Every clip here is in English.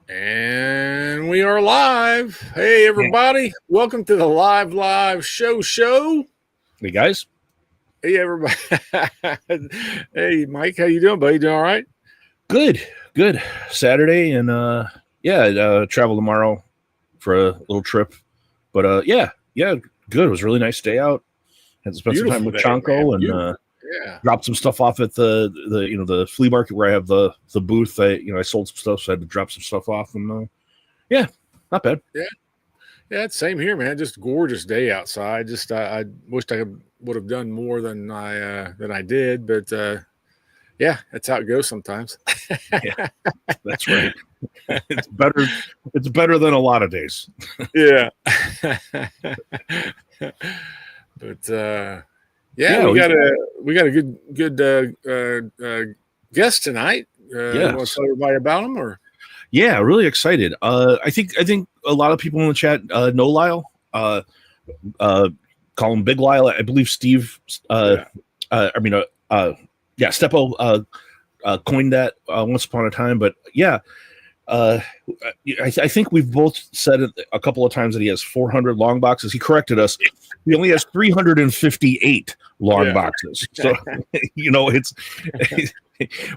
And we are live. Hey, everybody. Welcome to the live show. Hey, guys. Hey, everybody. Hey, Mike. How you doing, buddy? Doing all right? Good. Saturday, and travel tomorrow for a little trip. But yeah, good. It was a really nice day out. Had to spend some time with Chanko and dropped some stuff off at the flea market where I have the booth. I sold some stuff, so I had to drop some stuff off, and not bad. Yeah, it's same here, man. Just gorgeous day outside. Just I wished I would have done more than I did, but yeah, that's how it goes sometimes. Yeah, that's right. It's better than a lot of days. Yeah. But we got a good guest tonight. You want to tell everybody about him, or? Yeah, really excited. I think a lot of people in the chat know Lyle. Call him Big Lyle. I believe Steve. Steppo coined that once upon a time. But yeah, I think we've both said it a couple of times that he has 400 long boxes. He corrected us. He only has 358 long boxes. So it's.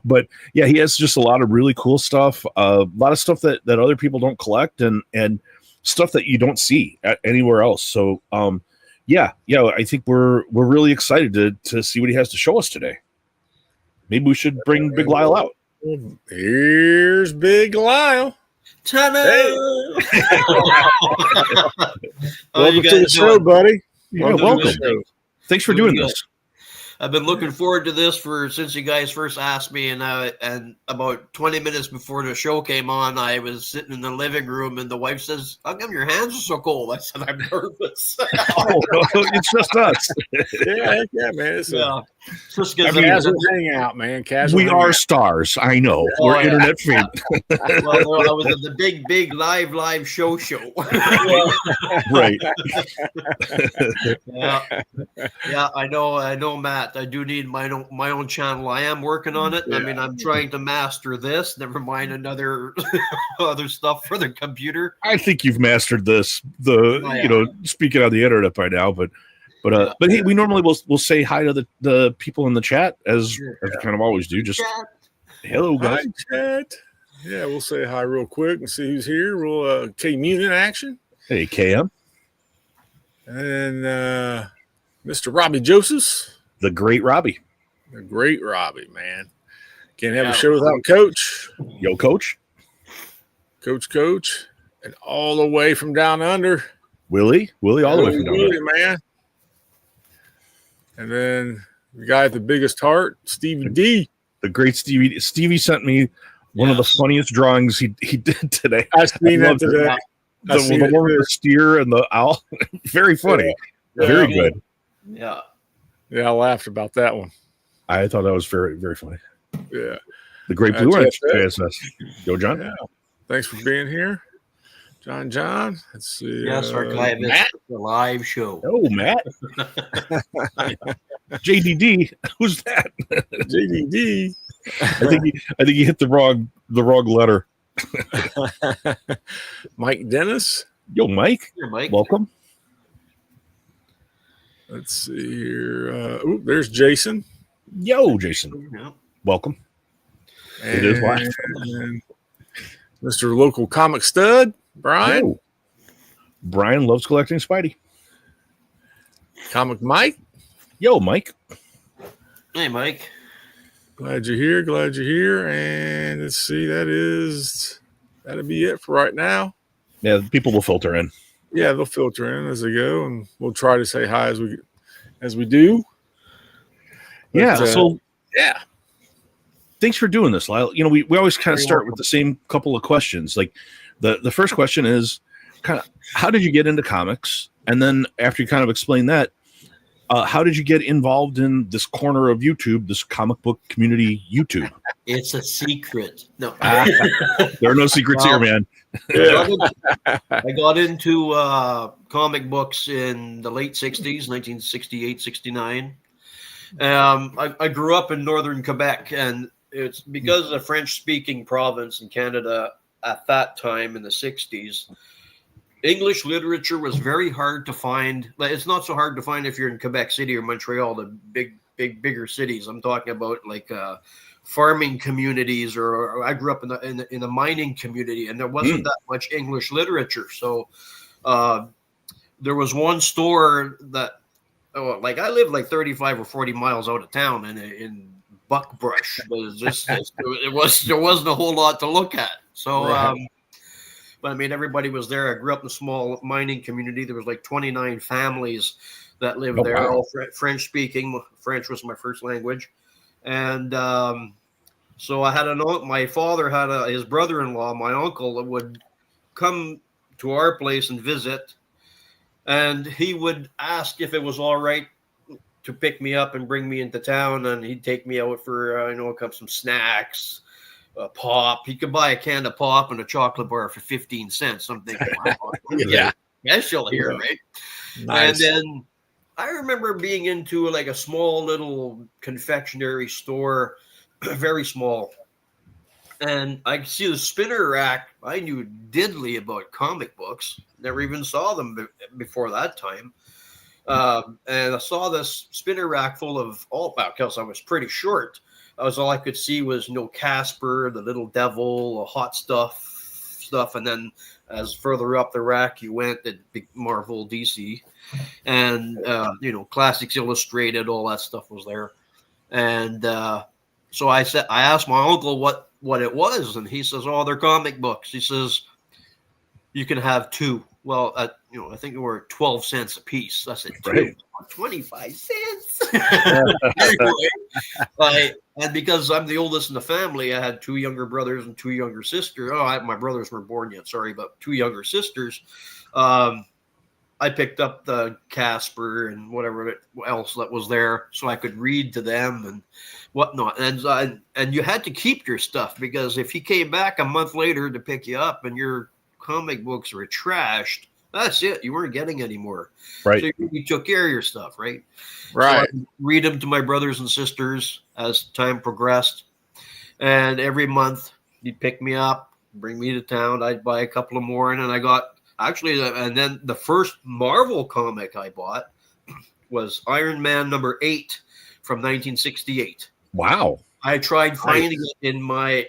But yeah, he has just a lot of really cool stuff. A lot of stuff that other people don't collect, and stuff that you don't see anywhere else. So I think we're really excited to see what he has to show us today. Maybe we should bring Big Lyle out. Here's Big Lyle. Ta-da! Hey. Welcome to the show, buddy. Yeah, welcome. Thanks for doing this. I've been looking forward to this since you guys first asked me, and about 20 minutes before the show came on, I was sitting in the living room, and the wife says, "How come your hands are so cold?" I said, "I'm nervous." It's just us. yeah, man. Just casual hangout, man. We are stars. I know. We're internet famous. Well, I was at the big live show. Right. Yeah. I know, Matt. I do need my own channel. I am working on it. Yeah. I mean, I'm trying to master this. Never mind other stuff for the computer. I think you've mastered this. Speaking on the internet by now, but hey, we normally will say hi to the people in the chat as we kind of always do. Just hello, guys. Hi, chat. Yeah, we'll say hi real quick and see who's here. We'll K-Mune in action. Hey, KM. And Mr. Robbie Josephs. The great Robbie. The great Robbie, man. Can't have a show without Coach. Yo, Coach. Coach. And all the way from down under. Willie all the way from down under. Man. And then the guy with the biggest heart, Stevie D. The great Stevie. Stevie sent me one of the funniest drawings he did today. I seen that today. The one with the steer and the owl. Very funny. Yeah. Very good. Yeah. Yeah, I laughed about that one. I thought that was very, very funny. Yeah. The great Blue Ranch JSS. Go, John. Yeah. Thanks for being here. John. Let's see. Yes, our guy missed the live show. Oh, Matt. JDD. Who's that? JDD. I think he hit the wrong letter. Mike Dennis. Yo, Mike. Here, Mike. Welcome. Let's see here. There's Jason. Yo, Jason. Yeah. Welcome. It is live. Mr. Local Comic Stud, Brian. Yo. Brian loves collecting Spidey. Comic Mike. Yo, Mike. Hey, Mike. Glad you're here. And let's see, that'll be it for right now. Yeah, people will filter in. Yeah, they'll filter in as they go, and we'll try to say hi as we do. But, yeah. Thanks for doing this, Lyle. We always kind of start with the same couple of questions. Like the first question is kind of, how did you get into comics? And then after you kind of explain that, how did you get involved in this corner of YouTube, this comic book community YouTube? It's a secret. No, there are no secrets here, man. I got into comic books in the late 60s, 1968, 69. I grew up in northern Quebec, and it's because of the French-speaking province in Canada. at that time in the 60s, English literature was very hard to find. It's not so hard to find if you're in Quebec City or Montreal, the bigger cities. I'm talking about like farming communities, or I grew up in the mining community, and there wasn't that much English literature. So there was one store that, like I lived like 35 or 40 miles out of town in Buckbrush. There wasn't a whole lot to look at. So. Right. But I mean, everybody was there. I grew up in a small mining community. There was like 29 families that lived there, wow. all French speaking. French was my first language. And so I had my father had his brother-in-law, my uncle, that would come to our place and visit. And he would ask if it was all right to pick me up and bring me into town. And he'd take me out for, some snacks. Pop. He could buy a can of pop and a chocolate bar for 15 cents. I'm thinking, wow, Yeah. special here, right? Nice. And then I remember being into like a small little confectionery store, very small. And I could see the spinner rack. I knew diddly about comic books. Never even saw them before that time. And I saw this spinner rack full of because I was pretty short. All I could see was Casper, the Little Devil, hot stuff, and then as further up the rack you went, the big Marvel, DC, and Classics Illustrated, all that stuff was there. And so I asked my uncle what it was, and he says, "Oh, they're comic books." He says, "You can have two." Well, I think they were 12 cents a piece. I said, Right. 25 cents. And because I'm the oldest in the family, I had two younger brothers and two younger sisters. My brothers weren't born yet, sorry, but two younger sisters. I picked up the Casper and whatever else that was there, so I could read to them and whatnot. And you had to keep your stuff, because if he came back a month later to pick you up and your comic books were trashed, that's it. You weren't getting any more. Right. So you took care of your stuff, right? Right. So I'd read them to my brothers and sisters as time progressed. And every month he'd pick me up, bring me to town. I'd buy a couple of more. And then and then the first Marvel comic I bought was Iron Man #8 from 1968. Wow. I tried finding it in my.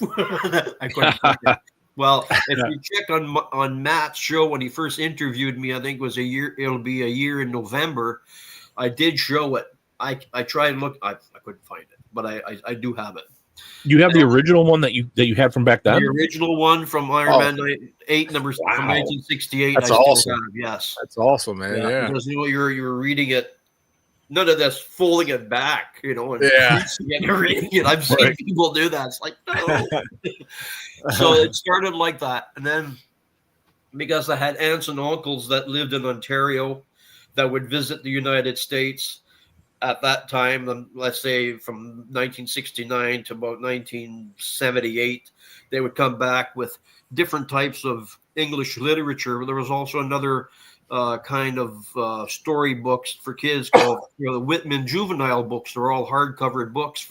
I couldn't find it. Well, if you check on Matt's show when he first interviewed me, I think it was a year. It'll be a year in November. I did show it. I tried and look. I couldn't find it, but I do have it. You have the original one that you had from back then? The original one from Iron Man 8, from 1968. That's I still awesome. have, yes, That's awesome, man. Yeah. Because you're reading it. None of this folding it back, and reading it. I've seen people do that. It's like, no. So it started like that. And then because I had aunts and uncles that lived in Ontario that would visit the United States at that time, let's say from 1969 to about 1978, they would come back with different types of English literature. There was also another kind of story books for kids called the Whitman juvenile books. They're all hardcover books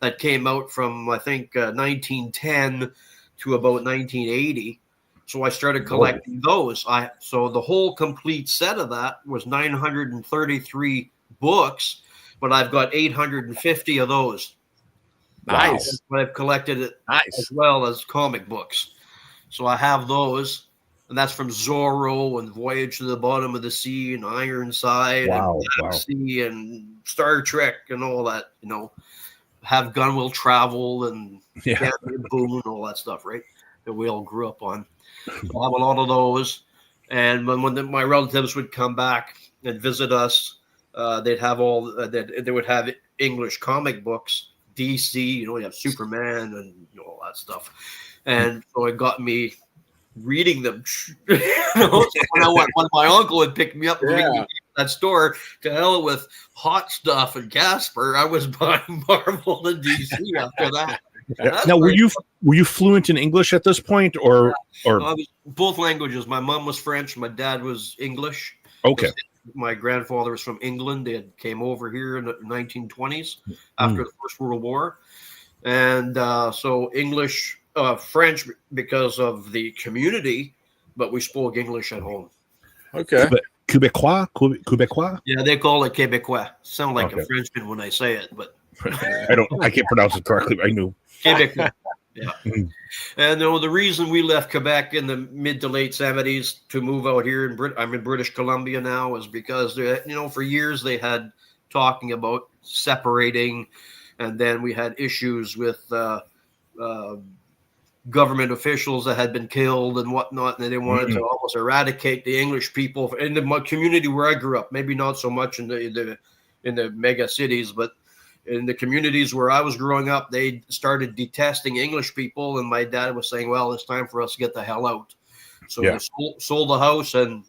that came out from I think 1910 to about 1980. So I started collecting those. So the whole complete set of that was 933 books, but I've got 850 of those. Nice. But I've collected it as well as comic books. So I have those. And that's from Zorro and Voyage to the Bottom of the Sea and Ironside and Galaxy and Star Trek and all that, Have Gun Will Travel and Captain Boone and all that stuff, right? That we all grew up on. I have a lot of those. And when my relatives would come back and visit us, they'd have they would have English comic books, DC, you have Superman and all that stuff. And so it got me reading them. So when my uncle would pick me up and bring me to that store, to hell with hot stuff and Casper, I was buying Marvel and DC after that. Now, were you fluent in English at this point, or both languages? My mom was French, my dad was English. Okay. My grandfather was from England. They came over here in the 1920s after the First World War, and so English. French because of the community, but we spoke English at home. Okay. Quebecois? Yeah, they call it Québécois. Sound like Okay. a Frenchman when I say it, but I can't pronounce it correctly, but I knew. Québécois. Yeah. Mhm. And the reason we left Quebec in the mid to late 70s to move out here I'm in British Columbia now is because for years they had talking about separating, and then we had issues with government officials that had been killed and whatnot, and they wanted to almost eradicate the English people in the community where I grew up. Maybe not so much in the mega cities, but in the communities where I was growing up, they started detesting English people, and my dad was saying, well, it's time for us to get the hell out. So we sold the house and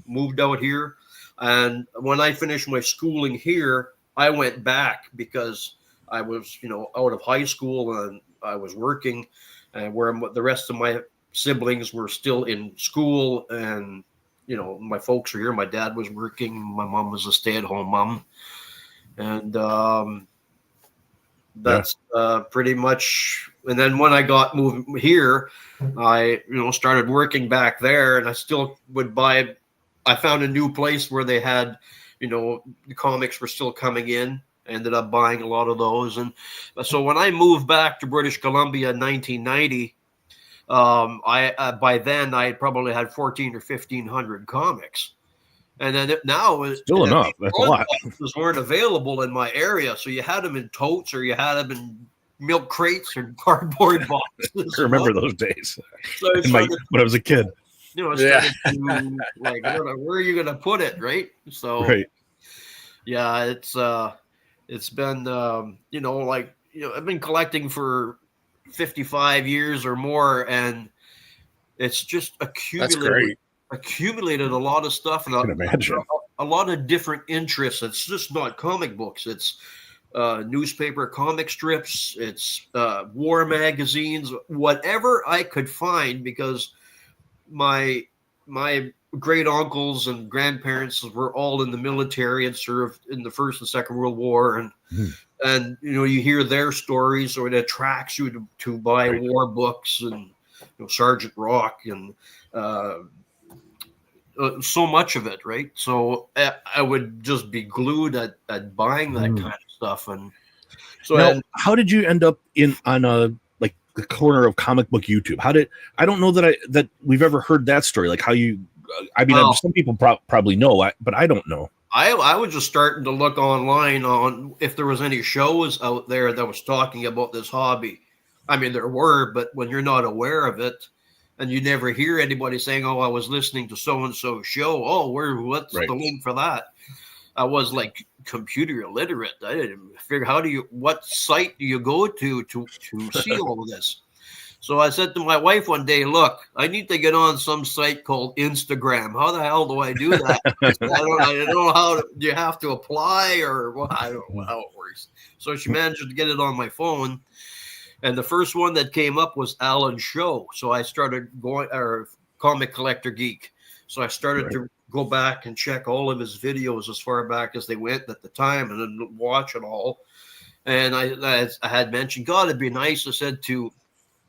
moved out here. And when I finished my schooling here, I went back because I was, out of high school and I was working, and where the rest of my siblings were still in school, and my folks were here. My dad was working. My mom was a stay-at-home mom, and that's pretty much. And then when I got moved here, I started working back there, and I still would buy. I found a new place where they had, the comics were still coming in. Ended up buying a lot of those, and so when I moved back to British Columbia in 1990, I by then I probably had 1,400 or 1,500 comics, and then now Still enough. That's a lot. Those weren't available in my area, so you had them in totes or you had them in milk crates or cardboard boxes. I remember those days So when I was a kid. I started to, like, where are you going to put it, right? So, right. Yeah, it's been, I've been collecting for 55 years or more, and it's just accumulated a lot of stuff and I can imagine. a lot of different interests. It's just not comic books. It's newspaper comic strips. It's war magazines, whatever I could find, because my great uncles and grandparents were all in the military and served in the First and Second World War, and you hear their stories, or it attracts you to buy war books, and Sergeant Rock and so much of it, right? So I would just be glued at buying that kind of stuff. And so now, how did you end up on the corner of comic book YouTube? I don't know that we've ever heard that story. Like how you, some people probably know, but I don't know. I was just starting to look online on if there was any shows out there that was talking about this hobby. I mean, there were, but when you're not aware of it, and you never hear anybody saying, "Oh, I was listening to so and so show." Oh, what's the link for that? I was like computer illiterate. I didn't figure what site do you go to see all of this. So I said to my wife one day, "Look, I need to get on some site called Instagram. How the hell do I do that? I don't know how do you have to apply or what? I don't know how it works." So she managed to get it on my phone. And the first one that came up was Alan's show. So I started Comic Collector Geek. So I started to go back and check all of his videos as far back as they went at the time, and then watch it all. And I had mentioned, God, it'd be nice, I said, to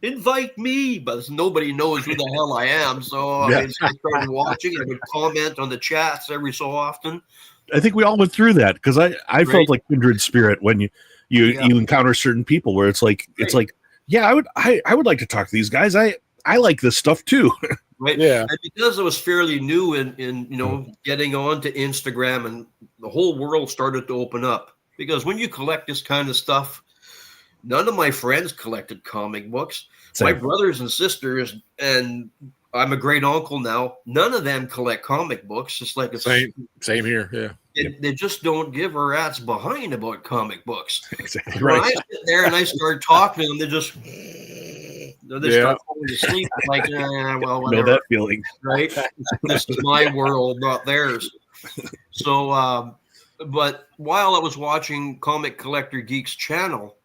invite me, but nobody knows who the hell I am. So I started watching. I would comment on the chats every so often. I think we all went through that, because I felt like kindred spirit when you encounter certain people where it's like I would like to talk to these guys. I like this stuff too. Right. Yeah. And because it was fairly new in getting onto Instagram, and the whole world started to open up, because when you collect this kind of stuff, none of my friends collected comic books. Same. My brothers and sisters, and I'm a great uncle now, none of them collect comic books. It's like it's same here. Yeah. They just don't give a rat's behind about comic books. Exactly. When I sit there and I start talking to them, they just start falling asleep. Like, well, whatever. Know that feeling, right? This is my world, not theirs. So, but while I was watching Comic Collector Geek's channel,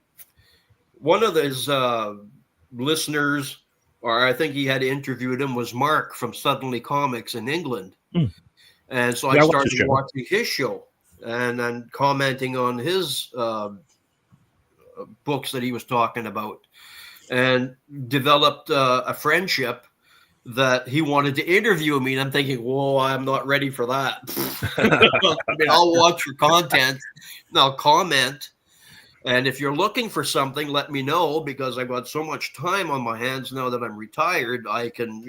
one of his listeners, or I think he had interviewed him, was Mark from Suddenly Comics in England. And so I started watching his show and commenting on his books that he was talking about. and developed a friendship that he wanted to interview me. And I'm thinking, whoa, I'm not ready for that. I mean, I'll watch your content and I'll comment. And if you're looking for something, let me know, because I've got so much time on my hands now that I'm retired. I can,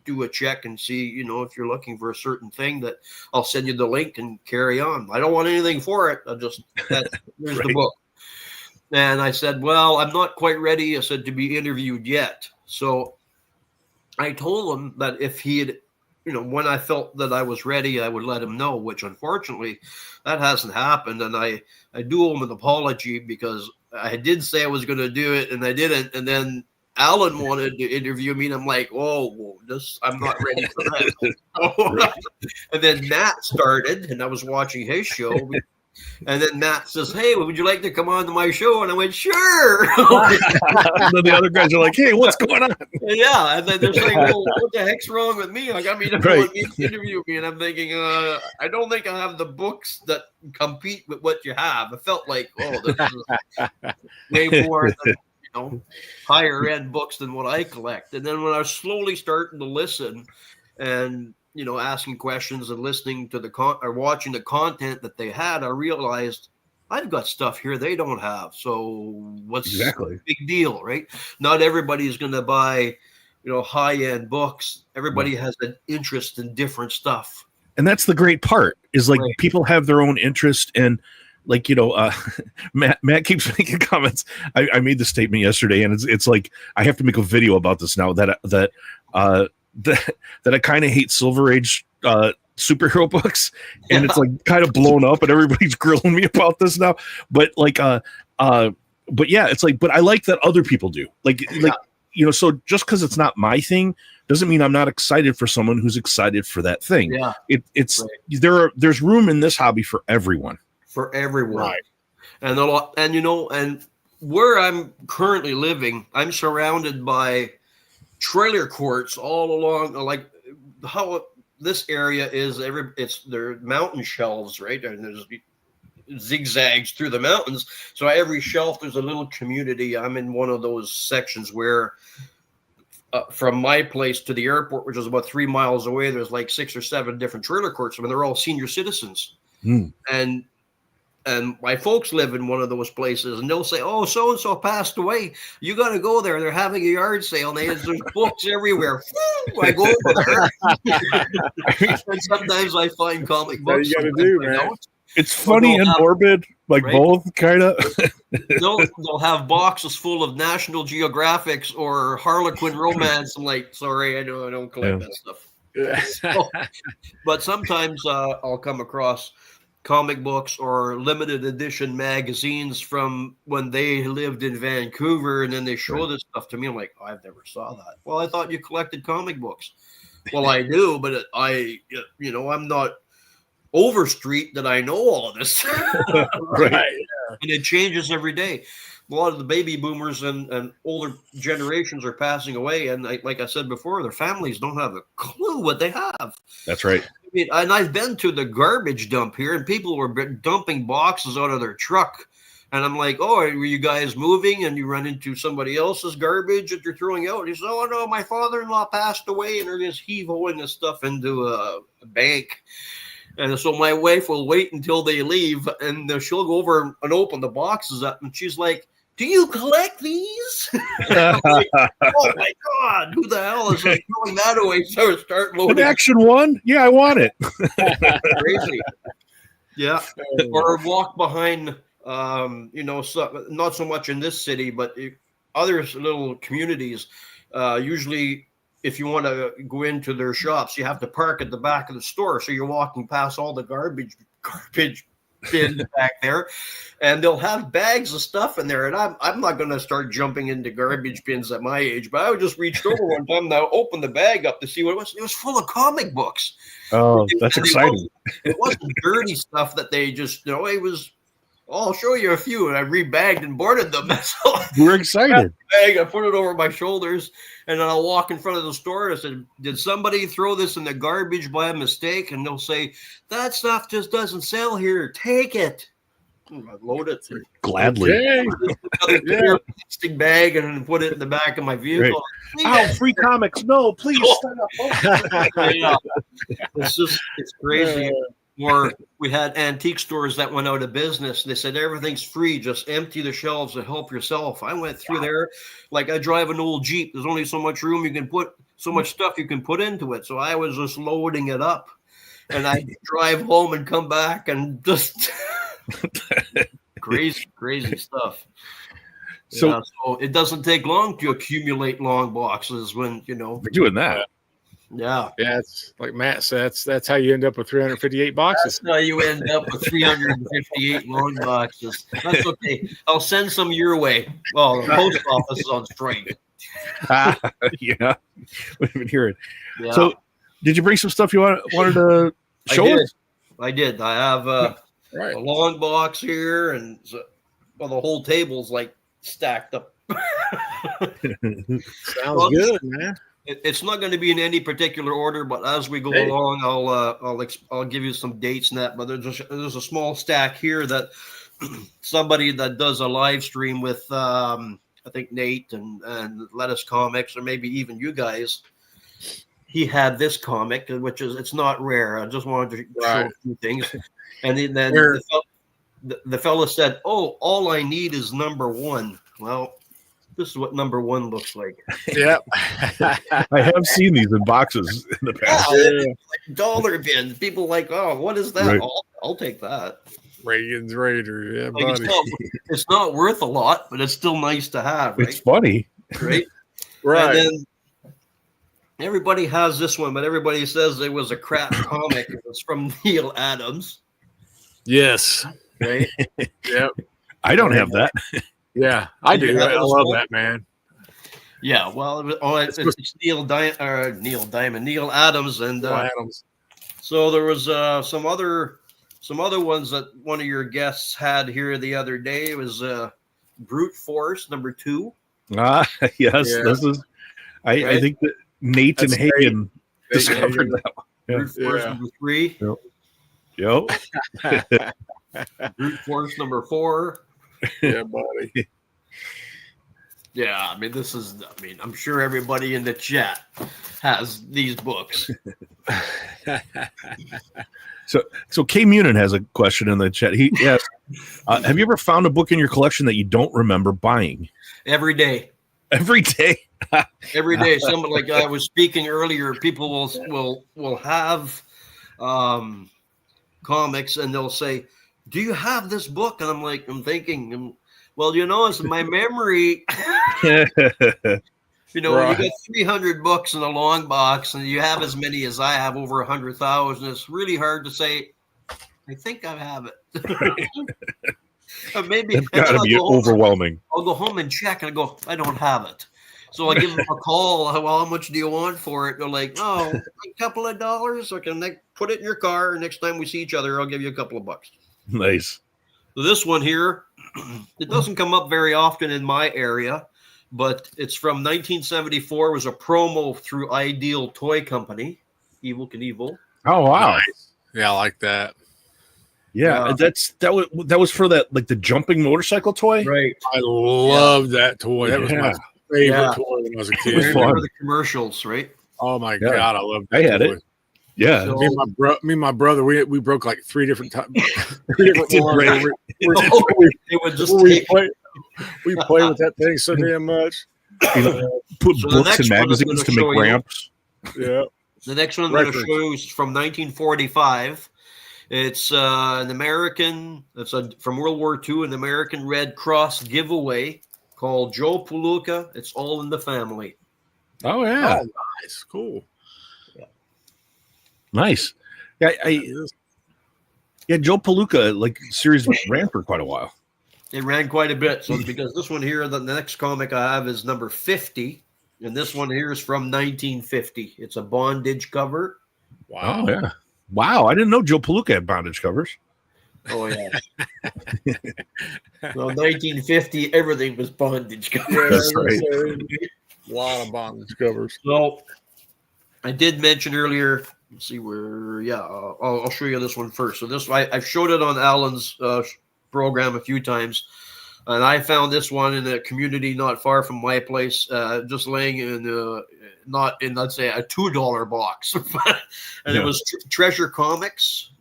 do a check and see, if you're looking for a certain thing, that I'll send you the link and carry on. I don't want anything for it. Here's the book. And I said, well, I'm not quite ready, I said, to be interviewed yet. So I told him that if he had, when I felt that I was ready, I would let him know, which unfortunately that hasn't happened. And I do him an apology, because I did say I was going to do it and I didn't. And then Alan wanted to interview me, and I'm like, I'm not ready for that. And then Matt started, and I was watching his show. And then Matt says, hey, would you like to come on to my show? And I went, sure. And then the other guys are like, hey, what's going on? Yeah. And then they're saying, well, what the heck's wrong with me? Like, I mean, interview me. And I'm thinking, I don't think I have the books that compete with what you have. I felt like, this is way more than, higher end books than what I collect. And then when I was slowly starting to listen and, asking questions and listening to or watching the content that they had, I realized I've got stuff here they don't have. So what's the big deal, right? Not everybody is going to buy, high-end books. Everybody has an interest in different stuff. And that's the great part, is like people have their own interest, and like, Matt keeps making comments. I made the statement yesterday, and it's like, I have to make a video about this now, that I kind of hate Silver Age superhero books, and it's like kind of blown up, and everybody's grilling me about this now. But like, but yeah, it's like, but I like that other people do. So just because it's not my thing doesn't mean I'm not excited for someone who's excited for that thing. Yeah, there's room in this hobby for everyone. For everyone, right? And where I'm currently living, I'm surrounded by trailer courts all along, like how this area is. They're mountain shelves, right? And there's zigzags through the mountains. So every shelf, there's a little community. I'm in one of those sections where, from my place to the airport, which is about 3 miles away, there's like 6 or 7 different trailer courts. I mean, they're all senior citizens, and my folks live in one of those places, and they'll say, oh, so-and-so passed away. You got to go there. They're having a yard sale, and there's books everywhere. I go over there. And sometimes I find comic books. You got to do, man. It's funny and morbid, both, kind of. They'll have boxes full of National Geographics or Harlequin romance. I'm like, sorry, I don't collect that stuff. But sometimes I'll come across comic books or limited edition magazines from when they lived in Vancouver, and then they show this stuff to me. I'm like, I've never saw that. Well, I thought you collected comic books. Well, I do, but I'm not Overstreet that I know all of this. Right. And it changes every day. A lot of the baby boomers and older generations are passing away, and like I said before, their families don't have a clue what they have. That's right. And I've been to the garbage dump here, and people were dumping boxes out of their truck. And I'm like, oh, were you guys moving and you run into somebody else's garbage that you're throwing out? And he says, oh, no, my father-in-law passed away, and they're just heave-hoing this stuff into a bank. And so my wife will wait until they leave, and she'll go over and open the boxes up, and she's like, do you collect these? Like, oh my God, who the hell is throwing that away? So start loading. An Action 1? Yeah, I want it. Crazy. Yeah. Or walk behind, not so much in this city, but other little communities. Usually, if you want to go into their shops, you have to park at the back of the store. So you're walking past all the garbage bins back there, and they'll have bags of stuff in there. And I'm not going to start jumping into garbage bins at my age, but I would just reached over one time and I opened the bag up to see what it was. It was full of comic books. Oh, that's exciting. It wasn't dirty stuff that they just, it was, I'll show you a few. And I rebagged and boarded them. So we're excited. I put it over my shoulders, and then I'll walk in front of the store and I said, did somebody throw this in the garbage by mistake? And they'll say, that stuff just doesn't sell here. Take it. load it. Gladly. Okay. Another clear plastic bag and then put it in the back of my vehicle. Oh, free comics. No, please stop. Yeah. It's crazy. Or we had antique stores that went out of business. They said everything's free, just empty the shelves and help yourself. I went through there, like I drive an old Jeep. There's only so much room you can put, so much stuff you can put into it. So I was just loading it up, and I drive home and come back and just crazy stuff. So it doesn't take long to accumulate long boxes when we're doing that. Yeah, it's like Matt said. That's how you end up with 358 boxes. That's how you end up with 358 long boxes. That's okay. I'll send some your way. Well, the post office is on strike. Yeah, we've been hearing. Yeah. So, did you bring some stuff you wanted to show us? I did. I have a long box here, and the whole table's like stacked up. Sounds good, man. It's not going to be in any particular order, but as we go along, I'll give you some dates and that. But there's a small stack here that somebody that does a live stream with I think Nate and Lettuce Comics, or maybe even you guys. He had this comic, which it's not rare. I just wanted to show a few things, and then the fella said, "Oh, all I need is number one." Well, this is what number one looks like. Yep. I have seen these in boxes in the past. Like dollar bins. People like, oh, what is that? Right. I'll take that. Reagan's Raiders. Yeah, Like, buddy. it's not worth a lot, but it's still nice to have. Right? It's funny. Right? Right. And then everybody has this one, but everybody says it was a crap comic. It's from Neil Adams. Yes. Right? Yep. I don't have that. Yeah, I do. I love that, man. Yeah, well, it's Neil Adams, and Adams. so there was some other ones that one of your guests had here the other day. It was Brute Force number 2. Yes, Yeah. this is. I think that Nate and Hagen discovered that one. Yeah. Brute Force number 3. Yo. Brute Force number 4. Yeah, buddy. Yeah, I'm sure everybody in the chat has these books. So K Munin has a question in the chat. He asked, have you ever found a book in your collection that you don't remember buying? Every day. Every day. Every day. Somebody, like I was speaking earlier, people will have comics and they'll say, "Do you have this book?" And I'm thinking, well, it's my memory. When you got 300 books in a long box and you have as many as I have, over 100,000, it's really hard to say, I think I have it. Or maybe it's got to be overwhelming. I'll go home and check and I go, I don't have it. So I give them a call. Well, how much do you want for it? They're like, oh, a couple of dollars. I can put it in your car. Next time we see each other, I'll give you a couple of bucks. Nice. So this one here, it doesn't come up very often in my area, but it's from 1974. It was a promo through Ideal Toy Company, Evel Knievel. Oh, wow. Nice. Yeah, I like that. Yeah, that was for that, like the jumping motorcycle toy. Right. I love that toy. That was my favorite toy when I was a kid. I remember the commercials, right? Oh my God, I love that. I had it. Yeah, so, me and my brother, we broke like 3 different times. 3 different ones. We play with that thing so damn much. Put books and magazines to make ramps. Yeah. The next one I'm going to show you is from 1945. It's an American. It's from World War II, an American Red Cross giveaway called Joe Palooka. It's all in the family. Oh yeah, nice, cool. Nice. Yeah, Joe Palooka series ran for quite a while. It ran quite a bit. So because this one here, the next comic I have is number 50, and this one here is from 1950. It's a bondage cover. Wow. Oh, yeah. Wow, I didn't know Joe Palooka had bondage covers. Oh yeah. Well, 1950, everything was bondage covers. That's right. A lot of bondage covers. So I did mention earlier. Let's see where. Yeah, I'll show you this one first. So this I showed it on Alan's program a few times. And I found this one in a community not far from my place, just laying in not in, let's say, a $2 box. And it was Treasure Comics,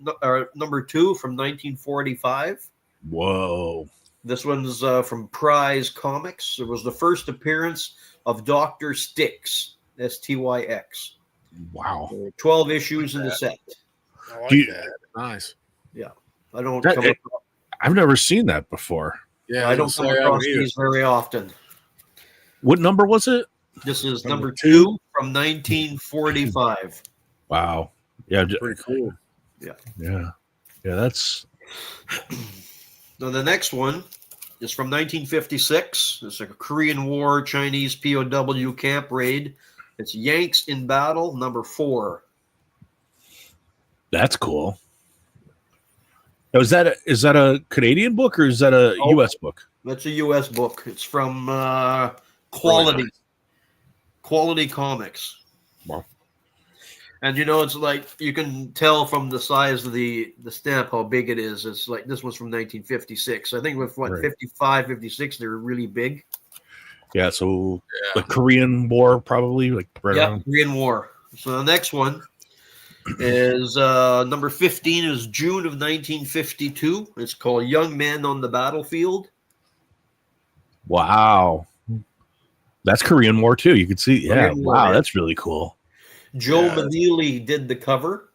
number 2 from 1945. Whoa. This one's from Prize Comics. It was the first appearance of Dr. Styx, Styx. Wow. 12 issues in the set. I like that. Nice. Yeah. I don't That- come it- across, I've never seen that before. Yeah, I don't come across these very often. What number was it? This is Number number 2 from 1945. Wow. Yeah. pretty cool. Yeah. That's Now, the next one is from 1956. It's a Korean War Chinese POW camp raid. It's Yanks in Battle, number 4. that's cool. Now, is that a Canadian book or is that a U.S. book? That's a U.S. book. It's from Quality. Really nice. Quality Comics. Wow. And it's like you can tell from the size of the stamp how big it is. It's like this one's from 1956. I think with 55, 56, they were really big. Yeah. So the Korean War, probably like right around. Korean War. So the next one is number 15 is June of 1952. It's called Young Men on the Battlefield. Wow. That's Korean War too. You can see. Yeah. Korean War, Wow. man. That's really cool. Joe Yeah. Manili did the cover.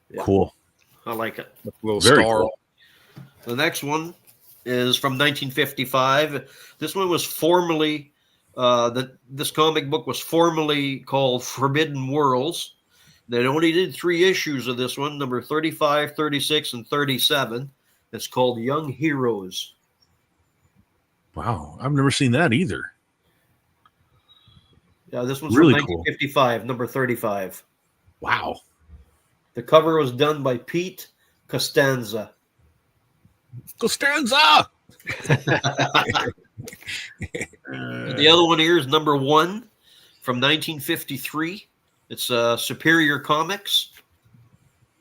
Yeah. Cool. I like it. A little Very star. cool. The next one is from 1955. This one was formerly this comic book was formerly called Forbidden Worlds. They only did 3 issues of this one, number 35, 36, and 37. It's called Young Heroes. Wow. I've never seen that either. Yeah, this one's Really from cool. 1955, number 35. Wow. The cover was done by Pete Costanza. Costanza. The other one here is number 1 from 1953. It's Superior Comics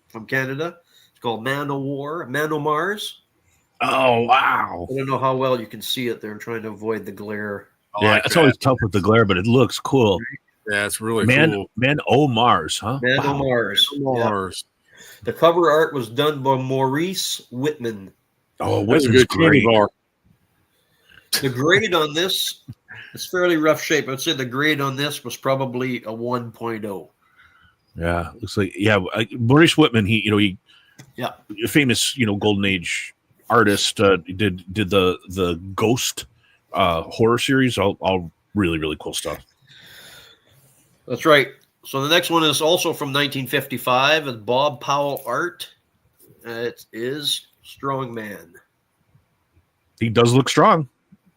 from Canada. It's called Man o' War, Man o' Mars. Oh, wow. I don't know how well you can see it there. I'm trying to avoid the glare. I Yeah, like it's that. always tough with the glare, but it looks cool. Yeah, it's really Man, cool. Man, oh Mars, huh? Man o' Wow. Mars. Yeah. Mars. The cover art was done by Maurice Whitman. Oh, That's a Whitman's good candy great. bar. The grade on this is fairly rough shape. I'd say the grade on this was probably a 1.0. Yeah, looks like Maurice Whitman. He Yeah. a famous Golden Age artist. Did the Ghost horror series. All really really cool stuff. That's right. So the next one is also from 1955. It's Bob Powell art. It is Strongman. He does look strong.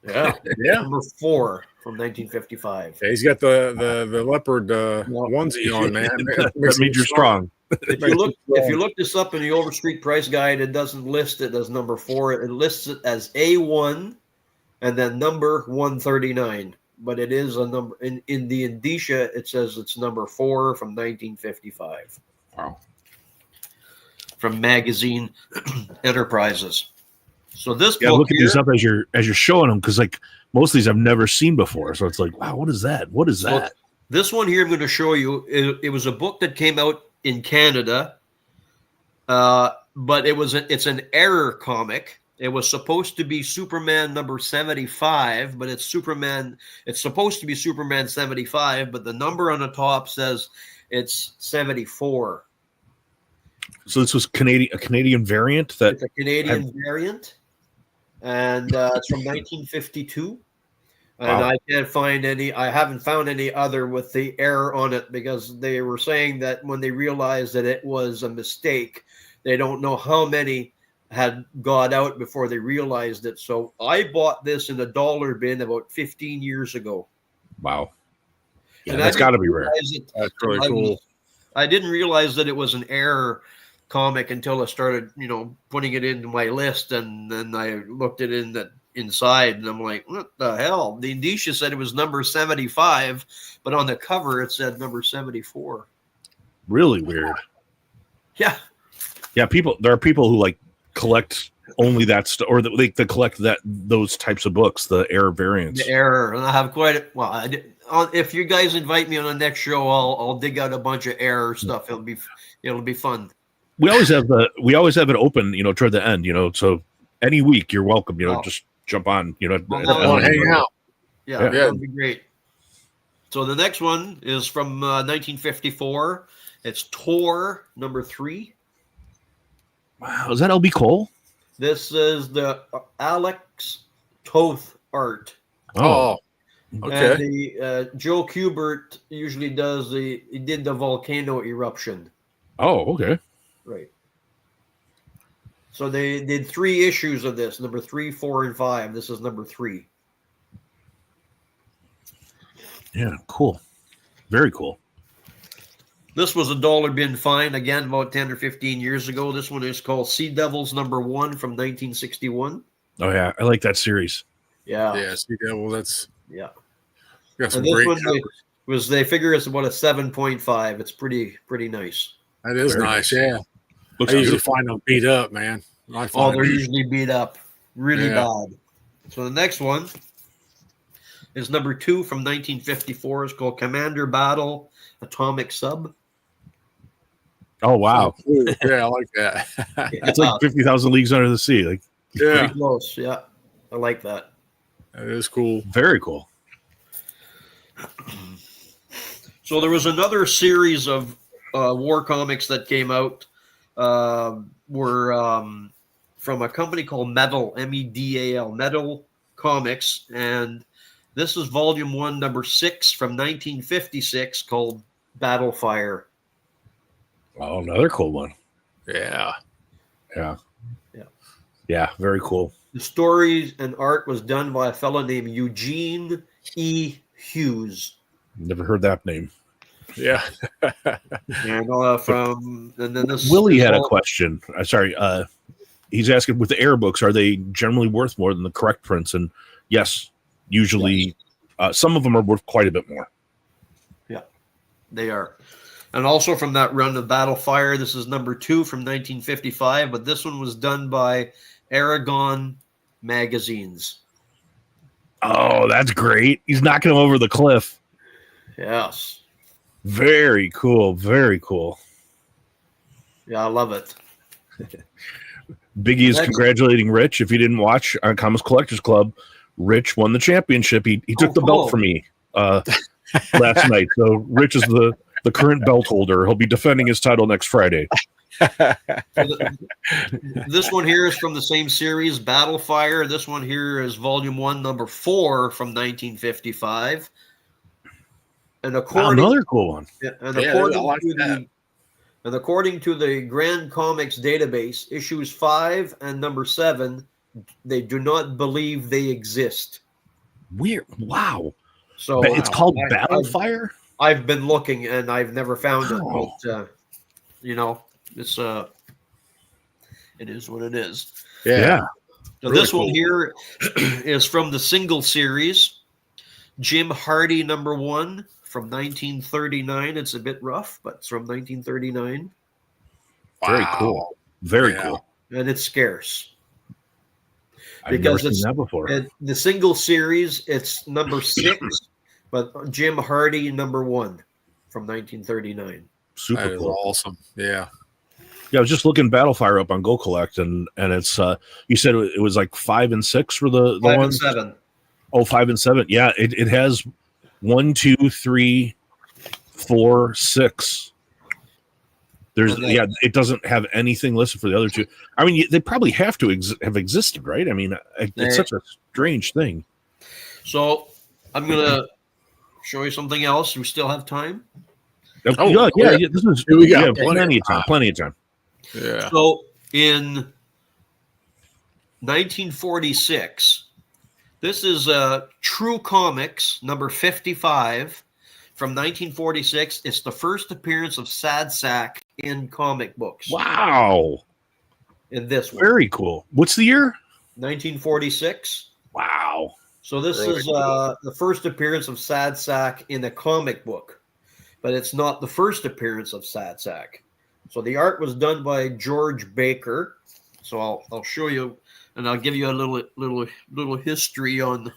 Yeah. Yeah. Number 4 from 1955. Yeah, he's got the leopard onesie on, man. That means you're strong. If you look this up in the Overstreet Price Guide, it doesn't list it as number 4. It lists it as A1 and then number 139. But it is a number in the indicia. It says it's number 4 from 1955. Wow. From Magazine Enterprises. So this Yeah, book look at here, these up as you're showing them, because like most of these I've never seen before. So it's like, wow, what is that? What is that? this one here I'm going to show you. It was a book that came out in Canada, but it's an error comic. It was supposed to be Superman number 75, but it's Superman. It's supposed to be Superman 75, but the number on the top says it's 74. So this was a Canadian variant that It's a Canadian variant, and it's from 1952. And Wow. I haven't found any other with the error on it, because they were saying that when they realized that it was a mistake, they don't know how many had got out before they realized it. So I bought this in a dollar bin about 15 years ago. wow. Yeah, And that's I got to didn't be rare. realize it- That's really cool. I didn't realize that it was an error comic until I started, putting it into my list, and then I looked at it inside, and I'm like, what the hell? The indicia said it was number 75, but on the cover it said number 74. Really weird. Yeah. Yeah, there are people who like collect only that stuff, or they collect those types of books, the Error variants. The Error, and I have if you guys invite me on the next show, I'll dig out a bunch of Error stuff. It'll be fun. We always have it open, toward the end, so any week you're welcome, just jump on, I want to hang out. Yeah, that'd be great. So the next one is from 1954. It's Tor #3. Wow, is that LB Cole? This is the Alex Toth art. Oh, okay. And the Joe Kubert usually he did the volcano eruption. Oh, okay. Right. So they did 3 issues of this, number 3, 4, and 5. This is number 3. Yeah, cool. Very cool. This was a $1 bin find, again, about 10 or 15 years ago. This one is called Sea Devils #1 from 1961. Oh, yeah. I like that series. Yeah. Yeah, Sea Devil, that's... Yeah. Got some And this great one covers. they figure it's about a 7.5. It's pretty nice. That is Very nice, nice. yeah. Looks I usually beautiful. find them beat up, man. They're usually beat up really Yeah. bad. So the next one is number 2 from 1954. It's called Commander Battle Atomic Sub. Oh, wow. Yeah, I like that. It's like 50,000 Leagues Under the Sea. Like, Yeah, Pretty close. Yeah, I like that. that is cool. very cool. So there was another series of war comics that came out. Were from a company called Metal, Medal, Metal Comics, and this is Volume 1, number 6 from 1956, called Battlefire. Oh, another cool one. Yeah. Yeah. Yeah. Yeah, very cool. The stories and art was done by a fellow named Eugene E. Hughes. Never heard that name. Yeah. And then this Willie is had a all- question. Sorry. He's asking, with the Air books, are they generally worth more than the correct prints? And yes, usually some of them are worth quite a bit more. Yeah, they are. And also from that run of Battlefire, this is number 2 from 1955, but this one was done by Aragon Magazines. Oh, that's great. He's knocking them over the cliff. Yes. Very cool. Very cool. Yeah, I love it. Biggie is Next. congratulating Rich. If you didn't watch on Comics Collectors Club, Rich won the championship. He took the belt from me last night. So Rich is the current belt holder. He'll be defending his title next Friday. This one here is from the same series, Battlefire. This one here is Volume 1, number 4 from 1955. And Another cool one. According to the Grand Comics database, issues 5 and number 7, they do not believe they exist. Weird. Wow. So It's called Battlefire? I've been looking and I've never found it. Wow. But, it's it is what it is. Yeah. So Really this one cool. here is from the single series, Jim Hardy #1 from 1939. It's a bit rough, but it's from 1939, Very Wow. cool. Very Yeah. cool. and it's scarce. I've Because never seen that before. The single series, it's number 6, but Jim Hardy #1 from 1939. Super That is cool. awesome. Yeah. Yeah, I was just looking Battlefire up on Go Collect, and it's you said it was like 5 and 6 for the 5 and ones. 7. Oh, 5 and 7. Yeah, it has 1, 2, 3, 4, 6. There's And then- it doesn't have anything listed for the other two. I mean, they probably have to have existed, right? I mean, it's such a strange thing. So I'm gonna show you something else. We still have time. Oh, yeah. yeah. This is Here we go. plenty of time. Plenty of time. Yeah. So in 1946, this is True Comics number 55 from 1946. It's the first appearance of Sad Sack in comic books. Wow, In this one, very cool. What's the year? 1946. Wow. So this Really is cool. the first appearance of Sad Sack in a comic book, but it's not the first appearance of Sad Sack. So the art was done by George Baker. So I'll show you, and I'll give you a little history on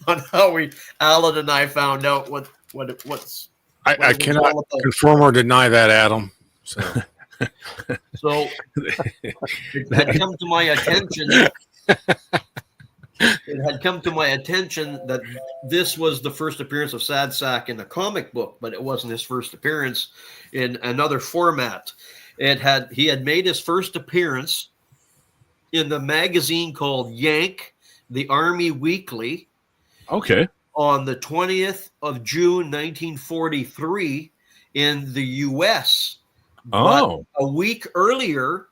how Alan and I found out what's. I cannot confirm or deny that, Adam. So it had come to my attention. It had come to my attention that this was the first appearance of Sad Sack in a comic book, but it wasn't his first appearance in another format. He had made his first appearance in the magazine called Yank, the Army Weekly. Okay. On the 20th of June, 1943 in the U.S. Oh. But a week earlier,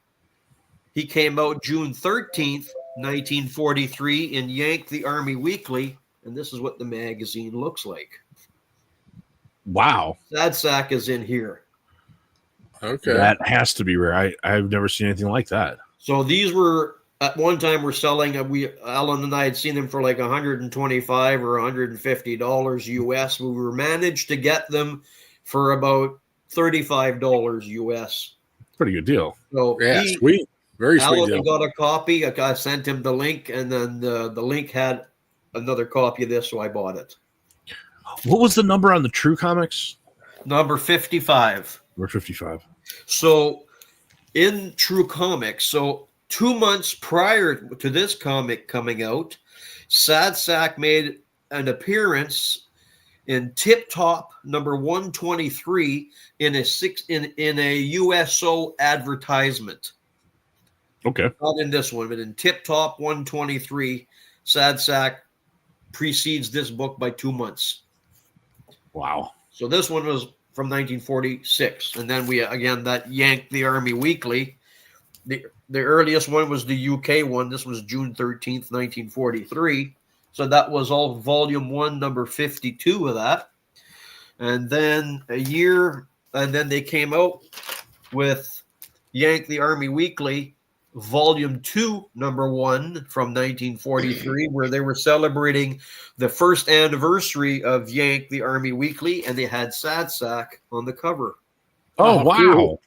he came out June 13th, 1943 in Yank, the Army Weekly, and this is what the magazine looks like. Wow. Sad Sack is in here. Okay. That has to be rare. I've never seen anything like that. So these were, at one time, we're selling, Alan and I had seen them for like $125 or $150 US. We were managed to get them for about $35 US. Pretty good deal. So yeah, sweet. Very sweet Alan deal. got a copy. I sent him the link, and then the link had another copy of this, so I bought it. What was the number on the True Comics? Number 55. Number 55. So in True Comics, so 2 months prior to this comic coming out, Sad Sack made an appearance in Tip Top number 123 in a USO advertisement. Okay. Not in this one, but in Tip Top 123, Sad Sack precedes this book by 2 months. Wow. So this one was from 1946. And then that Yank the Army Weekly. The earliest one was the UK one. This was June 13th, 1943. So that was all volume 1, number 52 of that. And then they came out with Yank the Army Weekly, volume 2, number 1 from 1943, where they were celebrating the first anniversary of Yank the Army Weekly, and they had Sad Sack on the cover. Oh, wow. Cool.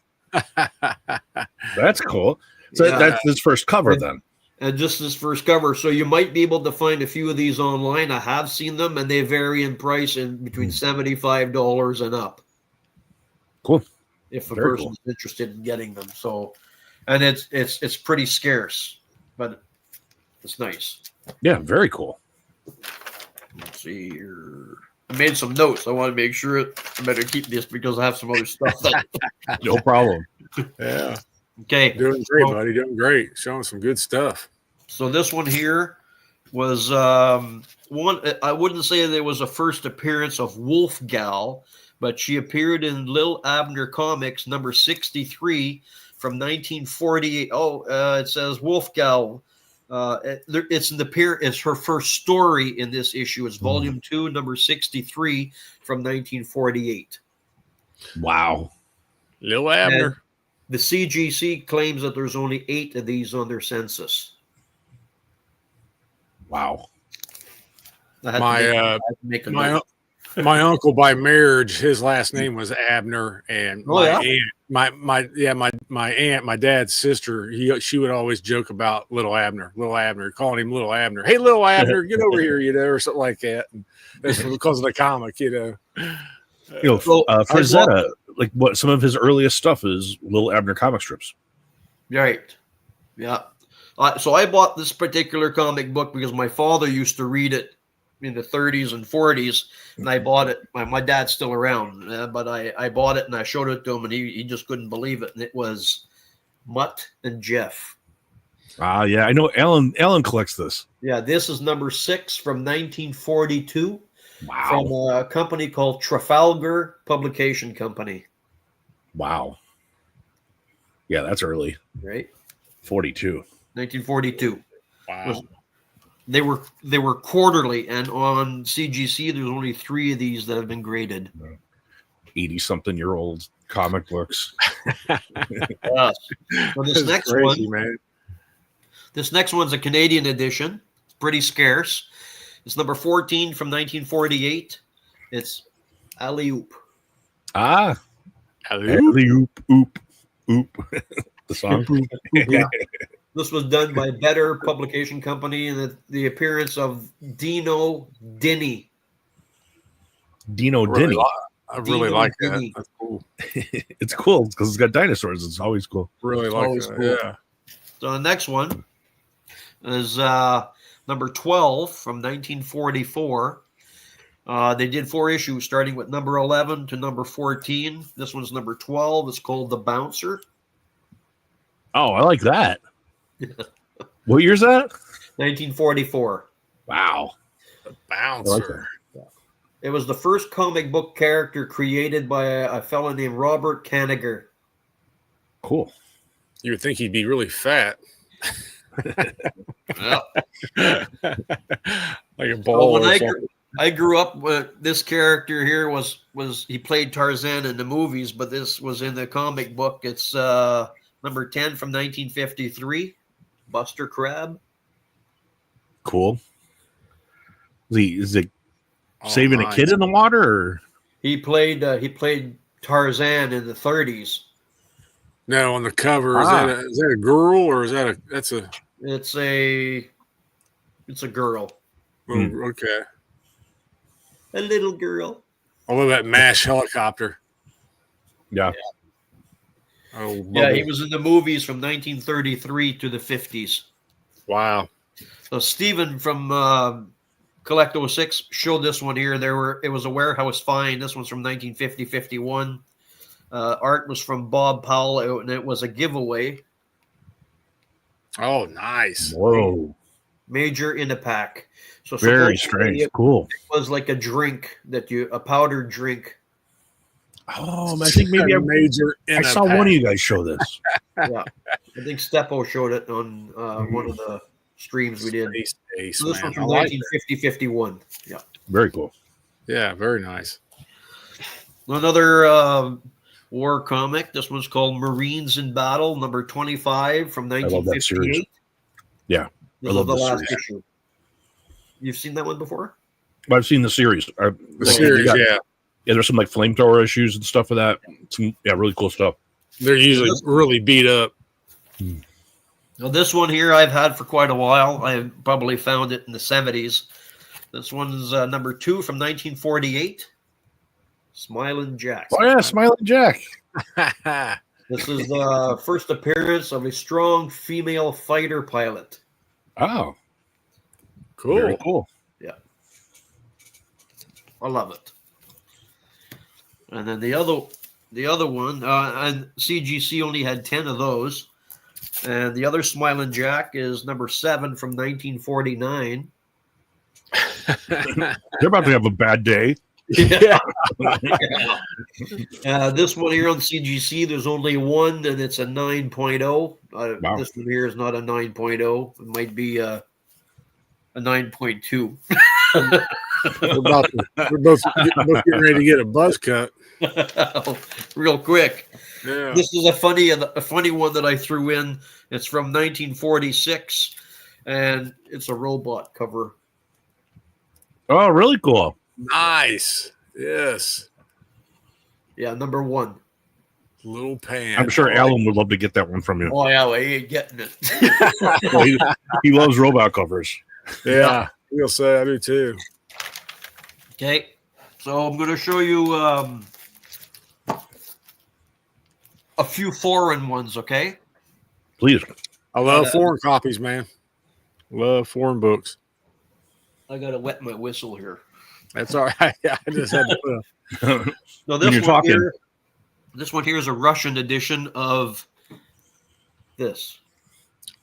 That's cool. So that's his first cover then. And just his first cover. So you might be able to find a few of these online. I have seen them, and they vary in price in between $75 and up. Cool. If a Very person's interested in getting them. So, and it's pretty scarce, but it's nice. Yeah, very cool. Let's see here. I made some notes. I want to make sure I better keep this because I have some other stuff. No problem. Yeah. Okay. Doing great, buddy. Doing great. Showing some good stuff. So this one here was one. I wouldn't say there was a first appearance of Wolf Gal, but she appeared in Lil Abner Comics number 63 from 1948. It says Wolf Gal. It's her first story in this issue. It's volume 2, number 63 from 1948. Wow. Lil Abner. And the CGC claims that there's only 8 of these on their census. Wow. My uncle by marriage, his last name was Abner, and my aunt, my dad's sister, she would always joke about Little Abner, calling him Little Abner. Hey, Little Abner, get over here, or something like that. And that's because of the comic, Frazetta, like what some of his earliest stuff is Little Abner comic strips. Right. Yeah. So I bought this particular comic book because my father used to read it in the 30s and 40s, and I bought it. My dad's still around, but I bought it and I showed it to him, and he just couldn't believe it. And it was Mutt and Jeff. Yeah, I know Alan collects this. Yeah, this is number 6 from 1942. Wow. From a company called Trafalgar Publication Company. Wow. Yeah, that's early. Right? 42. 1942. Wow. They were quarterly, and on CGC, there's only 3 of these that have been graded. 80-something-year-old comic books. Yes. So this next one's a Canadian edition. It's pretty scarce. It's number 14 from 1948. It's Alley Oop. Alley Oop. Oop. The song. Yeah. This was done by Better Publication Company, and the appearance of Dino Denny. Dino Denny. I really Dino like Denny. that. That's cool. It's cool because it's got dinosaurs. It's always cool. Really like always that. cool. Yeah. So the next one is number 12 from 1944. They did 4 issues, starting with number 11 to number 14. This one's number 12. It's called The Bouncer. Oh, I like that. What year's that? 1944. Wow. The Bouncer. It was the first comic book character created by a fellow named Robert Kanigher. Cool. You would think he'd be really fat. Yeah. Like a ball. When I grew up with this character here was he played Tarzan in the movies, but this was in the comic book. It's number 10 from 1953, Buster Crabbe. Cool. Is it saving a kid in the water? Or? He played Tarzan in the 30s. No, on the cover is that a girl or is that a It's a girl. Oh, okay. A little girl. I love that MASH helicopter. Yeah. Oh, Yeah, he was in the movies from 1933 to the 50s. Wow. So Stephen from Collecto 6 showed this one here. It was a warehouse find. This one's from 1950-51. Art was from Bob Powell, and it was a giveaway. Oh, nice. Whoa. Major in a pack. So very strange. Cool. It was like a drink a powdered drink. Oh, I think maybe I saw one of you guys show this. Yeah, I think Steppo showed it on one of the streams we did. So this one's from 1950-51. Yeah, very cool. Yeah, very nice. Another war comic. This one's called Marines in Battle, number 25 from 1958. Yeah, this is the last issue. You've seen that one before? I've seen the series. The series, yeah. Yeah, there's some like flamethrower issues and stuff with that. Some really cool stuff. They're usually really beat up. Now this one here I've had for quite a while. I probably found it in the 70s. This one's number 2 from 1948. Smiling Jack. Oh yeah, Smiling Jack. This is the first appearance of a strong female fighter pilot. Oh, cool. Very cool. Yeah, I love it. And then the other one, and CGC only had 10 of those. And the other Smiling Jack is number 7 from 1949. They're about to have a bad day. Yeah. This one here on CGC, there's only one, and it's a 9.0. Wow. This one here is not a 9.0. It might be a 9.2. We're both getting ready to get a buzz cut. Real quick. Yeah. This is a funny one that I threw in. It's from 1946, and it's a robot cover. Oh, really cool. Nice. Yes. Yeah, number 1. Little Pan. I'm sure Alan would love to get that one from you. Oh, yeah, well, he ain't getting it. Well, he loves robot covers. Yeah, he'll say I do too. Okay, so I'm going to show you a few foreign ones, okay? Please. I love foreign copies, man. Love foreign books. I got to wet my whistle here. That's all right. I just had to. No, this one here is a Russian edition of this.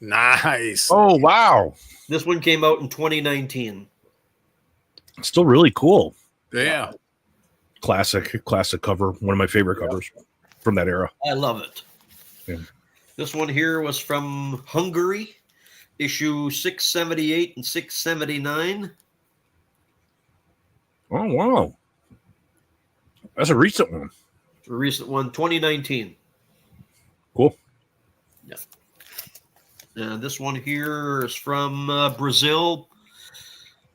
Nice. Oh, wow. This one came out in 2019. Still really cool. Yeah. Classic cover. One of my favorite covers from that era. I love it. Yeah. This one here was from Hungary, issue 678 and 679. Oh, wow. That's a recent one. A recent one, 2019. Cool. Yeah. And this one here is from Brazil.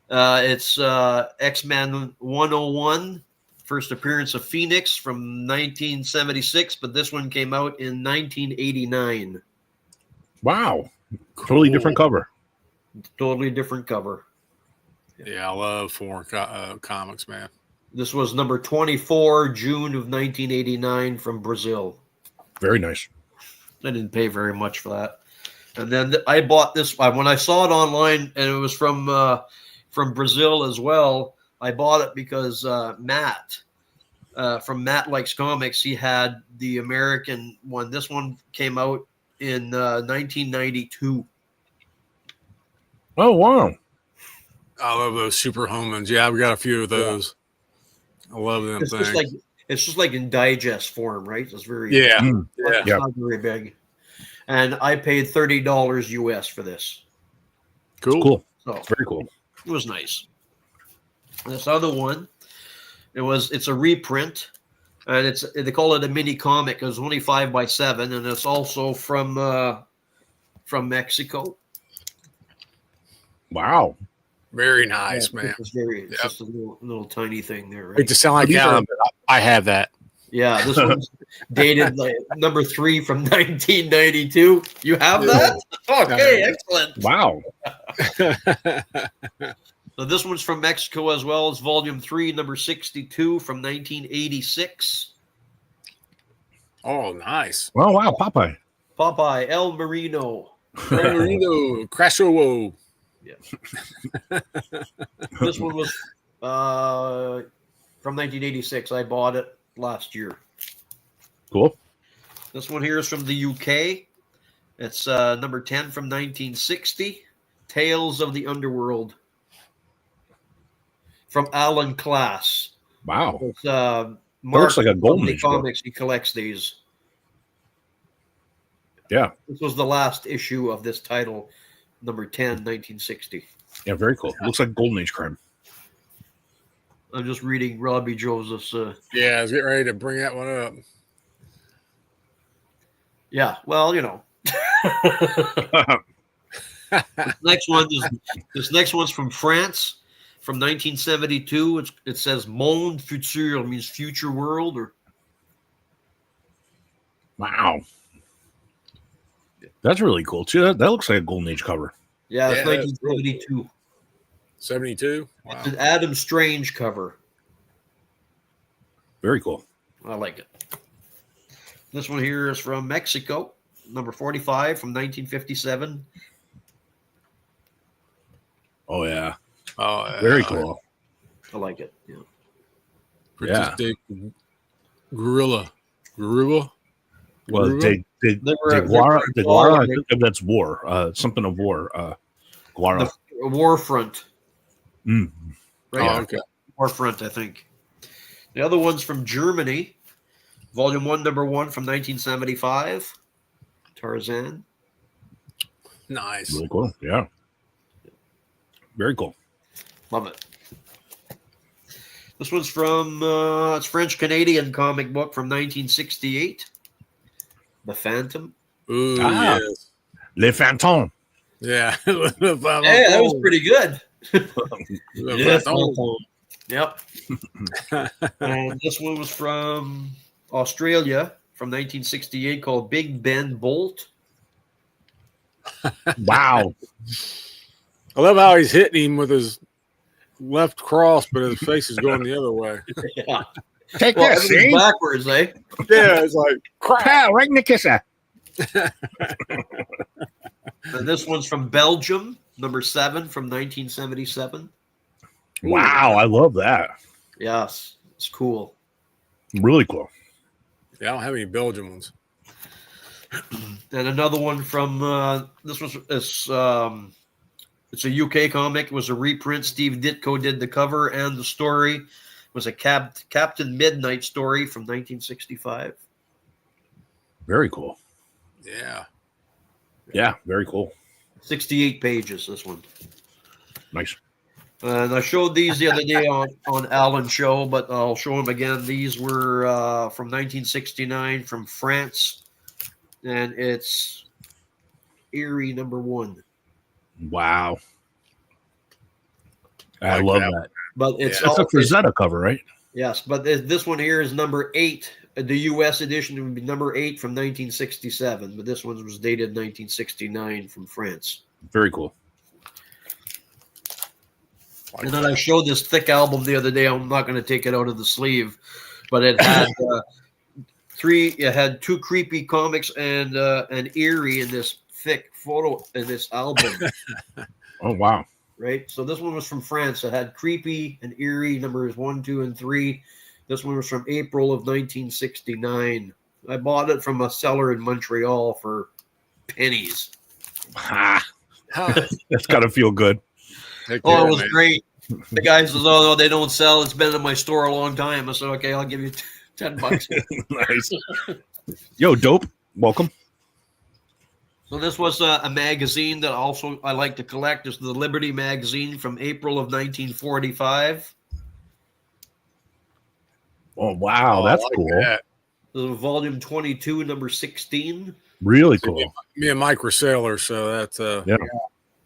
It's X-Men 101 First appearance of Phoenix from 1976, but this one came out in 1989. Wow. Cool. Totally different cover. Totally different cover. Yeah, I love foreign comics, man. This was number 24, June of 1989 from Brazil. Very nice. I didn't pay very much for that. And then I bought this when I saw it online, and it was from Brazil as well. I bought it because Matt from Matt Likes Comics, he had the American one. This one came out in 1992. Oh, wow. I love those super homins. Yeah, we got a few of those. Yeah. I love them things. It's just like in digest form, right? It's very it's not very big. And I paid $30 US for this. Cool. So very cool. It was nice. This other one, it's a reprint, and they call it a mini comic. It was only 5x7, and it's also from Mexico. Wow. Very nice, man. It's just a little tiny thing there. Right? It to sound like Alan, but I have that. Yeah, this one's dated number 3 from 1992. You have that? Okay, excellent. Wow. So this one's from Mexico as well. It's volume 3, number 62 from 1986. Oh, nice. Oh, wow. Popeye. El Marino. El Marino. Crashowo. Yeah. This one was from 1986. I bought it last year. Cool. This one here is from the UK. It's number 10 from 1960. Tales of the Underworld. From Alan Class. Wow. It's looks like a golden age comics. He collects these. Yeah. This was the last issue of this title, number 10, 1960. Yeah, very cool. Looks like Golden Age crime. I'm just reading Robbie Joseph's. Yeah, I was getting ready to bring that one up. Yeah, well, you know. This next one's from France, from 1972. It says Monde Futur, means future world. Wow. That's really cool, too. That looks like a Golden Age cover. Yeah, it's 1972. Really cool. 72? Wow. It's an Adam Strange cover. Very cool. I like it. This one here is from Mexico, number 45 from 1957. Oh, yeah. Oh, yeah. Very cool. I like it. Yeah. Pretty Gorilla. Well, Guara, I think that's war. Something of war. Guara. The War Front. Mm. Right? Oh, okay. War Front, I think. The other one's from Germany. Volume 1, number 1 from 1975. Tarzan. Nice. Really cool. Yeah. Very cool. Love it. This one's from it's French-Canadian comic book from 1968. The Phantom. Ooh, yes. Le Phantom. Yeah. Hey, that was pretty good. Yes. Yep. And this one was from Australia from 1968 called Big Ben Bolt. Wow. I love how he's hitting him with his left cross, but his face is going the other way. Yeah. Take that, see? Backwards, eh? Yeah, it's like crap. Right in the kisser. And this one's from Belgium, number 7 from 1977. Wow, I love that. Yes, it's cool. Really cool. Yeah, I don't have any Belgian ones. And another one from it's a UK comic. It was a reprint. Steve Ditko did the cover, and the story was a Captain Midnight story from 1965. Very cool. Yeah. Yeah, very cool. 68 pages, this one. Nice. And I showed these the other day on Alan's show, but I'll show them again. These were from 1969 from France, and it's Eerie number 1. Wow. I love that. But it's That's a Frazetta cover, right? Yes, but this one here is number 8. The U.S. edition would be number 8 from 1967, but this one was dated 1969 from France. Very cool. And then I showed this thick album the other day. I'm not going to take it out of the sleeve, but it had It had 2 creepy comics and an eerie in this thick photo in this album. Oh wow! Right. So this one was from France. It had creepy and eerie numbers 1, 2, and 3. This one was from April of 1969. I bought it from a seller in Montreal for pennies. That's got to feel good. It was great. The guy says, "Oh no, they don't sell. It's been in my store a long time." I said, "Okay, I'll give you $10." Nice. Yo, dope. Welcome. So this was a magazine that also I like to collect. It's the Liberty magazine from April of 1945. Oh wow, that's cool. That. Volume 22, number 16. Really cool. Me and Mike were sailors, so that's yeah.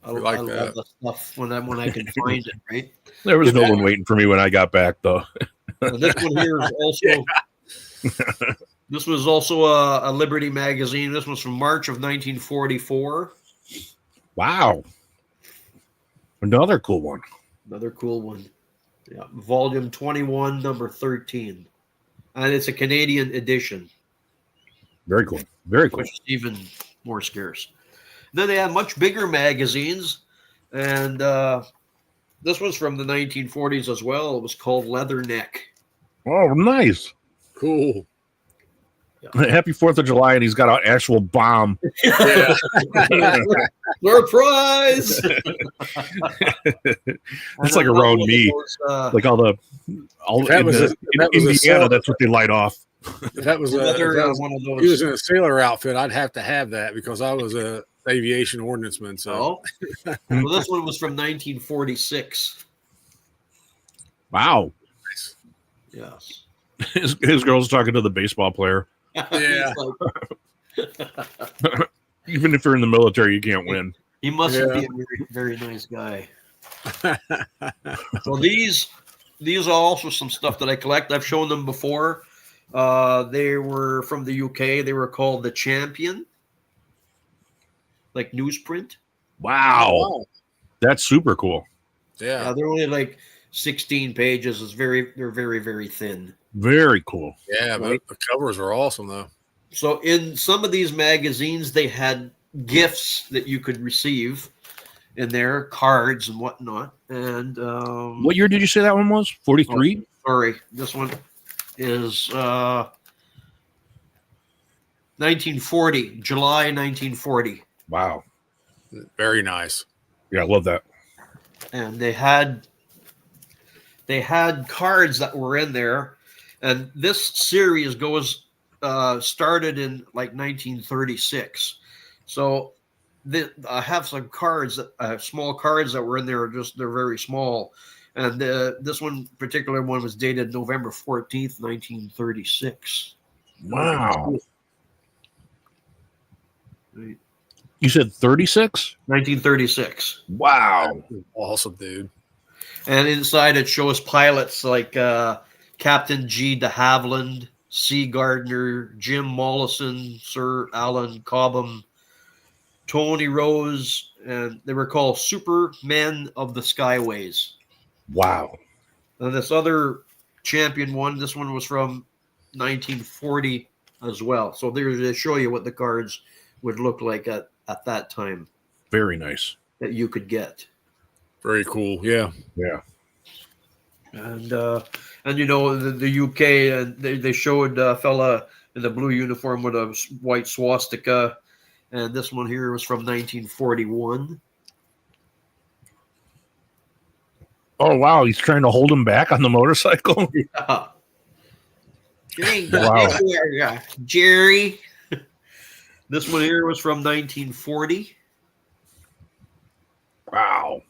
I love the stuff when I can find it. Right. There was no one waiting for me when I got back, though. This one here is also. This was also a Liberty magazine. This was from March of 1944. Wow. Another cool one. Another cool one. Yeah. Volume 21, number 13. And it's a Canadian edition. Very cool. Very cool. Which is even more scarce. Then they had much bigger magazines. And this was from the 1940s as well. It was called Leatherneck. Oh, nice. Cool. Yeah. Happy 4th of July, and he's got an actual bomb. Yeah. Surprise! It's like around me. Like all in Indiana, that's what they light off. If that was one of those. He was in a sailor outfit, I'd have to have that because I was a aviation ordnanceman. So, well, this one was from 1946. Wow. Nice. Yes. His girl's talking to the baseball player. Yeah. Even if you're in the military, you can't win. He must be a very, very nice guy. So these are also some stuff that I collect. I've shown them before. They were from the UK. They were called The Champion, like newsprint. Wow. That's super cool. Yeah. They're only like 16 pages. They're very, very thin. Very cool. Yeah, but the covers are awesome though. So in some of these magazines, they had gifts that you could receive in there, cards and whatnot. And what year did you say that one was? 43? Sorry, this one is 1940, July 1940. Wow. Very nice. Yeah, I love that. And they had cards that were in there. And this series started in like 1936. So I have some cards, small cards that were in there. They're very small. And this particular one was dated November 14th, 1936. Wow. You said 36? 1936. Wow. Awesome, dude. And inside it shows pilots like Captain G. de Havilland, C. Gardner, Jim Mollison, Sir Alan Cobham, Tony Rose, and they were called Supermen of the Skyways. Wow. And this other champion one, this one was from 1940 as well. So there's to show you what the cards would look like at that time. Very nice. That you could get. Very cool. Yeah. Yeah. And you know, the UK, they showed a fella in the blue uniform with a white swastika. And this one here was from 1941. Oh, wow. He's trying to hold him back on the motorcycle? Yeah. Wow. Jerry. This one here was from 1940. Wow.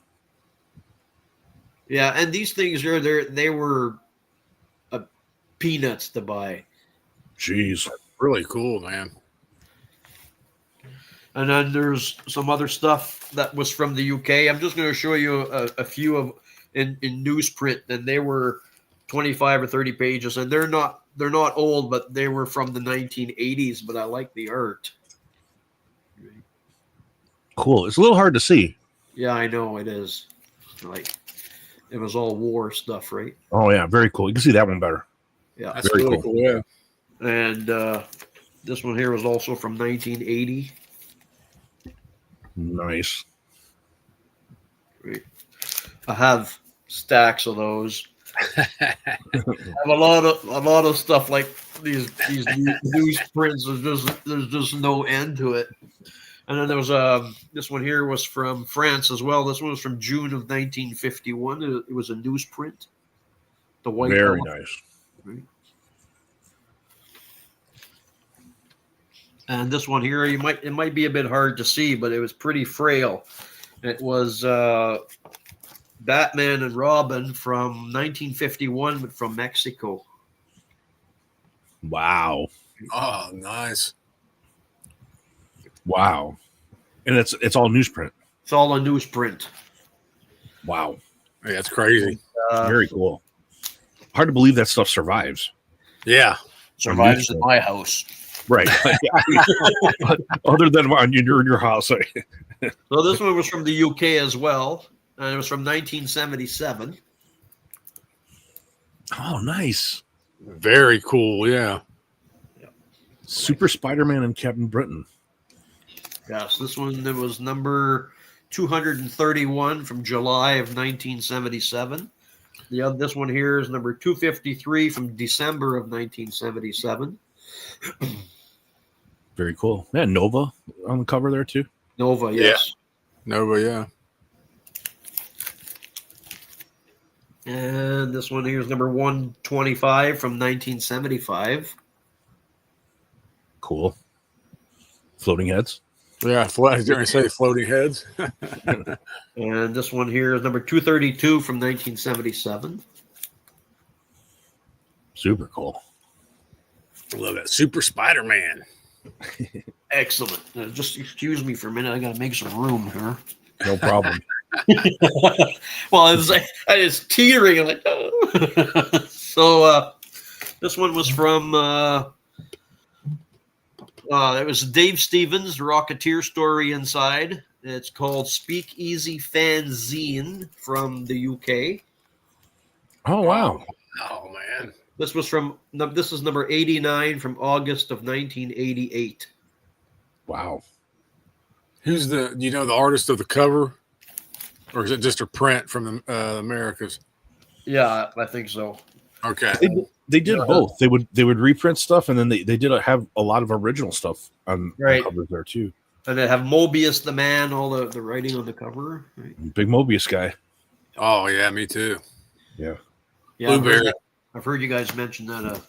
Yeah, and these things they were peanuts to buy. Jeez. Really cool, man. And then there's some other stuff that was from the UK. I'm just going to show you a few of in newsprint, and they were 25 or 30 pages, and they're not old, but they were from the 1980s. But I like the art. Cool. It's a little hard to see. Yeah, I know it is. Like it was all war stuff, right? Oh yeah, very cool. You can see that one better. Yeah, that's very really cool. Yeah, and this one here was also from 1980. Nice. Right. I have stacks of those. I have a lot of stuff like these newsprints. There's just no end to it. And then there was this one here was from France as well. This one was from June of 1951. It was a newsprint. The white. Very nice. Right. And this one here, it might be a bit hard to see, but it was pretty frail. It was Batman and Robin from 1951, but from Mexico. Wow. Oh, nice. Wow. And it's all newsprint. It's all a newsprint. Wow. Yeah, that's crazy. Very cool. Hard to believe that stuff survives. Yeah. Survives in my house. Right. Other than when you're in your house. So this one was from the UK as well. And it was from 1977. Oh, nice. Very cool. Yeah. Super Spider-Man and Captain Britain. Yes, this one was number 231 from July of 1977. This one here is number 253 from December of 1977. Very cool. Yeah, Nova on the cover there too. Nova, yes. Yeah. Nova, yeah. And this one here is number 125 from 1975. Cool. Floating heads. Yeah, I was going to say floating heads. And this one here is number 232 from 1977. Super cool. Love it. Super Spider-Man. Excellent. Just excuse me for a minute. I got to make some room here. No problem. Well, it's teetering. I'm like, oh. So this one was from it was Dave Stevens' Rocketeer story inside. It's called Speakeasy Fanzine from the UK. Oh wow! Oh man, this is number 89 from August of 1988. Wow. Who's the artist of the cover, or is it just a print from the Americas? Yeah, I think so. Okay. They did both. They would reprint stuff, and then they did have a lot of original stuff on covers there too. And they have Mobius the Man, all the writing on the cover. Right? Big Mobius guy. Oh yeah, me too. Yeah. Blueberry. I've heard you guys mention that a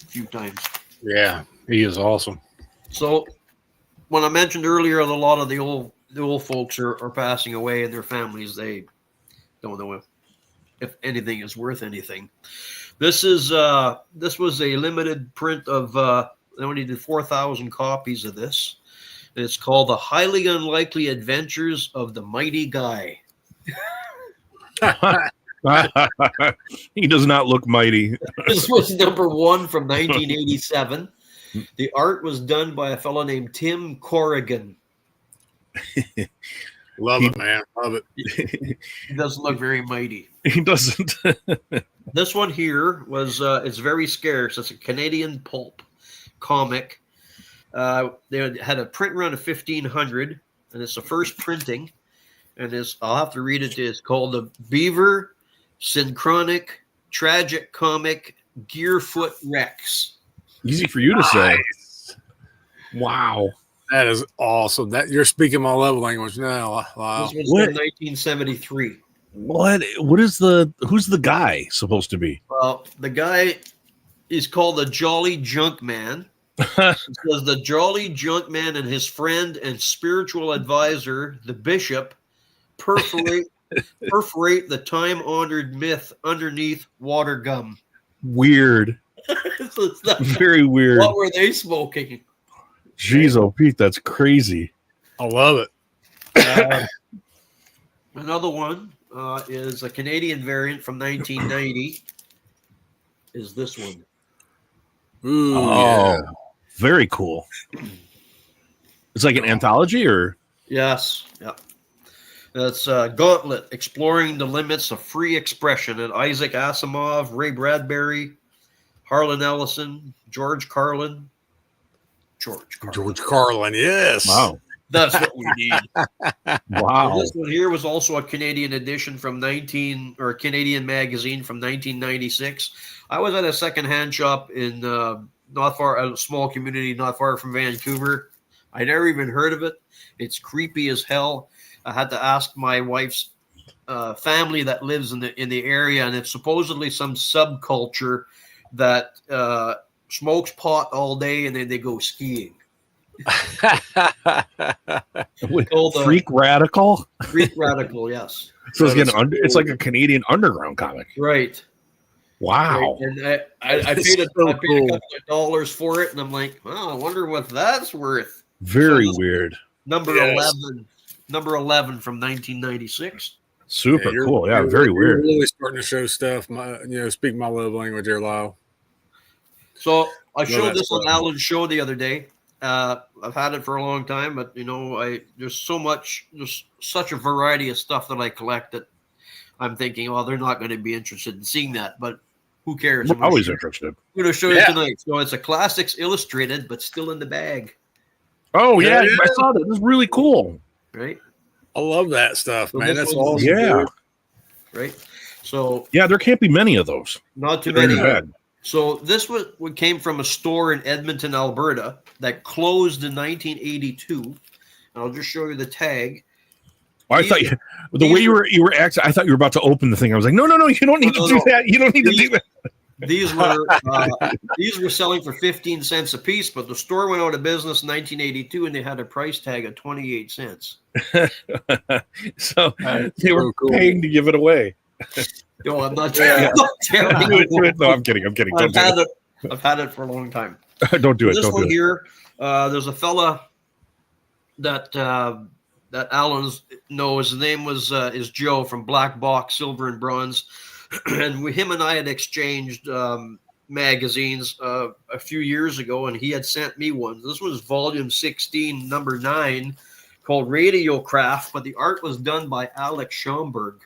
few times. Yeah, he is awesome. So when I mentioned earlier that a lot of the old folks are passing away and their families, they don't know if anything is worth anything. This was a limited print of they only did 4,000 copies of this. And it's called The Highly Unlikely Adventures of the Mighty Guy. He does not look mighty. This was number 1 from 1987. The art was done by a fellow named Tim Corrigan. Love it, man. Love it. He doesn't look very mighty. He doesn't. This one here was it's very scarce. It's a Canadian pulp comic. They had a print run of 1,500, and it's the first printing. And I'll have to read it. It's called the Beaver Synchronic Tragic Comic Gearfoot Rex. Easy for you to say. Wow. That is awesome. That you're speaking my love language now. Wow. This was from 1973. Who's the guy supposed to be? Well, the guy is called the Jolly Junk Man. It says the Jolly Junk Man and his friend and spiritual advisor, the Bishop, perforate the time-honored myth underneath water gum. Weird. Very weird. What were they smoking? Jeez, oh Pete, that's crazy. I love it. Another one is a Canadian variant from 1990. is this one. Ooh, Oh, very cool. It's like an anthology, or Yes, yeah. That's Gauntlet, Exploring the Limits of Free Expression, and Isaac Asimov, Ray Bradbury, Harlan Ellison, George Carlin. George Carlin, yes. wow, That's what we need. wow. And this one here was also a Canadian edition from Canadian magazine from 1996. I was at a secondhand shop in a small community not far from Vancouver. I never even heard of it. It's creepy as hell. I had to ask my wife's family that lives in the area, and it's supposedly some subculture that smokes pot all day and then they go skiing. Freak Radical. Freak Radical, yes. So it's like a Canadian underground comic. Right. Wow. Right. And I paid a couple of dollars for it, and I'm like, well, I wonder what that's worth. Very weird. Number 11 from 1996. Super cool. Yeah, very weird. You're really starting to show stuff. Speak my love language there, Lyle. So I showed this on Alan's show the other day. I've had it for a long time, but there's such a variety of stuff that I collect that I'm thinking, well, they're not going to be interested in seeing that, but who cares? I'm always interested. I'm going to show you tonight. So it's a Classics Illustrated, but still in the bag. Oh yeah, I saw that. This is really cool. Right. I love that stuff, So man. That's awesome. Yeah. Dude. Right. So yeah, there can't be many of those. Not too many. So this came from a store in Edmonton, Alberta that closed in 1982. And I'll just show you the tag. I thought the way you were acting, I thought you were about to open the thing. I was like, no, you don't need to do that. You don't need to do that. These were selling for 15 cents a piece, but the store went out of business in 1982, and they had a price tag of 28 cents. So they were paying to give it away. No, I'm not joking. No, I'm kidding. I've had it for a long time. Don't do it. This don't one do here, there's a fella that Alan knows. His name is Joe from Black Box, Silver and Bronze. And him and I had exchanged magazines a few years ago, and he had sent me one. This was volume 16, number 9, called Radiocraft, but the art was done by Alex Schomburg.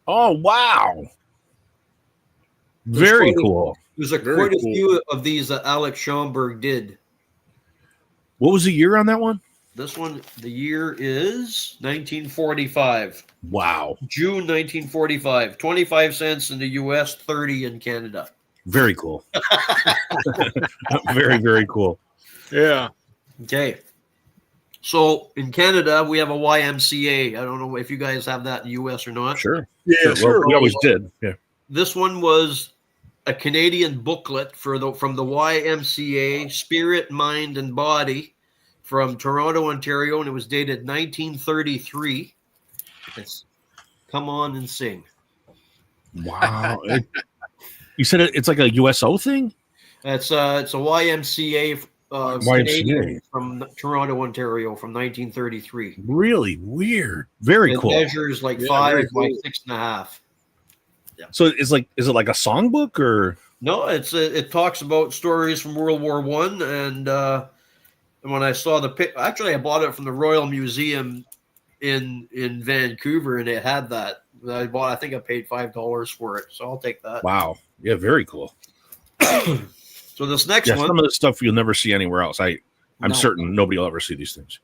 Oh, wow. Very cool. There's quite a few of these that Alex Schomburg did. What was the year on that one? This one, the year is 1945. Wow. June 1945. 25 cents in the U.S., 30 in Canada. Very cool. Very, very cool. Yeah. Okay. So in Canada, we have a YMCA. I don't know if you guys have that in the U.S. or not. Sure. Yeah, sure. Well, we always did. Yeah. This one was a Canadian booklet from the YMCA, Spirit, Mind, and Body, from Toronto, Ontario, and it was dated 1933. It's Come On and Sing. Wow. You said it's like a USO thing? It's a YMCA, Canadian from Toronto, Ontario, from 1933. Really weird. Very cool. It measures like 5 by 6.5. Yeah. So is it like a songbook or? No, it talks about stories from World War I, and when I saw actually I bought it from the Royal Museum in Vancouver, and it had that. I think I paid $5 for it, so I'll take that. Wow. Yeah, very cool. So this next one, some of the stuff you'll never see anywhere else. I'm certain nobody will ever see these things.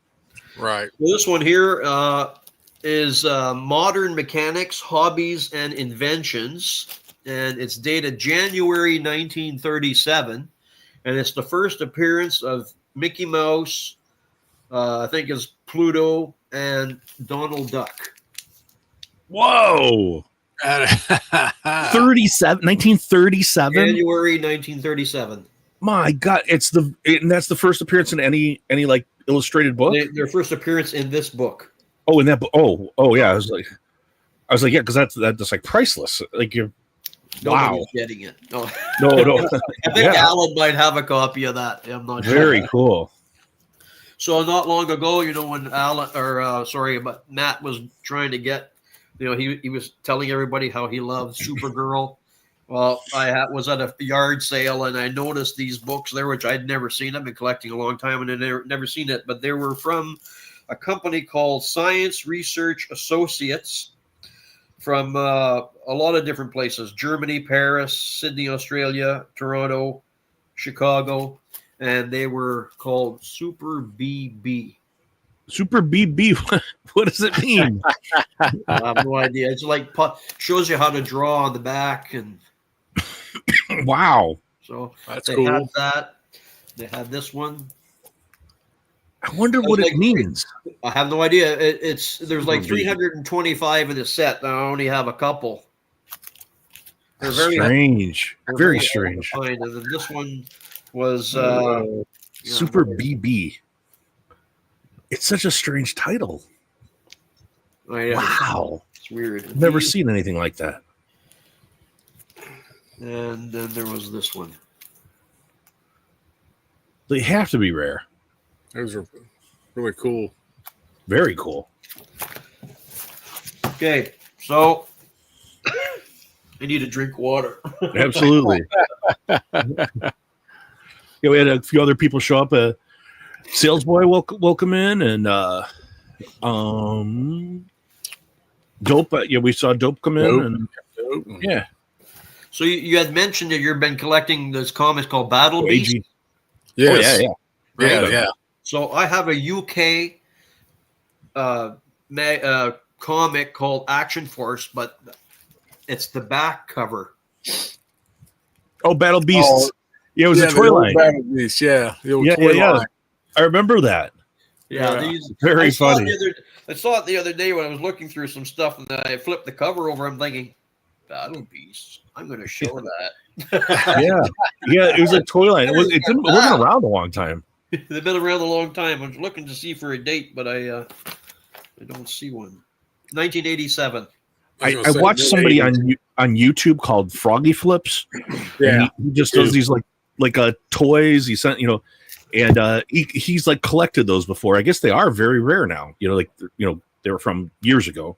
Right. Well, this one here is Modern Mechanics, Hobbies, and Inventions, and it's dated January 1937, and it's the first appearance of Mickey Mouse, I think is Pluto, and Donald Duck. Whoa. 1937. January 1937. My God, and that's the first appearance in any like illustrated book. Their first appearance in this book. Oh, in that book. Oh, yeah. I was like, yeah, because that's like priceless. Like you're. Nobody's getting it. No. I think Alan might have a copy of that. I'm not sure. Very cool. So not long ago, when but Matt was trying to get, he was telling everybody how he loved Supergirl. Well, was at a yard sale and I noticed these books there, which I'd never seen. I've been collecting a long time and I'd never seen it, but they were from a company called Science Research Associates from a lot of different places: Germany, Paris, Sydney, Australia, Toronto, Chicago, and they were called Super BB. Super BB. What does it mean? I have no idea. It's like shows you how to draw on the back, and Wow. so That's they cool. had that. They had this one. I wonder what it means. I have no idea. There's like 325 in the set, and I only have a couple. They're strange. Very strange. And then this one was Super BB. It's such a strange title. Wow. It's weird. I've never seen anything like that. And then there was this one. They have to be rare. Those are really cool. Very cool. Okay, so I need to drink water. Absolutely. We had a few other people show up. Sales boy welcome in, and Dope. We saw Dope come in, and yeah. So you had mentioned that you've been collecting this comics called Battle Beast. Yes. Yeah. So I have a UK comic called Action Force, but it's the back cover. Oh, Battle Beasts. It was a toy line. Battle Beasts, the old toy line. I remember that. Yeah, very funny. I saw it the other day when I was looking through some stuff, and I flipped the cover over. I'm thinking, Battle Beasts. I'm going to show that. It was a toy line. It wasn't around a long time. They've been around a long time. I'm looking to see for a date, but I don't see one. 1987. I watched somebody on YouTube called Froggy Flips. Yeah, he just does these like toys. He sent and he's like collected those before. I guess they are very rare now. They were from years ago.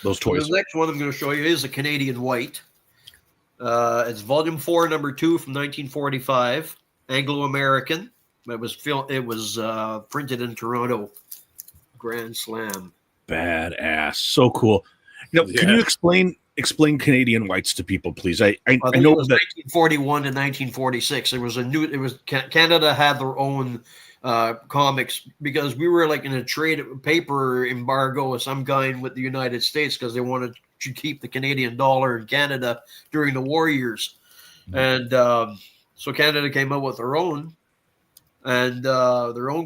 Those toys. The next one I'm going to show you is a Canadian White. It's Volume 4, Number 2 from 1945, Anglo-American. It was printed in Toronto. Grand Slam. Badass, so cool. Can you explain Canadian Whites to people, please? I know it was 1941 to 1946. Canada had their own comics because we were like in a trade paper embargo with some kind with the United States because they wanted to keep the Canadian dollar in Canada during the war years, and so Canada came up with their own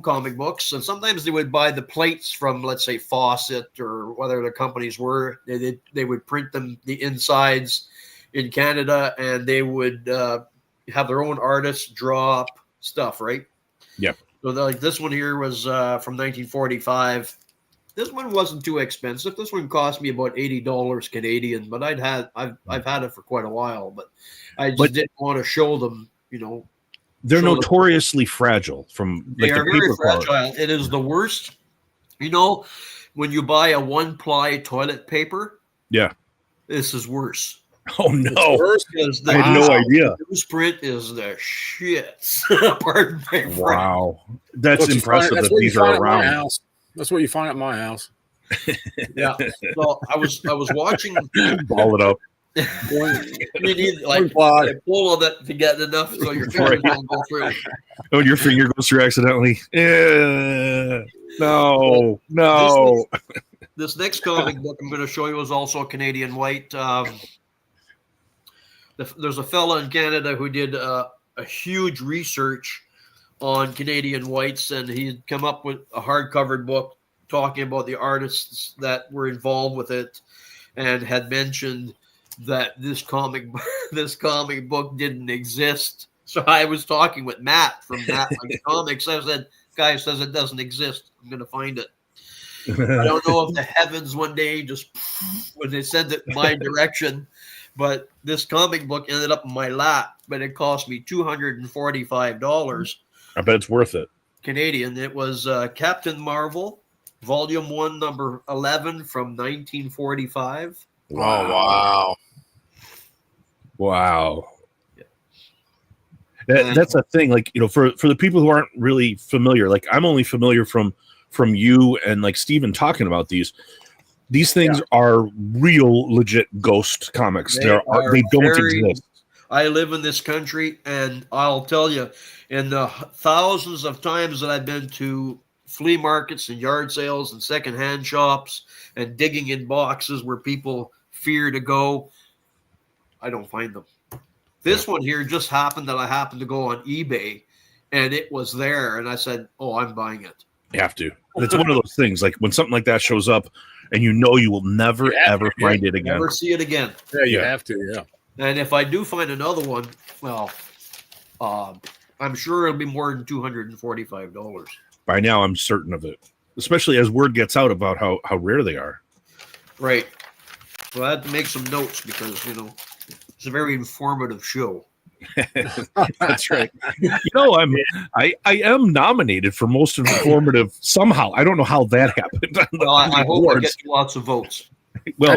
comic books, and sometimes they would buy the plates from, let's say, Fawcett or whatever the companies were. They would print them, the insides, in Canada, and they would have their own artists draw up stuff, right? Yep. So like this one here was from 1945. This one wasn't too expensive. This one cost me about $80 Canadian, but I've had it for quite a while, but I just didn't want to show them, They're notoriously fragile. They are very fragile. It is the worst. When you buy a one-ply toilet paper, this is worse. Oh no! I had no idea. Newsprint is the shit. Pardon my French. Wow, that's impressive that these are around. That's what you find at my house. Yeah. So I was watching. Ball it up. You need a pull on that to get enough so your fingers don't go through. Oh, your finger goes through accidentally. No. This next comic book I'm going to show you is also a Canadian White. There's a fella in Canada who did a huge research on Canadian Whites, and he'd come up with a hardcover book talking about the artists that were involved with it, and had mentioned that this comic book didn't exist. So I was talking with Matt from Matt Comics. I said, "Guy says it doesn't exist. I'm going to find it." I don't know if the heavens one day just when they sent it my direction, but this comic book ended up in my lap. But it cost me $245. I bet it's worth it. Canadian. It was Captain Marvel, Volume 1, Number 11 from 1945. Wow. Wow. That's a thing. Like, for the people who aren't really familiar, like I'm only familiar from you and like Steven talking about these. These things are real, legit ghost comics. They don't exist. I live in this country, and I'll tell you, in the thousands of times that I've been to flea markets and yard sales and secondhand shops and digging in boxes where people fear to go, I don't find them. This one here just happened that I happened to go on eBay, and it was there, and I said, "Oh, I'm buying it." You have to. It's one of those things. Like when something like that shows up, and you will never ever find it again. Never see it again. Yeah, you have to. Yeah. And if I do find another one, well, I'm sure it'll be more than $245. By now, I'm certain of it. Especially as word gets out about how rare they are. Right. So I had to make some notes because it's a very informative show. That's right. I am nominated for most informative somehow. I don't know how that happened. Well, I hope I get lots of votes. Well, I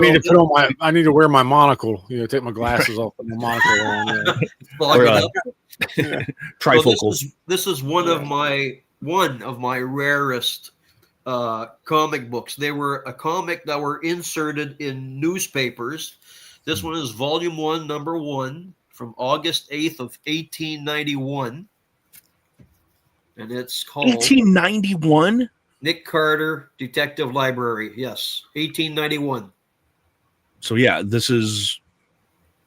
need to wear my monocle. Take my glasses off, put my monocle on. Trifocals. So this is one of my rarest comic books. They were a comic that were inserted in newspapers. This one is Volume 1, Number 1, from August 8th of 1891. And it's called 1891? Nick Carter, Detective Library. Yes, 1891. So, yeah, this is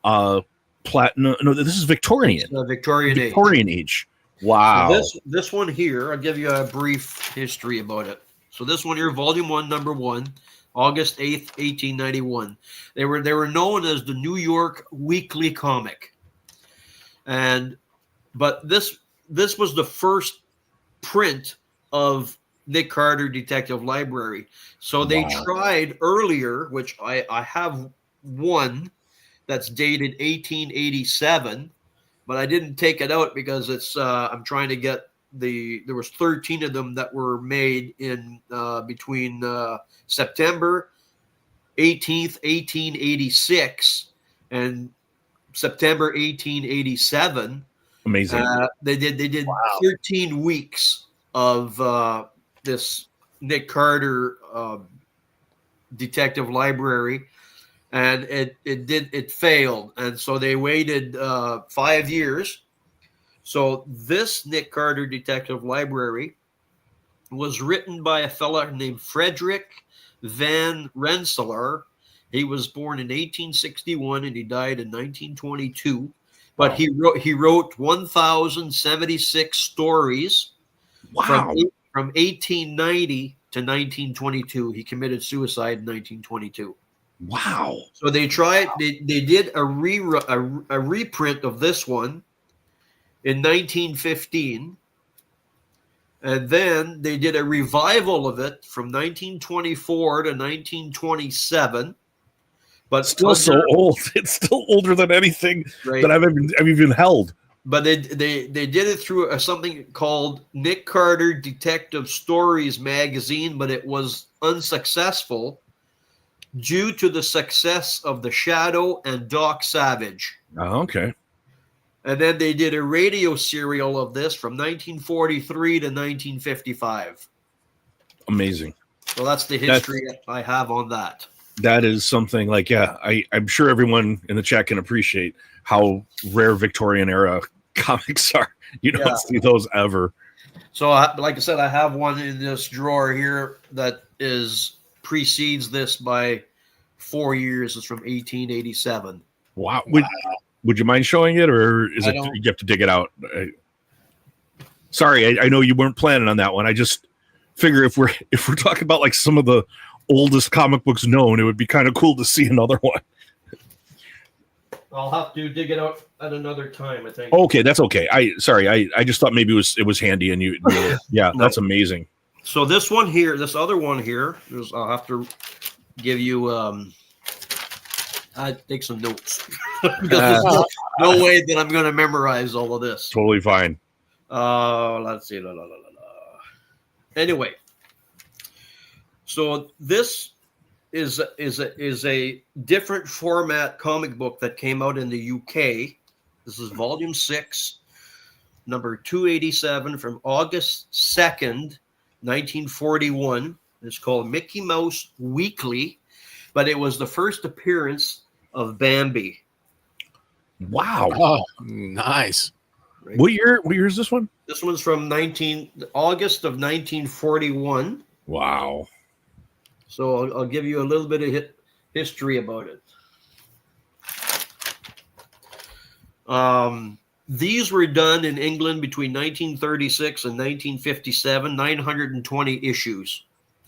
platinum. No, this is Victorian. Victorian age. Wow. So this one here, I'll give you a brief history about it. So this one here, Volume 1, Number 1, August 8th, 1891. They were known as the New York Weekly Comic. But this was the first print of Nick Carter Detective Library. So they tried earlier, which I have one that's dated 1887, but I didn't take it out because it's I'm trying to get there was 13 of them that were made in between September 18th, 1886 and September 1887. Amazing. They did 13 weeks of this Nick Carter Detective Library, and it failed, and so they waited 5 years. So this Nick Carter Detective Library was written by a fella named Frederick Van Rensselaer. He was born in 1861 and he died in 1922. But he wrote 1,076 stories. Wow. From 1890 to 1922. He committed suicide in 1922. Wow. So they did a reprint of this one in 1915. And then they did a revival of it from 1924 to 1927. But still so old. It's still older than anything that I've even held. But they did it through something called Nick Carter Detective Stories magazine, but it was unsuccessful due to the success of The Shadow and Doc Savage. Oh, okay. And then they did a radio serial of this from 1943 to 1955. Amazing. So that's the history I have on that. That is something like, I'm sure everyone in the chat can appreciate how rare Victorian era comics are. You don't see those ever. So, like I said, I have one in this drawer here that precedes this by 4 years. It's from 1887. Wow. Would you mind showing it, or is it you have to dig it out? Sorry, I know you weren't planning on that one. I just figure if we're talking about like some of the oldest comic books known, it would be kind of cool to see another one. I'll have to dig it out at another time, I think. Okay, that's okay. I just thought maybe it was handy, and you no. That's amazing. So this other one here, I'll have to give you I take some notes because there's no way that I'm going to memorize all of this. Totally fine. Let's see. Anyway, so this is a different format comic book that came out in the UK. This is volume 6, number 287 from August 2nd, 1941. It's called Mickey Mouse Weekly, but it was the first appearance of Bambi. Wow. Oh, nice. Right. What year is this one? This one's from August of 1941. Wow. So I'll give you a little bit of history about it. These were done in England between 1936 and 1957, 920 issues.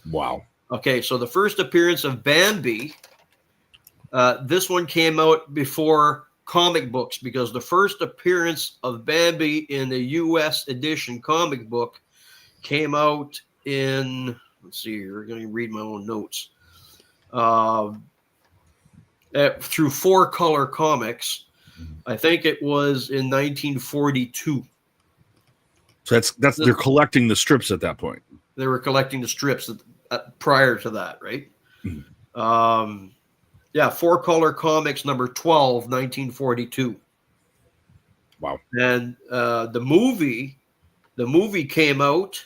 Wow. Okay, so the first appearance of Bambi, this one came out before comic books, because the first appearance of Bambi in the U.S. edition comic book came out in, let's see, you're going to read my own notes, through 4-Color Comics. I think it was in 1942. So that's they're collecting the strips at that point. They were collecting the strips prior to that, right? Mm-hmm. 4-Color Comics number 12, 1942. Wow. And the movie came out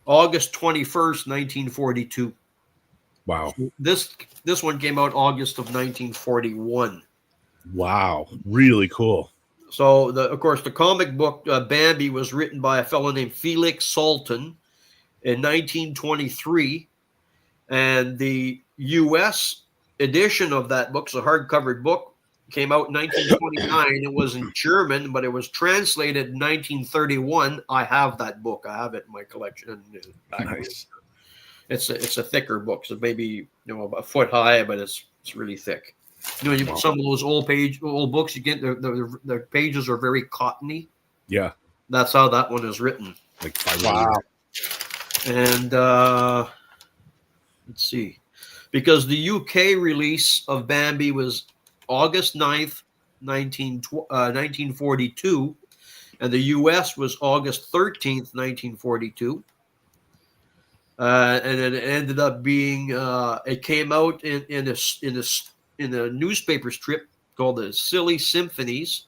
August 21st, 1942. Wow. This one came out August of 1941. Wow. Really cool. So, of course, the comic book Bambi was written by a fellow named Felix Salten in 1923. And the U.S. edition of that book, it's a hardcover book, came out in 1929. It was in German, but it was translated in 1931. I have that book. I have it in my collection. Nice. It's a thicker book, so maybe a foot high, but it's really thick. Some of those old books you get, the pages are very cottony. Yeah, that's how that one is written. Like 5 wow. And let's see, because the UK release of Bambi was August 9th, 1942, and the US was August 13th, 1942. And it ended up being it came out in a newspaper strip called the Silly Symphonies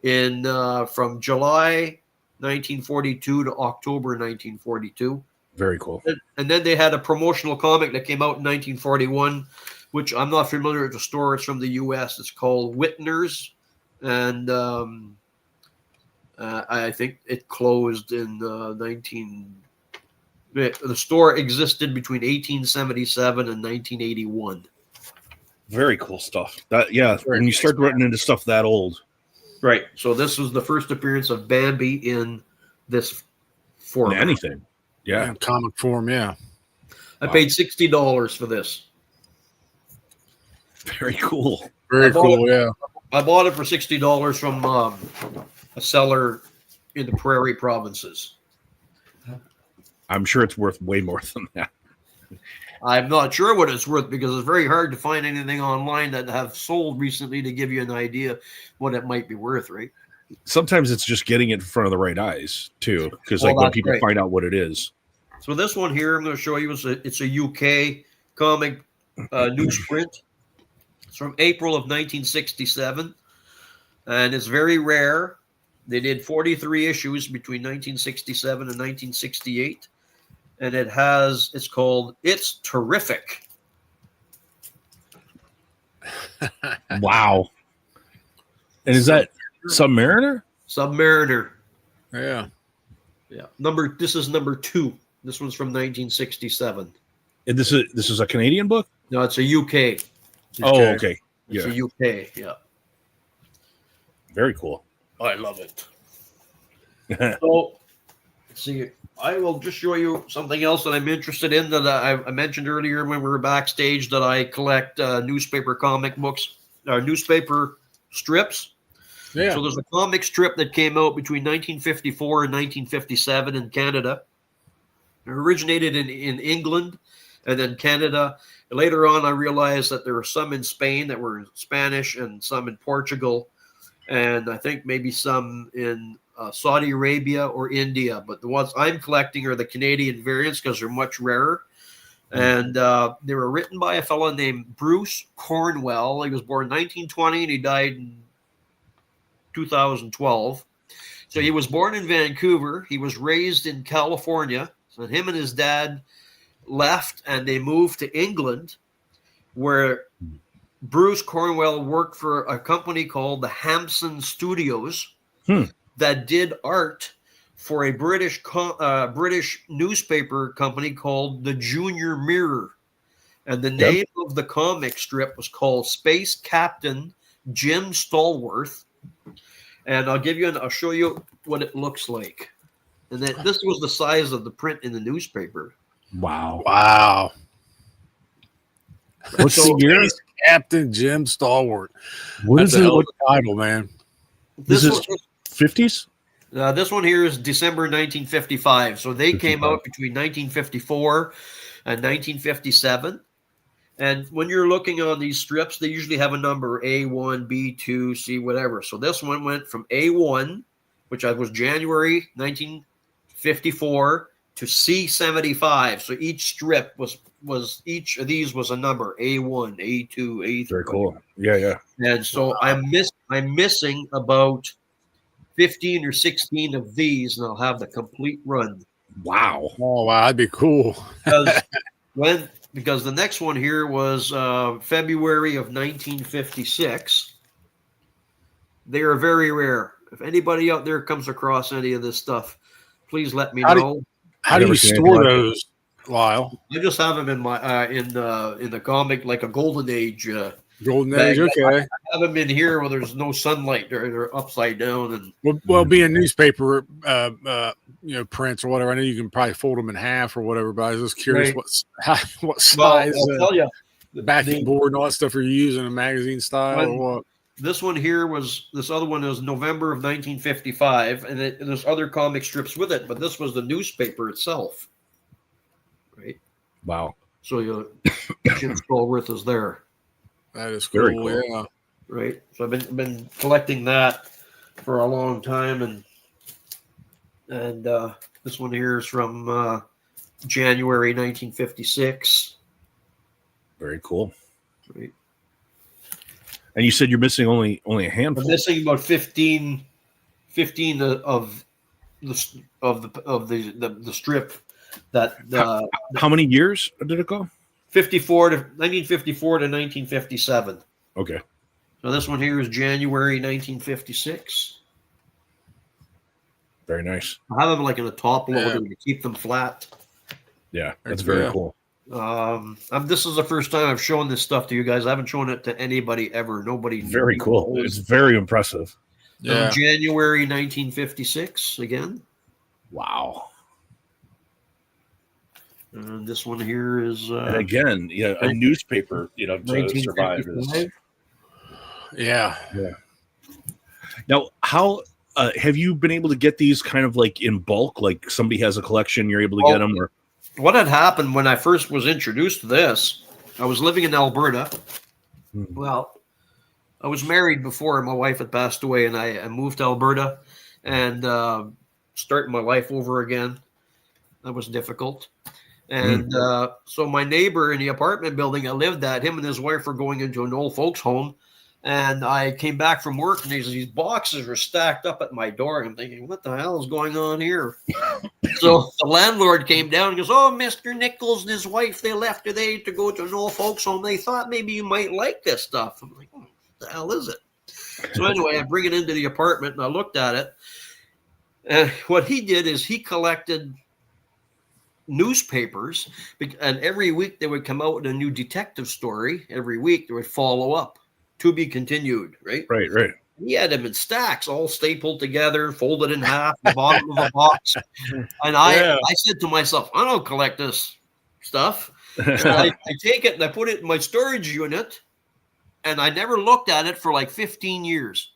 from July 1942 to October 1942. Very cool. And then they had a promotional comic that came out in 1941, which I'm not familiar with the store. It's from the U.S. It's called Whitner's, and I think it closed in the store existed between 1877 and 1981. Very cool stuff. When you start running into stuff that old. Right. So this was the first appearance of Bambi in this format. Anything. Yeah. Comic form, yeah. I paid $60 for this. Very cool. Very cool, yeah. I bought it for $60 from a seller in the Prairie provinces. I'm sure it's worth way more than that. I'm not sure what it's worth, because it's very hard to find anything online that have sold recently to give you an idea what it might be worth, right? Sometimes it's just getting it in front of the right eyes too, because when people find out what it is. So this one here, I'm going to show you. It's a UK comic newsprint. It's from April of 1967, and it's very rare. They did 43 issues between 1967 and 1968. And it's called It's Terrific. Wow. And is that Submariner? Submariner. Yeah. Yeah. This is number 2. This one's from 1967. And this is a Canadian book? No, it's a UK. Okay. It's a UK, yeah. Very cool. I love it. So, let's see. I will just show you something else that I'm interested in that I mentioned earlier when we were backstage, that I collect newspaper comic books, newspaper strips. Yeah. So there's a comic strip that came out between 1954 and 1957 in Canada. It originated in England and then Canada. Later on, I realized that there were some in Spain that were in Spanish and some in Portugal, and I think maybe some in Saudi Arabia or India. But the ones I'm collecting are the Canadian variants because they're much rarer. And they were written by a fellow named Bruce Cornwell. He was born in 1920 and he died in 2012. So he was born in Vancouver. He was raised in California. So him and his dad left and they moved to England, where Bruce Cornwell worked for a company called the Hopson Studios that did art for a British newspaper company called the Junior Mirror. And the name of the comic strip was called Space Captain Jim Stallworth. And I'll show you what it looks like. And this was the size of the print in the newspaper. Wow. What's the year? Captain Jim Stallworth. What title, man? This is 50s? This one here is December 1955. So they came out between 1954 and 1957. And when you're looking on these strips, they usually have a number A1, B2, C, whatever. So this one went from A1, which was January 1954, to C75. So each strip was each of these was a number: A1, A2, A3. Very cool. Yeah. And so I'm missing about 15 or 16 of these, and I'll have the complete run. Wow. Oh, wow, that'd be cool. Because the next one here was February of 1956. They are very rare. If anybody out there comes across any of this stuff, please let me know. How do you store those, Lyle? I just have them in my in the comic, like a golden age. Golden age, okay. I have them in here where there's no sunlight. They're upside down, and well, being newspaper, prints or whatever. I know you can probably fold them in half or whatever. But I was just curious what size. I'll tell you, the backing board and all that stuff are you using in magazine style or what? This one here this other one is November of 1955, and there's other comic strips with it, but this was the newspaper itself, right? Wow. So Jim Stallworth is there. That is cool. Very cool. Yeah. Right. So I've been collecting that for a long time, and this one here is from January 1956. Very cool. Right. And you said you're missing only a handful. I'm missing about 15 of the strip that. How many years did it go? 1954 to 1957. Okay. So this one here is January 1956. Very nice. I have them like in a top loader to keep them flat. Yeah, that's very cool. This is the first time I've shown this stuff to you guys. I haven't shown it to anybody ever. Nobody. Very cool. It's very impressive. Yeah. January 1956 again. Wow. And this one here is and again, a newspaper, to survive is. Yeah. Now, how have you been able to get these kind of like in bulk? Like somebody has a collection, you're able to get them, or what had happened when I first was introduced to this? I was living in Alberta. Well, I was married before my wife had passed away, and I moved to Alberta and starting my life over again. That was difficult. And so my neighbor in the apartment building I lived at, him and his wife were going into an old folks home. And I came back from work, and these boxes were stacked up at my door. And I'm thinking, what the hell is going on here? So the landlord came down and goes, "Oh, Mr. Nichols and his wife, they left today to go to an old folks home. They thought maybe you might like this stuff." I'm like, what the hell is it? So anyway, I bring it into the apartment, and I looked at it. And what he did is he collected newspapers, and every week they would come out with a new detective story. Every week they would follow up. To be continued, right? Right. He had them in stacks, all stapled together, folded in half, the bottom of a box. And I said to myself, I don't collect this stuff. So I take it and I put it in my storage unit, and I never looked at it for like 15 years.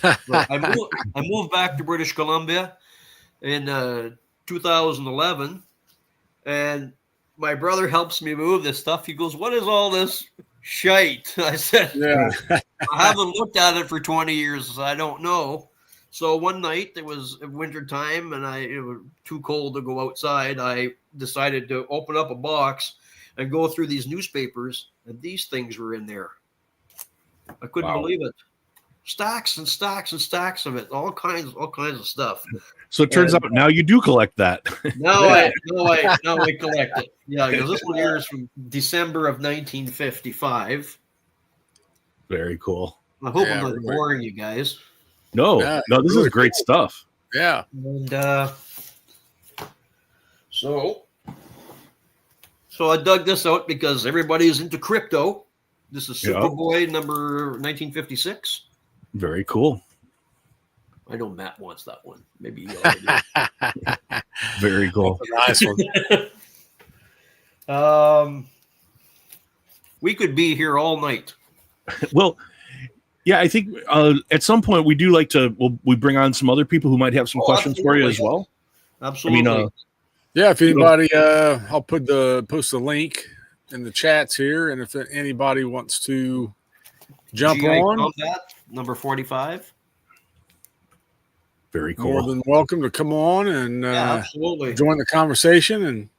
I moved back to British Columbia in 2011, and my brother helps me move this stuff. He goes, "What is all this shite?" I said, "I haven't looked at it for 20 years. So I don't know." So one night, it was winter time, and it was too cold to go outside. I decided to open up a box, and go through these newspapers, and these things were in there. I couldn't believe it. Stacks and stacks and stacks of it, all kinds of stuff. So it turns out now you do collect that. Now I collect it. Yeah, because this one here is from December of 1955. Very cool. I hope I'm not boring you guys. No, this is great stuff. Yeah. And so I dug this out because everybody is into crypto. This is Superboy number 1956. Very cool. I know Matt wants that one. Maybe you already do. Very cool. Nice one. We could be here all night. Well, yeah, I think at some point we do like to. We bring on some other people who might have some questions for you as well. Absolutely. I mean, yeah, if anybody, I'll post the link in the chats here, and if anybody wants to jump GI on, Combat, number 45. Very cool. More than welcome to come on and absolutely join the conversation.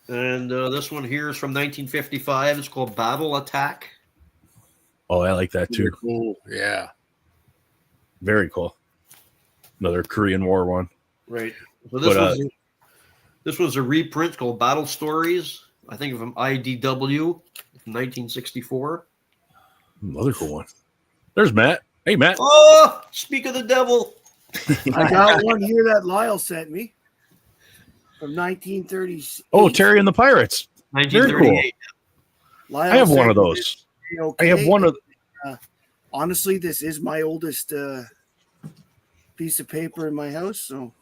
And this one here is from 1955. It's called Battle Attack. Oh, I like that too. Cool. Yeah. Very cool. Another Korean War one. Right. So this was a reprint called Battle Stories. I think from IDW, 1964. Another cool one. There's Matt. Hey, Matt. Oh, speak of the devil. I got one here that Lyle sent me from 1930s. Oh, Terry and the Pirates. 1938. Cool. I have one of those. Okay. I have one of. Honestly, this is my oldest piece of paper in my house. So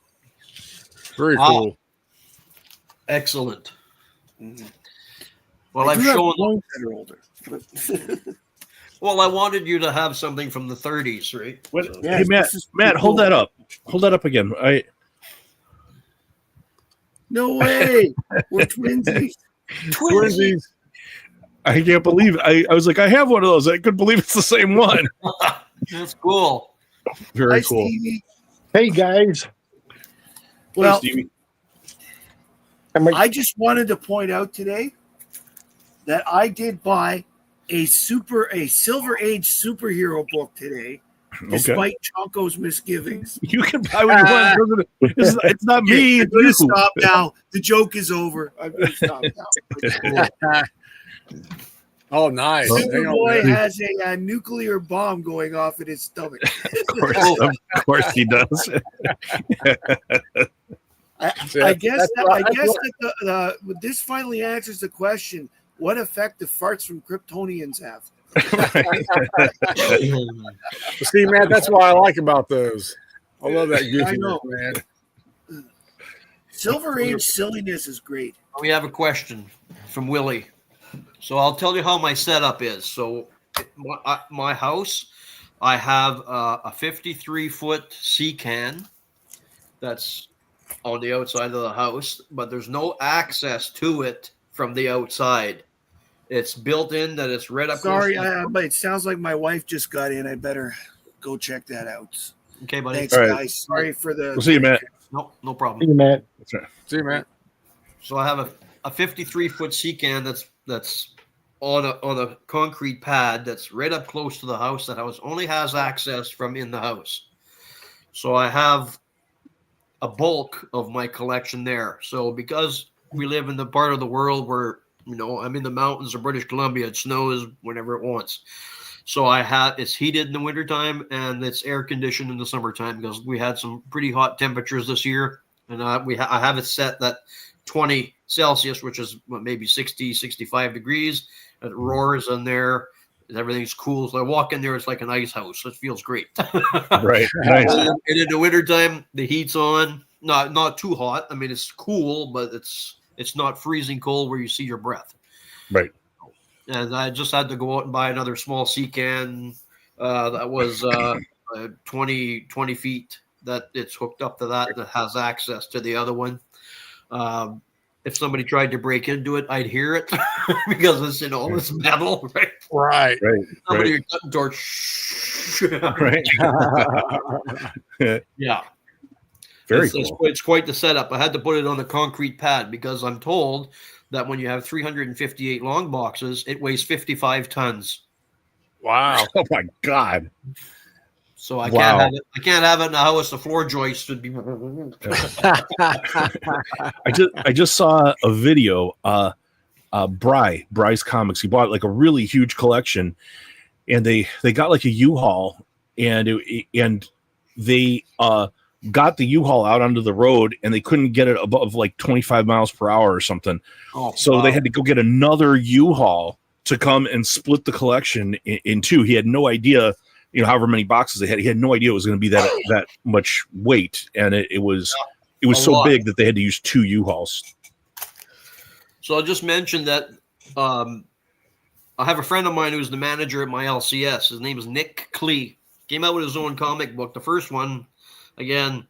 Very cool. Excellent. Mm-hmm. Well, I've shown ones that are older. Well, I wanted you to have something from the 30s, right? What, hey, Matt, hold that up. Hold that up again. No way. We're twinsies. Twinsies. I can't believe it. I was like, I have one of those. I couldn't believe it's the same one. That's cool. Very Hi, cool. Stevie. Hey, guys. Well, Stevie. I just wanted to point out today that I did buy a Silver Age superhero book today, despite Chonko's misgivings. You can buy what you want. It's not me. I'm going to stop now. The joke is over. I'm going to stop now. Oh, nice. Superboy has a nuclear bomb going off in his stomach. Of course he does. I guess that this finally answers the question: what effect do farts from Kryptonians have? See, Matt, that's what I like about those. I love that goofiness, man. Silver Age silliness is great. We have a question from Willie. So I'll tell you how my setup is. So my house, I have a 53-foot sea can that's on the outside of the house, but there's no access to it from the outside. It's built in that it's right up. Sorry, but it sounds like my wife just got in. I better go check that out. Okay, buddy. Thanks, guys. Sorry for the. We'll see you, Matt. No problem. See you, Matt. That's right. See you, Matt. So I have a 53-foot sea can that's on a concrete pad that's right up close to the house. That house only has access from in the house. So I have a bulk of my collection there. So because we live in the part of the world where, I'm in the mountains of British Columbia, it snows whenever it wants. So it's heated in the wintertime and it's air conditioned in the summertime because we had some pretty hot temperatures this year. And I have it set that 20 Celsius, which is maybe 60, 65 degrees. It roars in there. Everything's cool. So I walk in there, it's like an ice house. It feels great. Right. Nice. And in the wintertime, the heat's on. Not too hot. I mean, it's cool, but it's not freezing cold where you see your breath. Right. And I just had to go out and buy another small sea can that was 20 feet, that it's hooked up to that has access to the other one. If somebody tried to break into it, I'd hear it because it's it's metal, right? Right. Somebody cutting door. Right. Yeah. Very cool. It's quite the setup. I had to put it on a concrete pad because I'm told that when you have 358 long boxes, it weighs 55 tons. Wow. Oh my God. So I can't have it. I can't have it in the house. The floor joist would be. I just saw a video. Bry's Comics. He bought like a really huge collection, and they got like a U-Haul, and they got the U-Haul out onto the road, and they couldn't get it above like 25 miles per hour or something. So they had to go get another U-Haul to come and split the collection in two. He had no idea, however many boxes they had. He had no idea it was going to be that much weight, and it was so big that they had to use two U-Hauls. So I'll just mention that I have a friend of mine who's the manager at my LCS. His name is Nick Klee. Came out with his own comic book. The first one, again,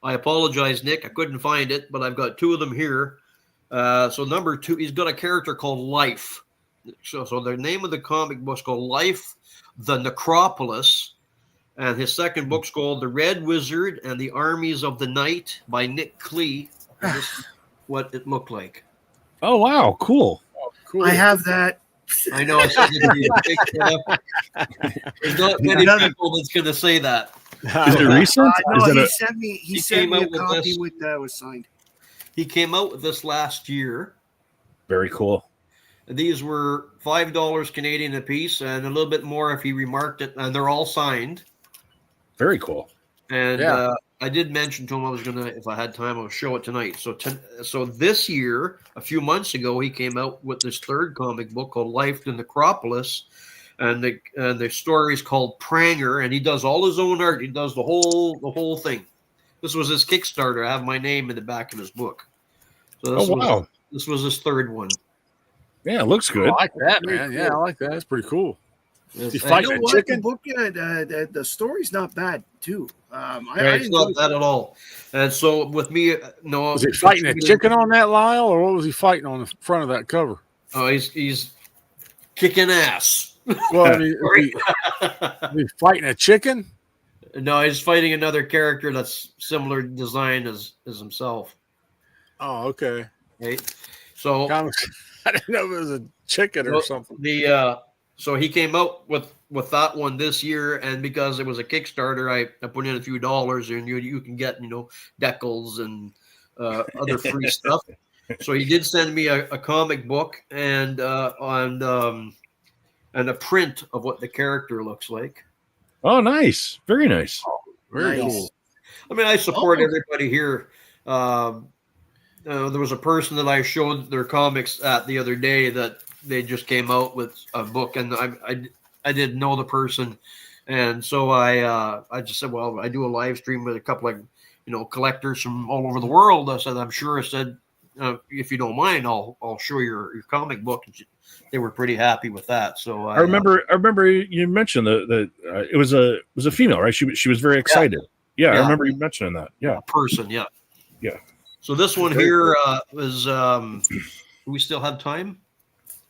I apologize, Nick. I couldn't find it, but I've got two of them here. So number 2, he's got a character called Life. So the name of the comic book's called Life, the Necropolis. And his second book's called The Red Wizard and the Armies of the Night by Nick Klee. And this is what it looked like. Oh, wow. Cool. I have that. I know. I said there's not many people that's going to say that. Is it recent? No, he sent me a copy with that was signed. He came out with this last year. Very cool. These were $5 Canadian a piece, and a little bit more if he remarked it. And they're all signed. Very cool. And I did mention to him I was gonna, if I had time, I'll show it tonight. So this year, a few months ago, he came out with this third comic book called Life, the Necropolis, and the story is called Pranger, and he does all his own art. He does the whole thing. This was his Kickstarter. I have my name in the back of his book. So this was his third one. Yeah, it looks good. I like that, man. Yeah, I like that. That's pretty cool. Yes. You fighting a chicken? The book, the story's not bad too. It's not bad at all. And so with me, no, was he fighting a chicken on that, Lyle, or what was he fighting on the front of that cover? Oh, he's kicking ass. Well, I mean, is he fighting a chicken? No, he's fighting another character that's similar design as himself. Oh, okay. Right. So I didn't know it was a chicken or something. So he came out with that one this year, and because it was a Kickstarter, I put in a few dollars, and you can get decals and other free stuff. So he did send me a comic book and a print of what the character looks like. Oh, nice, very nice, very cool. I mean, I support everybody here. There was a person that I showed their comics at the other day that they just came out with a book, and I didn't know the person, and so I just said, well, I do a live stream with a couple of collectors from all over the world. I said, I'm sure. I said, if you don't mind, I'll show your comic book. They were pretty happy with that. So I remember you mentioned that it was a female, right? She was very excited. Yeah, I remember you mentioning that. Yeah, person. Yeah. So this one was. Do we still have time?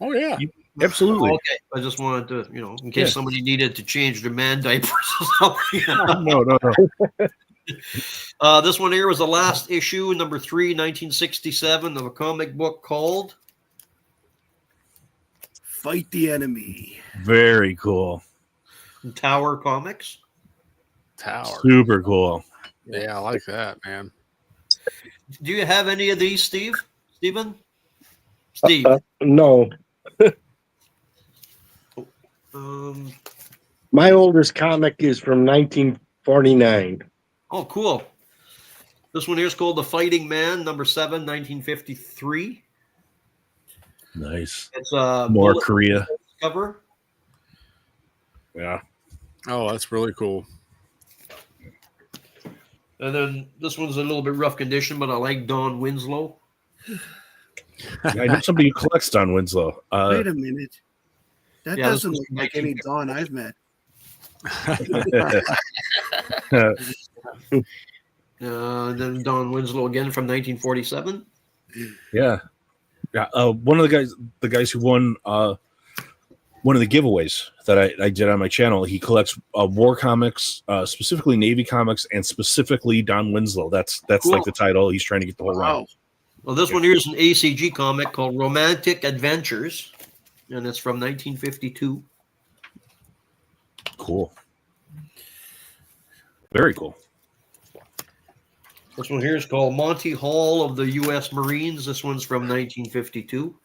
Oh yeah, absolutely. Okay, I just wanted to, in case somebody needed to change their man diapers or something. No. This one here was the last issue, number 3, 1967, of a comic book called Fight the Enemy. Very cool. Tower Comics. Tower. Super cool. Yeah, I like that, man. Do you have any of these, Steve? Steven? Steve? No. My oldest comic is from 1949. Oh, cool. This one here is called The Fighting Man, number 7, 1953. Nice. It's more Korea cover. Yeah. Oh, that's really cool. And then this one's a little bit rough condition, but I like Don Winslow. I know somebody who collects Don Winslow. Wait a minute. That doesn't look like any Don I've met. Then Don Winslow again from 1947. Yeah. One of the guys who won one of the giveaways that I did on my channel, he collects war comics, specifically Navy comics, and specifically Don Winslow. That's cool. Like the title. He's trying to get the whole round. Well, this one here is an ACG comic called Romantic Adventures, and it's from 1952. Cool. Very cool. This one here is called Monty Hall of the U.S. Marines. This one's from 1952.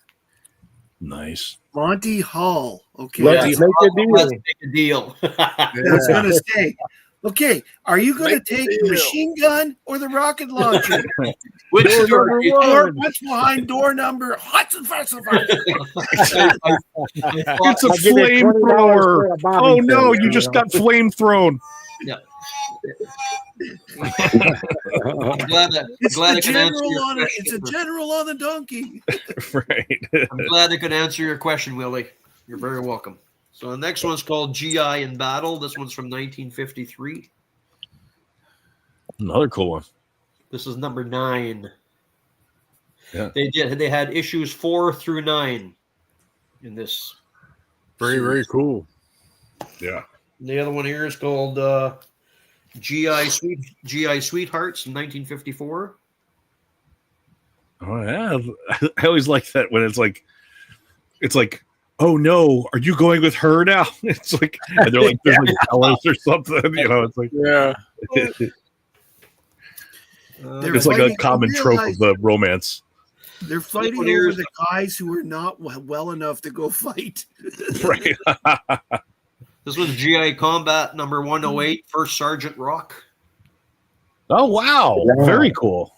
Nice. Monty Hall. Okay. Let's make a deal. Let's make a deal. I was going to say, okay, are you going to take the machine gun or the rocket launcher? Which Or what's behind door number? Hudson Festival. It's a flamethrower. Oh no, you just got flame thrown. Yeah. I'm glad I can answer your question. It's a general on the donkey. Right. I'm glad I could answer your question, Willie. You're very welcome. So the next one's called GI in Battle. This one's from 1953. Another cool one. This is number 9. Yeah. They had issues 4 through 9 in this. Very cool. Yeah. The other one here is called GI Sweethearts in 1954. Oh yeah. I always like that when it's like, oh no, are you going with her now? It's like, and they're like, there's like jealous or something, you know. It's like, Yeah. It's like a common trope of the romance. They're fighting over the guys who are not well enough to go fight. Right. This was GI Combat number 108, First Sergeant Rock. Oh wow. Very cool.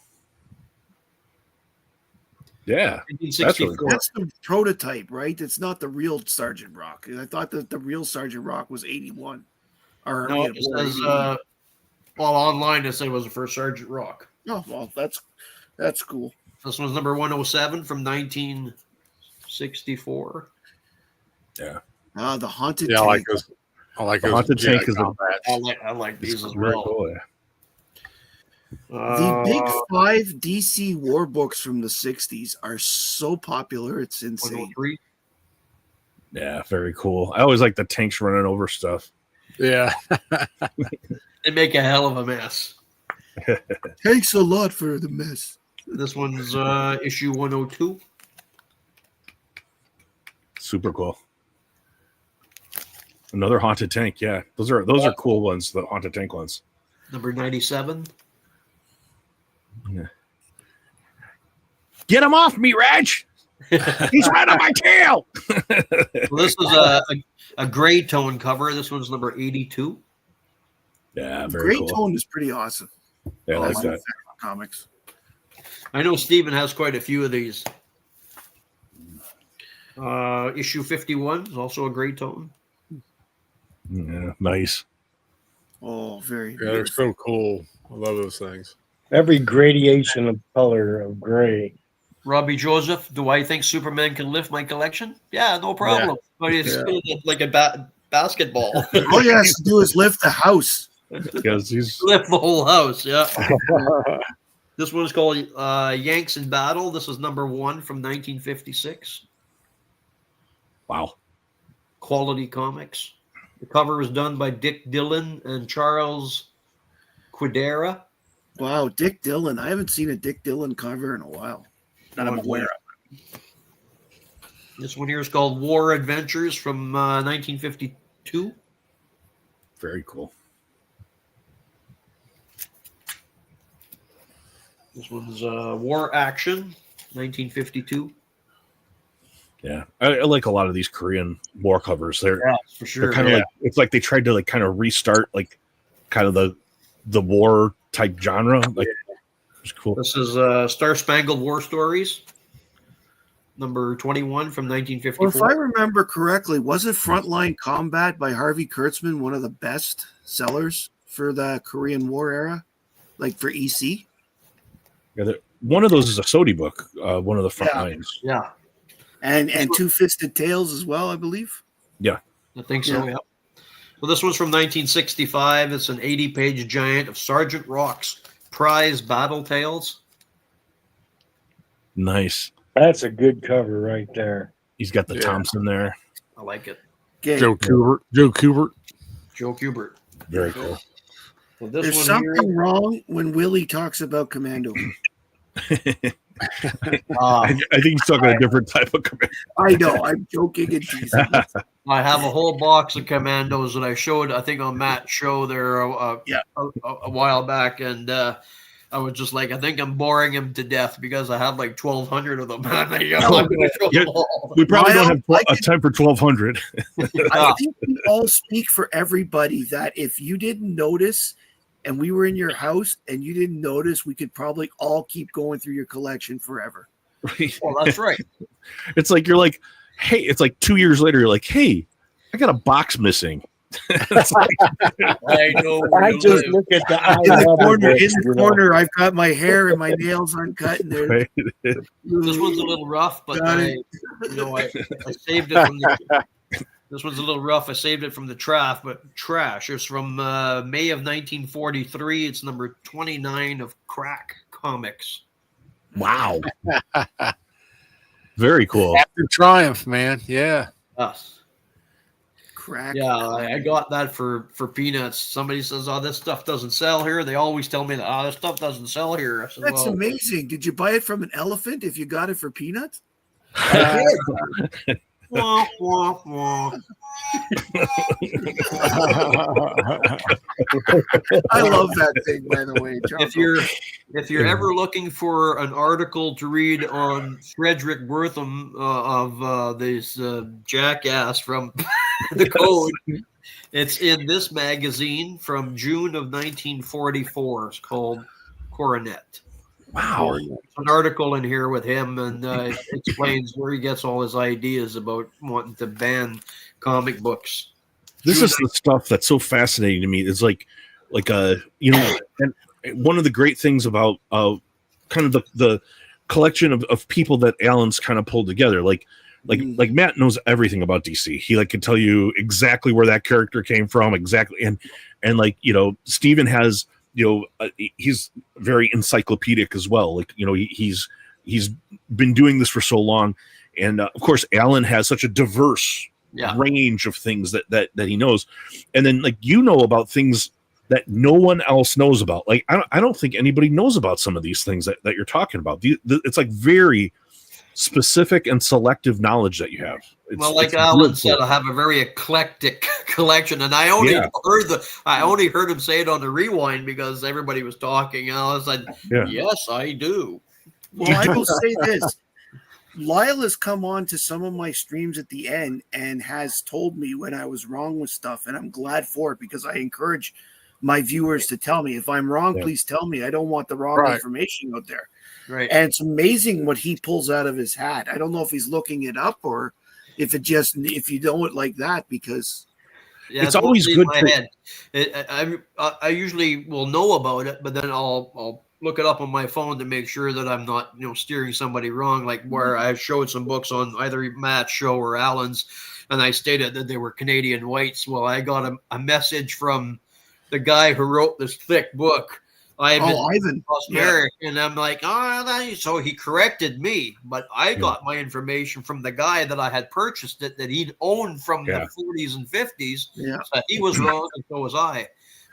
Yeah. That's really cool. That's the prototype, right? It's not the real Sergeant Rock. I thought that the real Sergeant Rock was 81. Or No, it says, well, online it said it was the First Sergeant Rock. Oh, well, that's cool. This one's number 107 from 1964. Yeah. The Haunted Yeah, Tank. I like The those. Haunted Tank is I like these as very well. cool, yeah. The big 5 DC war books from the 60s are so popular. It's insane. 103. Yeah, very cool. I always like the tanks running over stuff. Yeah. They make a hell of a mess. Thanks a lot for the mess. This one's issue 102. Super cool. Another Haunted Tank, yeah. Those are cool ones, the Haunted Tank ones. Number 97. Yeah. Get him off me, Reg! He's right on my tail! Well, this is a gray tone cover. This one's number 82. Yeah, very Great cool. Tone is pretty awesome. Yeah, I like that. Comics. I know Steven has quite a few of these. Issue 51 is also a gray tone. Yeah, nice. Oh, very. Yeah, they're so cool. I love those things. Every gradation of color of gray. Robbie Joseph, do I think Superman can lift my collection? Yeah, no problem. Yeah. But it's like a basketball. All he has to do is lift the house. Because he's Lift the whole house, yeah. This one's called Yanks in Battle. This is number 1 from 1956. wow. Quality Comics. The cover was done by Dick Dillon and Charles Quidera. Wow, Dick Dillon. I haven't seen a Dick Dillon cover in a while that I'm aware of. This one here is called War Adventures from 1952. Very cool. This one's War Action, 1952. Yeah. I like a lot of these Korean war covers. They're For sure. kind of like, it's like they tried to like kind of restart like kind of the war type genre. Like it's cool. This is Star Spangled War Stories, number 21 from Well, 1954. if I remember correctly, wasn't Frontline Combat by Harvey Kurtzman one of the best sellers for the Korean War era? Like for EC? Yeah, one of those is a Sodi book, one of the front lines. Yeah, And Two-Fisted Tales as well, I believe. Yeah. I think so, yeah. Well, this one's from 1965. It's an 80-page giant of Sergeant Rock's prize battle tales. Nice. That's a good cover right there. He's got the Thompson there. I like it. Okay. Joe Kubert. Joe Kubert. Very cool. Well, this There's one something here, wrong when Willie talks about Commando. I think he's talking a different type of commando. I know. I'm joking and teasing. I have a whole box of commandos that I showed, I think, on Matt's show there a while back, and I was just like, I think I'm boring him to death because I have like 1,200 of them. We probably don't have time for 1,200. I think we all speak for everybody that if you didn't notice and we were in your house and you didn't notice, we could probably all keep going through your collection forever. Right. Well, that's right. It's like you're like, hey, it's like 2 years later, you're like, hey, I got a box missing. I know. I just look at the corner. I've got my hair and my nails uncut. And Right. This one's a little rough, but I saved it from the. This one's a little rough. I saved it from the trash. It's from May of 1943. It's number 29 of Crack Comics. Wow. Very cool. After Triumph, man. Yeah. Us. Crack. Yeah, I got that for peanuts. Somebody says, "Oh, this stuff doesn't sell here." They always tell me that, "Oh, this stuff doesn't sell here." I said, That's amazing. Did you buy it from an elephant if you got it for peanuts? Wah, wah, wah. I love that thing, by the way. If you're ever looking for an article to read on Frederick Wortham of this jackass from the Code, it's in this magazine from June of 1944. It's called Coronet. Wow. There's an article in here with him, and it explains where he gets all his ideas about wanting to ban comic books. This is the stuff that's so fascinating to me. It's like and one of the great things about kind of the collection of people that Alan's kind of pulled together. Like Matt knows everything about DC. He can tell you exactly where that character came from, exactly, and Steven has. He's very encyclopedic as well. He's been doing this for so long, and of course, Alan has such a diverse range of things that he knows, and then about things that no one else knows about. I don't think anybody knows about some of these things that you're talking about. It's like very specific and selective knowledge that you have. Like Alan said, I have a very eclectic collection, and I only heard him say it on the rewind because everybody was talking. And I was like, "Yes, I do." Well, I will say this: Lyle has come on to some of my streams at the end and has told me when I was wrong with stuff, and I'm glad for it because I encourage my viewers to tell me if I'm wrong. Please tell me. I don't want the wrong information out there. Right. And it's amazing what he pulls out of his hat. I don't know if he's looking it up or if you know it like that, because it's always good. I usually will know about it, but then I'll look it up on my phone to make sure that I'm not steering somebody wrong. Like where I showed some books on either Matt's show or Alan's, and I stated that they were Canadian whites. Well, I got a message from the guy who wrote this thick book. Ivan. And I'm like, so he corrected me, but I got my information from the guy that I had purchased it, that he'd owned from the 40s and 50s. Yeah. So he was wrong, and so was I.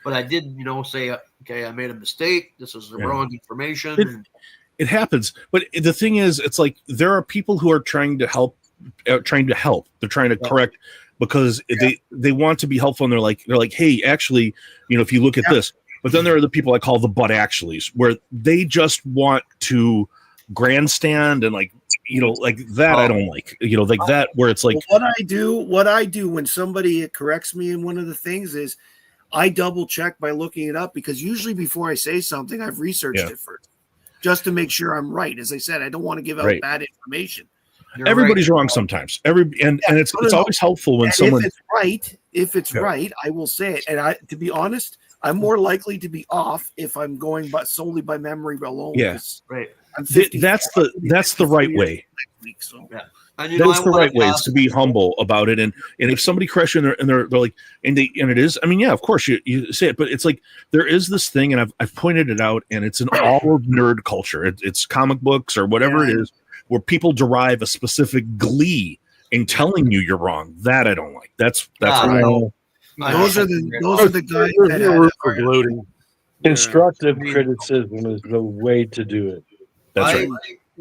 But I did, say, okay, I made a mistake. This is the wrong information. It happens. But the thing is, it's like there are people who are trying to help. They're trying to correct because they want to be helpful, and they're like, hey, actually, if you look at this. But then there are the people I call the but actuallys, where they just want to grandstand and like that. I don't like, that where it's like what I do when somebody corrects me in one of the things is I double check by looking it up, because usually before I say something, I've researched it first just to make sure I'm right. As I said, I don't want to give out bad information. Everybody's wrong sometimes. And it's always helpful when someone if it's right, I will say it. And to be honest, I'm more likely to be off if I'm going solely by memory alone. Yes, right. That's the right way. Week, so. And, that's the right way, is to be humble about it. And if somebody crashes and they're like, and it is, I mean, of course you say it, but it's like there is this thing, and I've pointed it out, and it's in all of nerd culture. It's comic books or whatever it is, where people derive a specific glee in telling you you're wrong. That I don't like. That's right. Those are the guys that for gloating. Constructive criticism is the way to do it. That's right.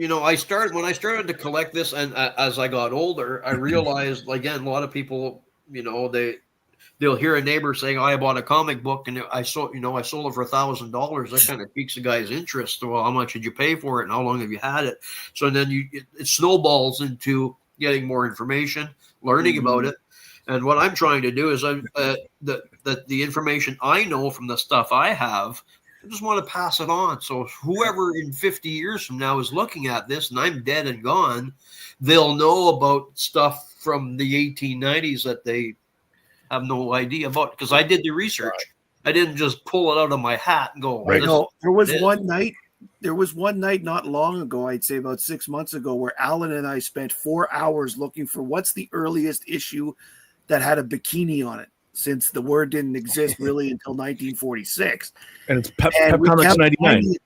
I started to collect this, and as I got older, I realized again a lot of people, they'll hear a neighbor saying, "I bought a comic book and I sold it for $1,000." That kind of piques the guy's interest. Well, how much did you pay for it, and how long have you had it? So then it snowballs into getting more information, learning about it. And what I'm trying to do is the information I know from the stuff I have, I just want to pass it on. So whoever in 50 years from now is looking at this and I'm dead and gone, they'll know about stuff from the 1890s that they have no idea about, because I did the research. I didn't just pull it out of my hat and go. Right. No, there was one night not long ago, I'd say about 6 months ago, where Alan and I spent 4 hours looking for what's the earliest issue that had a bikini on it, since the word didn't exist really until 1946. And it's Pep Comics 99.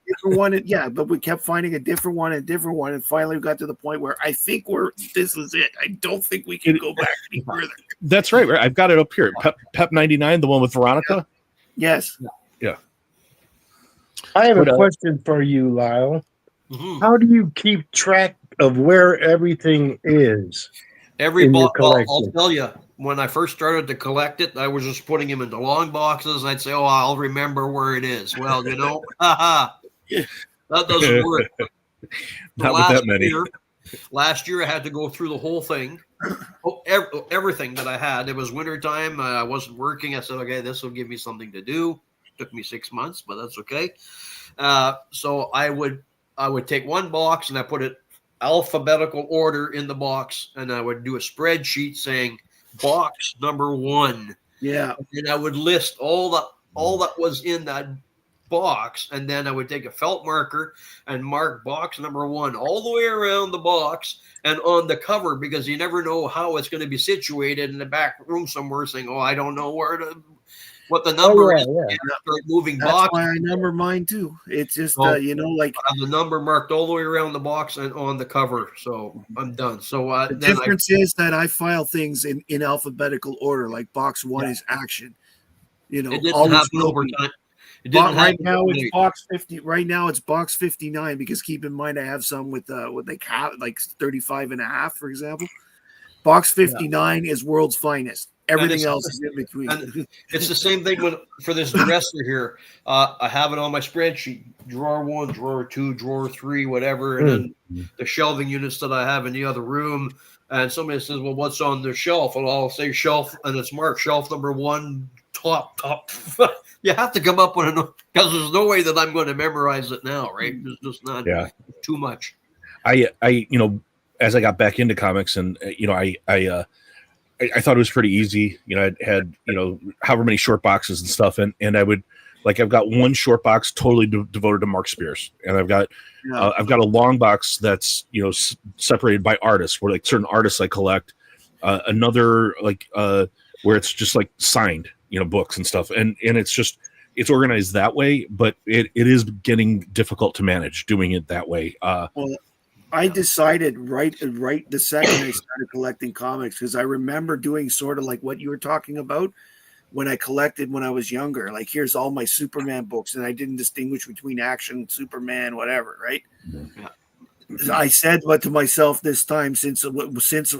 But we kept finding a different one, and finally we got to the point where I think this is it. I don't think we can go back any further. That's right. I've got it up here. Pep 99, the one with Veronica. Yes. Yeah. I have a question for you, Lyle. Mm-hmm. How do you keep track of where everything is? I'll tell you. When I first started to collect it, I was just putting them into long boxes, and I'd say, "Oh, I'll remember where it is." Well, that doesn't work. Not with that many. Last year, I had to go through the whole thing, everything that I had. It was wintertime. I wasn't working. I said, "Okay, this will give me something to do." It took me 6 months, but that's okay. So I would take one box and I put it alphabetical order in the box, and I would do a spreadsheet saying box number 1. Yeah. And I would list all that was in that box, and then I would take a felt marker and mark box number 1 all the way around the box and on the cover, because you never know how it's going to be situated in the back room somewhere, saying, "Oh, I don't know what the number is." Yeah. Start moving That's boxes. why I number mine too. It's just I have the number marked all the way around the box and on the cover, so I'm done. So the difference is that I file things in alphabetical order. Like box 1 is action. It didn't happen over time. Right now it's box 50. Right now it's box 59, because keep in mind I have some with what they have like 35 and a half, for example. Box 59 is world's finest. Everything else is in between. And it's the same thing for this dresser here. I have it on my spreadsheet: drawer 1, drawer 2, drawer 3, whatever, and then the shelving units that I have in the other room. And somebody says, "Well, what's on the shelf?" And I'll say shelf, and it's marked shelf number 1, top. You have to come up with because there's no way that I'm going to memorize it now, right? There's just not too much. I as I got back into comics, and I thought it was pretty easy. I had however many short boxes and stuff, and I would I've got one short box totally devoted to Mark Spears, and I've got a long box that's separated by artists, where certain artists I collect. Another where it's just signed books and stuff, and it's organized that way, but it is getting difficult to manage doing it that way. Well, I decided right the second I started collecting comics, because I remember doing sort of like what you were talking about when I collected when I was younger. Like, here's all my Superman books, and I didn't distinguish between action, Superman, whatever, right? Yeah. I said to myself this time, since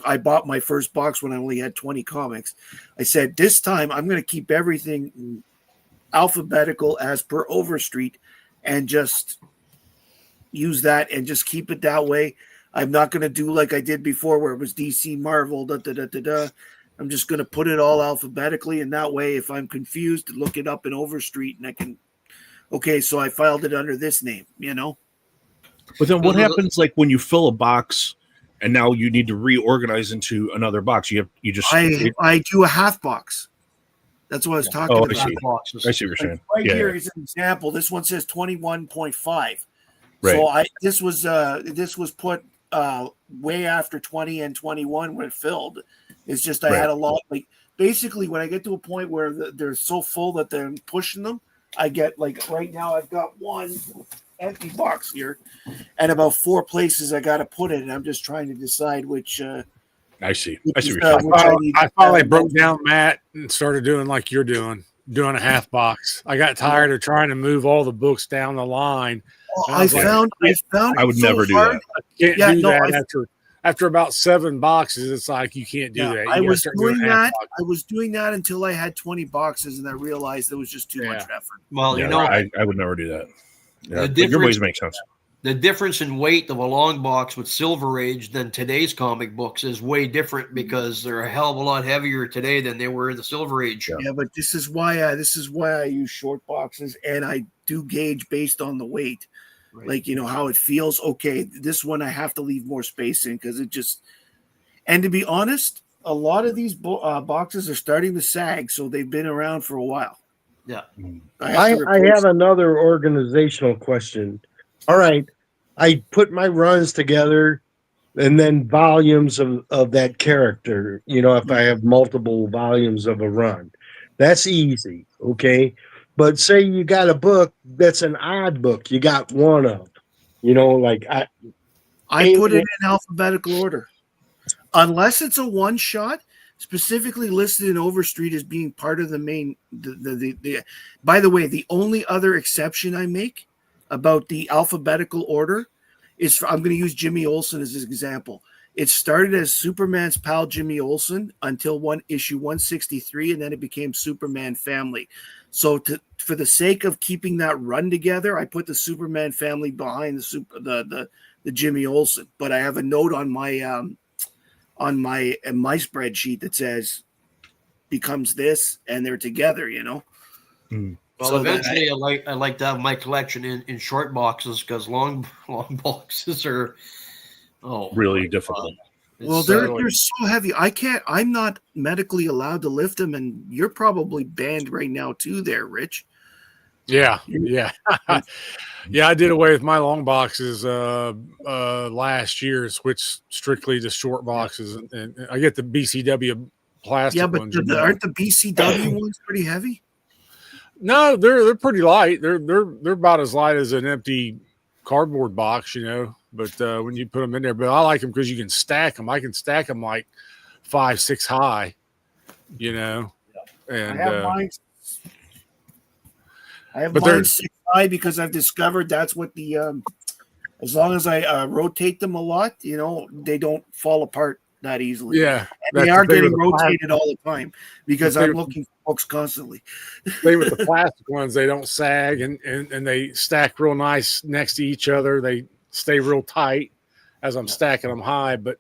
I bought my first box when I only had 20 comics, I said, this time I'm going to keep everything alphabetical as per Overstreet and just use that and just keep it that way. I'm not going to do like I did before, where it was DC, Marvel, I'm just going to put it all alphabetically, and that way, if I'm confused, look it up in Overstreet, and I can. Okay, so I filed it under this name, But then, what happens when you fill a box, and now you need to reorganize into another box? I do a half box. That's what I was talking about. I see what you're saying. Here is an example. This one says 21.5. Right. So this was put way after 20 and 21 when it filled. It's just I had a lot. Basically, when I get to a point where they're so full that they're pushing them, I get right now I've got one empty box here and about 4 places I got to put it, and I'm just trying to decide which. I see what you're saying. I finally broke down Matt and started doing like you're doing. doing a half box. I got tired of trying to move all the books down the line. Well, I found I would so never do hard. that. I can't do that after about 7 boxes. It's like you can't do that. I was doing that. I was doing that until I had 20 boxes, and I realized it was just too much effort. Well, I would never do that. Yeah, your ways make sense. The difference in weight of a long box with Silver Age than today's comic books is way different because they're a hell of a lot heavier today than they were in the Silver Age. Yeah, but this is why I use short boxes, and I do gauge based on the weight, like how it feels. Okay, this one I have to leave more space in because it just. And to be honest, a lot of these boxes are starting to sag, so they've been around for a while. Yeah, I have another organizational question. All right, I put my runs together and then volumes of that character, if I have multiple volumes of a run. That's easy, okay? But say you got a book that's an odd book, you got one of, like I put it in alphabetical order. Unless it's a one-shot, specifically listed in Overstreet as being part of the main. By the way, the only other exception I make about the alphabetical order is I'm going to use Jimmy Olsen as an example. It started as Superman's pal Jimmy Olsen until issue 163, and then it became Superman Family. So for the sake of keeping that run together, I put the Superman Family behind the Jimmy Olsen. But I have a note on my spreadsheet that says becomes this, and they're together. Well, so eventually, I like to have my collection in short boxes because long boxes are really difficult. Well, they're so heavy. I'm not medically allowed to lift them, and you're probably banned right now too, there, Rich. Yeah. Yeah, I did away with my long boxes last year, switched strictly to short boxes, and I get the BCW plastic. Yeah, but ones, aren't the BCW ones pretty heavy? No, they're pretty light. They're about as light as an empty cardboard box, But when you put them in there, but I like them because you can stack them. I can stack them like 5-6 high, And I have mine 6 high because I've discovered that's what as long as I rotate them a lot, they don't fall apart that easily. Yeah. And they are getting rotated all the time because I'm looking for books constantly. Same with the plastic ones. They don't sag and they stack real nice next to each other. They stay real tight as I'm stacking them high. But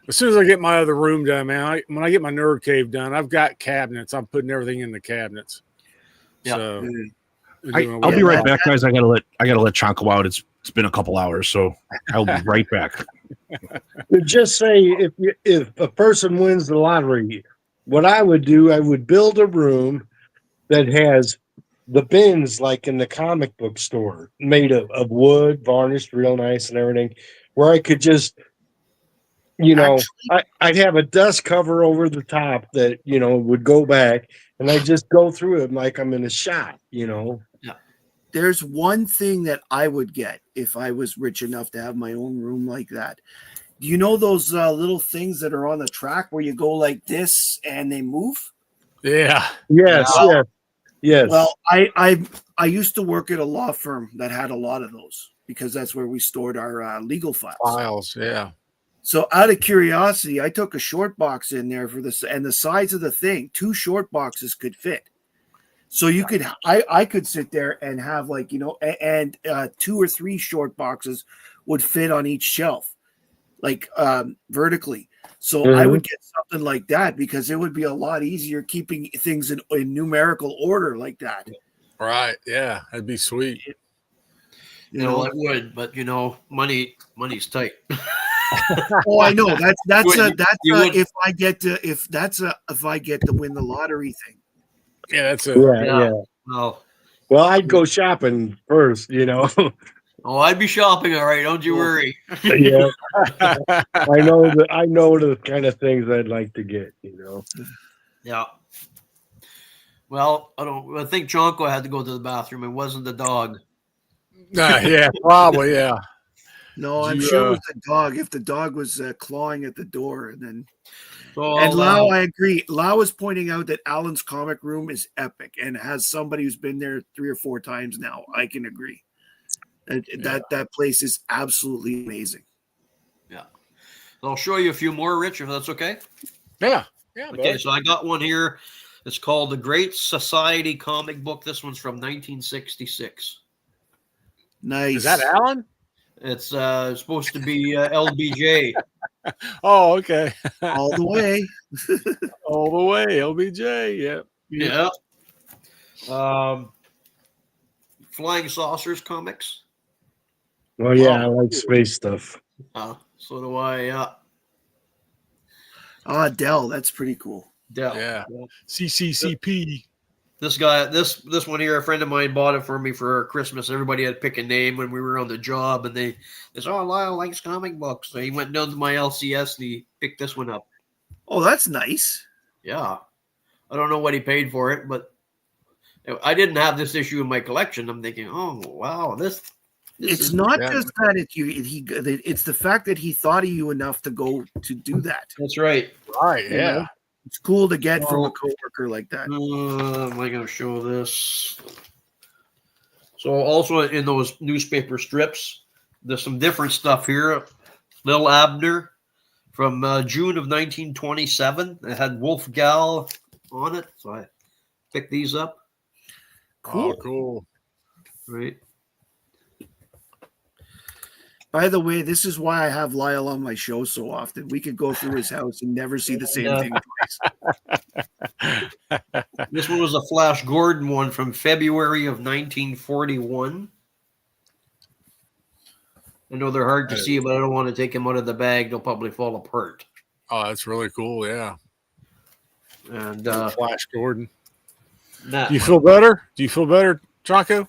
as soon as I get my other room done, man, when I get my nerd cave done, I've got cabinets. I'm putting everything in the cabinets. Yeah. So I'll be right back, guys. I gotta let Chonko out. It's been a couple hours, so I'll be right back. Just say if a person wins the lottery, what I would do, I would build a room that has the bins like in the comic book store, made of wood, varnished real nice and everything, where I could just, I'd have a dust cover over the top that, would go back, and I just go through it like I'm in a shop, Yeah. There's one thing that I would get if I was rich enough to have my own room like that. Do you know those little things that are on the track where you go like this and they move? Yeah. Yes. Yes. Well, I used to work at a law firm that had a lot of those because that's where we stored our legal files. Yeah. So out of curiosity, I took a short box in there for this, and the size of the thing, 2 short boxes could fit. So you could, I could sit there and have and 2 or 3 short boxes would fit on each shelf, vertically. So I would get something like that because it would be a lot easier keeping things in numerical order like that. Right. Yeah. That'd be sweet. It would, but money's tight. Oh, I know. If I get to win the lottery thing. Yeah, that's yeah. Well, I'd go shopping first, Oh, I'd be shopping, all right. Don't you worry. Yeah, I know the kind of things I'd like to get, Yeah. Well, I think Chonko had to go to the bathroom. It wasn't the dog. Yeah, probably. Yeah. No, I'm sure it was the dog. If the dog was clawing at the door, and then So, And Lyle, I agree. Lyle is pointing out that Alan's comic room is epic and has somebody who's been there 3 or 4 times now. I can agree. That place is absolutely amazing. Yeah. I'll show you a few more, Rich, if that's okay. Yeah. Yeah. Okay, Buddy. so I got one here. It's called The Great Society Comic Book. This one's from 1966. Nice. Is that Alan? It's supposed to be LBJ. Oh, okay. All the way. All the way. LBJ. Yeah. Yeah. Flying Saucers comics. Oh yeah, I like space stuff. So do I. Yeah. Dell. That's pretty cool. Yeah. CCCP. This guy, this one here, a friend of mine bought it for me for Christmas. Everybody had to pick a name when we were on the job, and they said, "Oh, Lyle likes comic books." So he went down to my LCS and he picked this one up. Oh, that's nice. Yeah, I don't know what he paid for it, but I didn't have this issue in my collection. I'm thinking, oh wow, this it's not just that it's the fact that he thought of you enough to go to do that. That's right. Right. You Yeah. know? It's cool to get from a coworker like that. Am I going to show this? So also in those newspaper strips, there's some different stuff here. Lil Abner from June of 1927. It had Wolf Gal on it, so I picked these up. Cool. Oh, cool. Right. By the way, this is why I have Lyle on my show so often. We could go through his house and never see the same thing twice. This one was a Flash Gordon one from February of 1941. I know they're hard to see, but I don't want to take them out of the bag. They'll probably fall apart. Oh, that's really cool. Yeah. And Flash Gordon. Matt, Do you feel better? Tronco?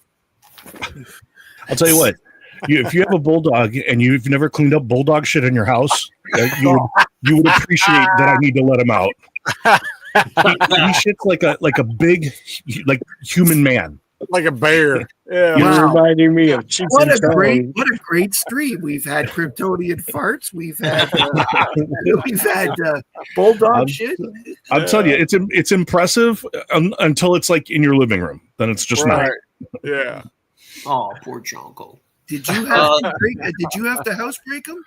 I'll tell you what. If you have a bulldog and you've never cleaned up bulldog shit in your house, you would appreciate that I need to let him out. He shits like a big, like human man, like a bear. Yeah, you're reminding me of Cheech what a great stream. We've had Kryptonian farts. We've had bulldog shit. I'm telling you, it's impressive until it's like in your living room. Then it's just not. Yeah. Oh, poor Jonko. Did you have to housebreak him?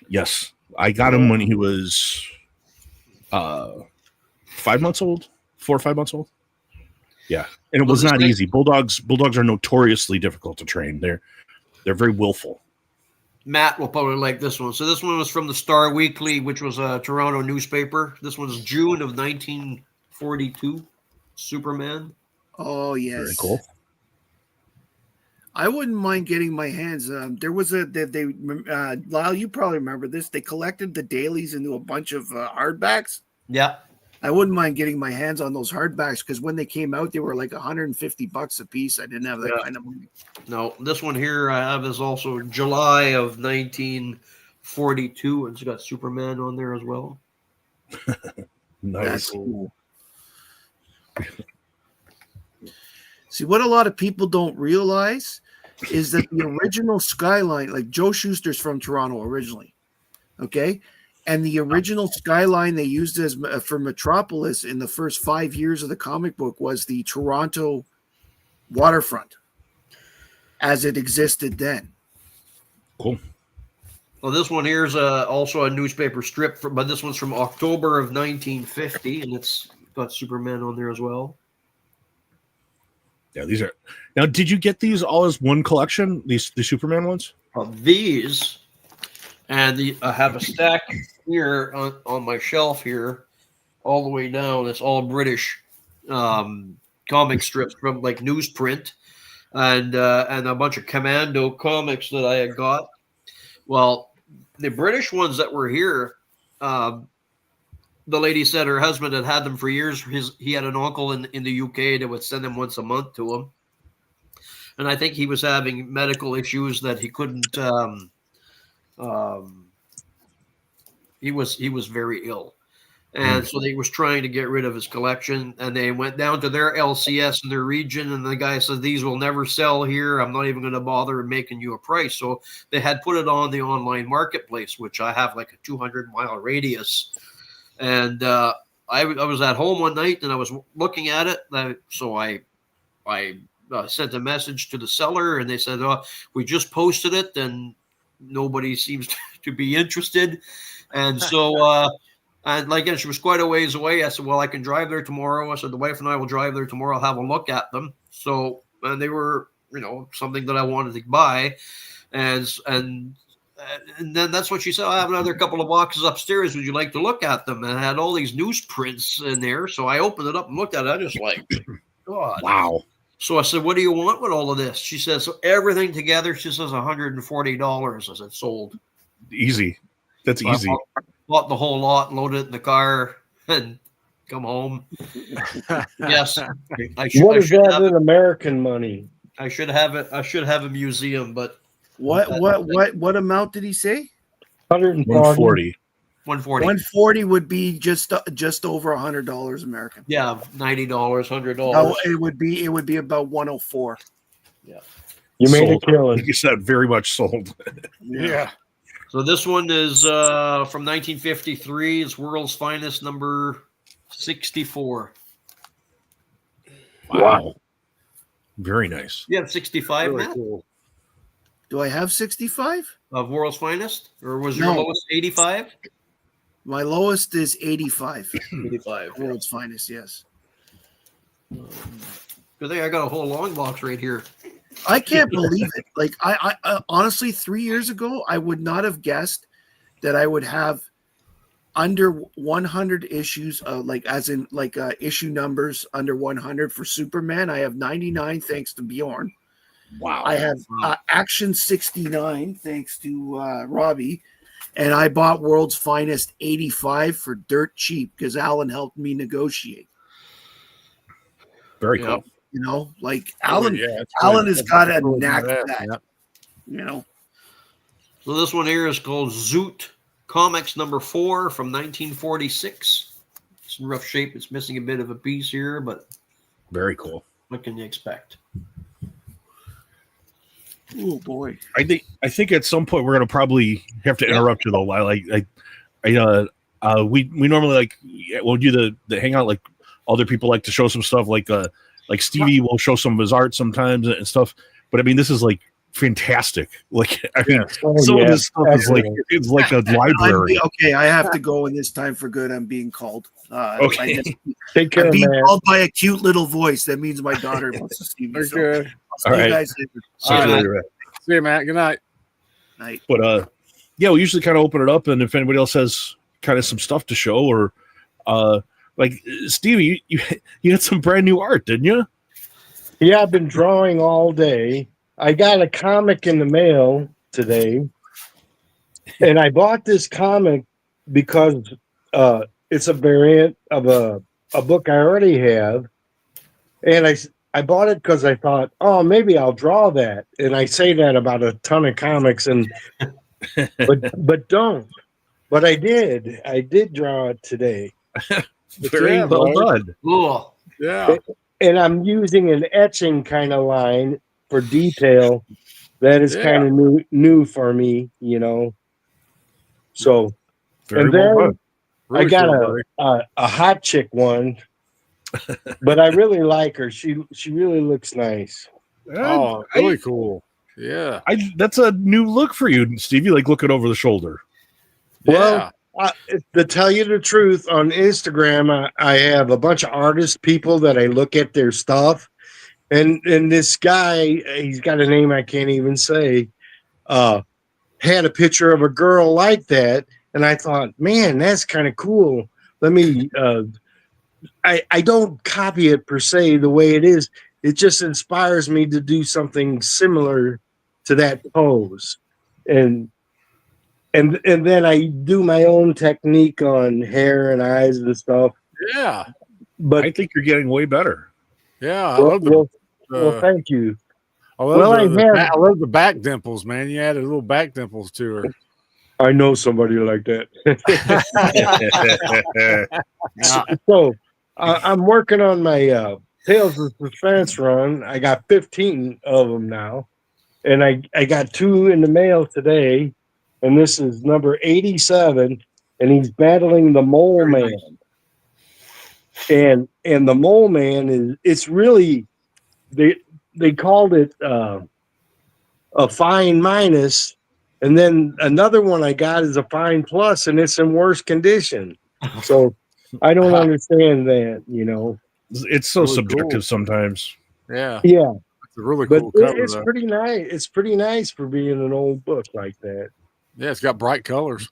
Yes, I got him when he was 5 months old, 4 or 5 months old. Yeah, and it was not easy. Bulldogs are notoriously difficult to train. They're very willful. Matt will probably like this one. So this one was from the Star Weekly, which was a Toronto newspaper. This one's June of 1942. Superman. Oh yes, very cool. I wouldn't mind getting my hands. There was Lyle, you probably remember this. They collected the dailies into a bunch of hardbacks. Yeah. I wouldn't mind getting my hands on those hardbacks because when they came out, they were like $150 a piece. I didn't have that kind of money. No, this one here I have is also July of 1942, and it's got Superman on there as well. Nice. That's cool. See, what a lot of people don't realize is that the original Skyline, like Joe Shuster's from Toronto originally, okay? And the original Skyline they used as for Metropolis in the first 5 years of the comic book was the Toronto waterfront as it existed then. Cool. Well, this one here is also a newspaper strip, but this one's from October of 1950, and it's got Superman on there as well. Yeah, these are. Now, did you get these all as one collection? The Superman ones? These, and I have a stack here on my shelf here, all the way down. It's all British comic strips from like newsprint, and a bunch of Commando comics that I had got. Well, the British ones that were here, the lady said her husband had them for years. He had an uncle in the UK that would send them once a month to him. And I think he was having medical issues that he couldn't, he was very ill. And so they was trying to get rid of his collection, and they went down to their LCS in their region, and the guy said, these will never sell here. I'm not even going to bother making you a price. So they had put it on the online marketplace, which I have like a 200-mile radius. And I was at home one night and I was looking at it. So I sent a message to the seller and they said, "Oh, we just posted it and nobody seems to be interested." And so, and she was quite a ways away. I said, "Well, I can drive there tomorrow." I said, "The wife and I will drive there tomorrow. I'll have a look at them." So, and they were, something that I wanted to buy. And then that's what she said. "I have another couple of boxes upstairs. Would you like to look at them?" And I had all these newsprints in there. So I opened it up and looked at it. I just like, God. Wow. So I said, "What do you want with all of this?" She says, "So everything together," she says, $140. I said, "Sold." Easy. That's So easy. I bought the whole lot, loaded it in the car, and come home. Yes. What is that in American money? I should have it. I should have a museum, but What amount did he say? 140. 140. 140 would be just over $100 American. Yeah, $90, $100. No, it would be about 104. Yeah. You made Sold. a killing. Like you said, very much sold. Yeah. So this one is from 1953. It's World's Finest, number 64. Wow. Very nice. You have 65, Really Matt, cool. Do I have 65? of World's Finest? Or was your No. lowest 85? My lowest is 85. 85. World's finest, yes. Good thing I got a whole long box right here. I can't believe it. Like I honestly, 3 years ago, I would not have guessed that I would have under 100 issues, issue numbers under 100 for Superman. I have 99 thanks to Bjorn. Wow. I have Action 69 thanks to Robbie, and I bought World's Finest 85 for dirt cheap because Alan helped me negotiate. Very cool. Alan has got a knack for that. Yeah. So this one here is called Zoot Comics number 4 from 1946. It's in rough shape. It's missing a bit of a piece here, but Very cool. what can you expect? Oh boy! I think at some point we're gonna probably have to interrupt you though, Lyle. We normally we'll do the hangout, like other people like to show some stuff, like Stevie will show some of his art sometimes and stuff. But I mean, this is like fantastic. Like I mean, some of this stuff is like it's like a library. Okay, I have to go, and this time for good, I'm being called. Okay, Take care, I'm being man. called by a cute little voice. That means my daughter wants to see me. So, Okay. I'll see you guys later. See you, Matt. Good night. Night. But yeah, we usually kind of open it up, and if anybody else has kind of some stuff to show, or like Stevie, you had some brand new art, didn't you? Yeah, I've been drawing all day. I got a comic in the mail today, and I bought this comic because it's a variant of a book I already have, and I bought it because I thought, oh, maybe I'll draw that. And I say that about a ton of comics, but don't. But I did. I did draw it today. Very well done. Cool. Yeah. And I'm using an etching kind of line for detail. That is kind of new for me, So, Very and then well done. I got a hot chick one. But I really like her. She really looks nice. Oh, really cool. Yeah. That's a new look for you, Stevie. Like looking over the shoulder. Well, to tell you the truth, on Instagram, I have a bunch of artist people that I look at their stuff, and this guy, he's got a name I can't even say, had a picture of a girl like that, and I thought, man, that's kind of cool. Let me. I don't copy it per se the way it is. It just inspires me to do something similar to that pose. And then I do my own technique on hair and eyes and stuff. Yeah. But I think you're getting way better. Yeah. I love well, thank you. I love the back dimples, man. You added little back dimples to her. I know somebody like that. So I'm working on my Tales of Suspense run. I got 15 of them now, and I got 2 in the mail today, and this is number 87. and he's battling the Mole Very Man. nice. And the Mole Man it's really they called it a fine minus, and then another one I got is a fine plus, and it's in worse condition. So I don't understand that, It's so Really subjective cool. sometimes. Yeah, Yeah, it's a really but cool cover. it's Though. pretty nice. It's pretty nice for being an old book like that. Yeah, it's got bright colors.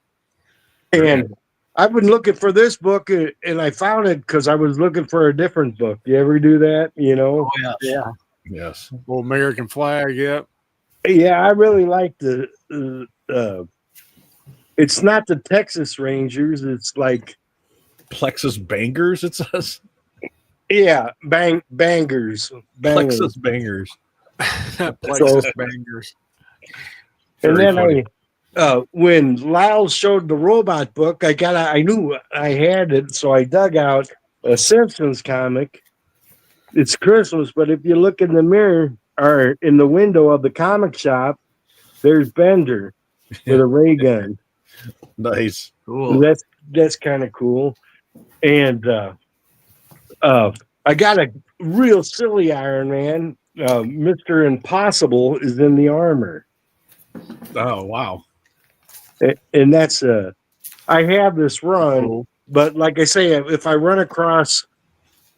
And I've been looking for this book, and I found it because I was looking for a different book. You ever do that? Oh yeah. Yeah, Yes. well, American flag. Yep. Yeah, I really like it's not the Texas Rangers. It's like, Plexus Bangers, it says. yeah, bangers. Plexus Bangers. Plexus bangers. And Very then funny. when Lyle showed the robot book, I knew I had it, so I dug out a Simpsons comic. It's Christmas, but if you look in the mirror or in the window of the comic shop, there's Bender with a ray gun. Nice. Cool. That's kind of cool. And I got a real silly Iron Man. Mr. Impossible is in the armor. Oh, wow. And that's I have this run, but like I say, if I run across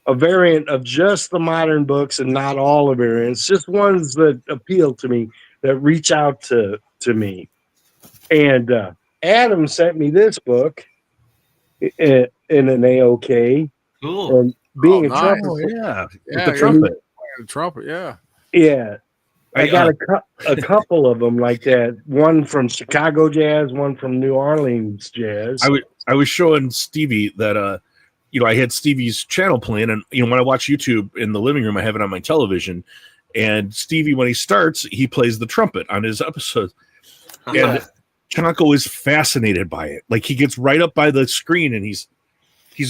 a variant of just the modern books and not all the variants, just ones that appeal to me, that reach out to me. And Adam sent me this book in an AOK. Cool. And being a nice. trumpet, Oh, yeah. With Yeah, the yeah. trumpet. The trumpet. Yeah. yeah, I I- got a couple of them like that. One from Chicago Jazz, one from New Orleans Jazz. I was showing Stevie that I had Stevie's channel playing, and when I watch YouTube in the living room, I have it on my television. And Stevie, when he starts, he plays the trumpet on his episode, and Chanko is fascinated by it. Like, he gets right up by the screen, and he's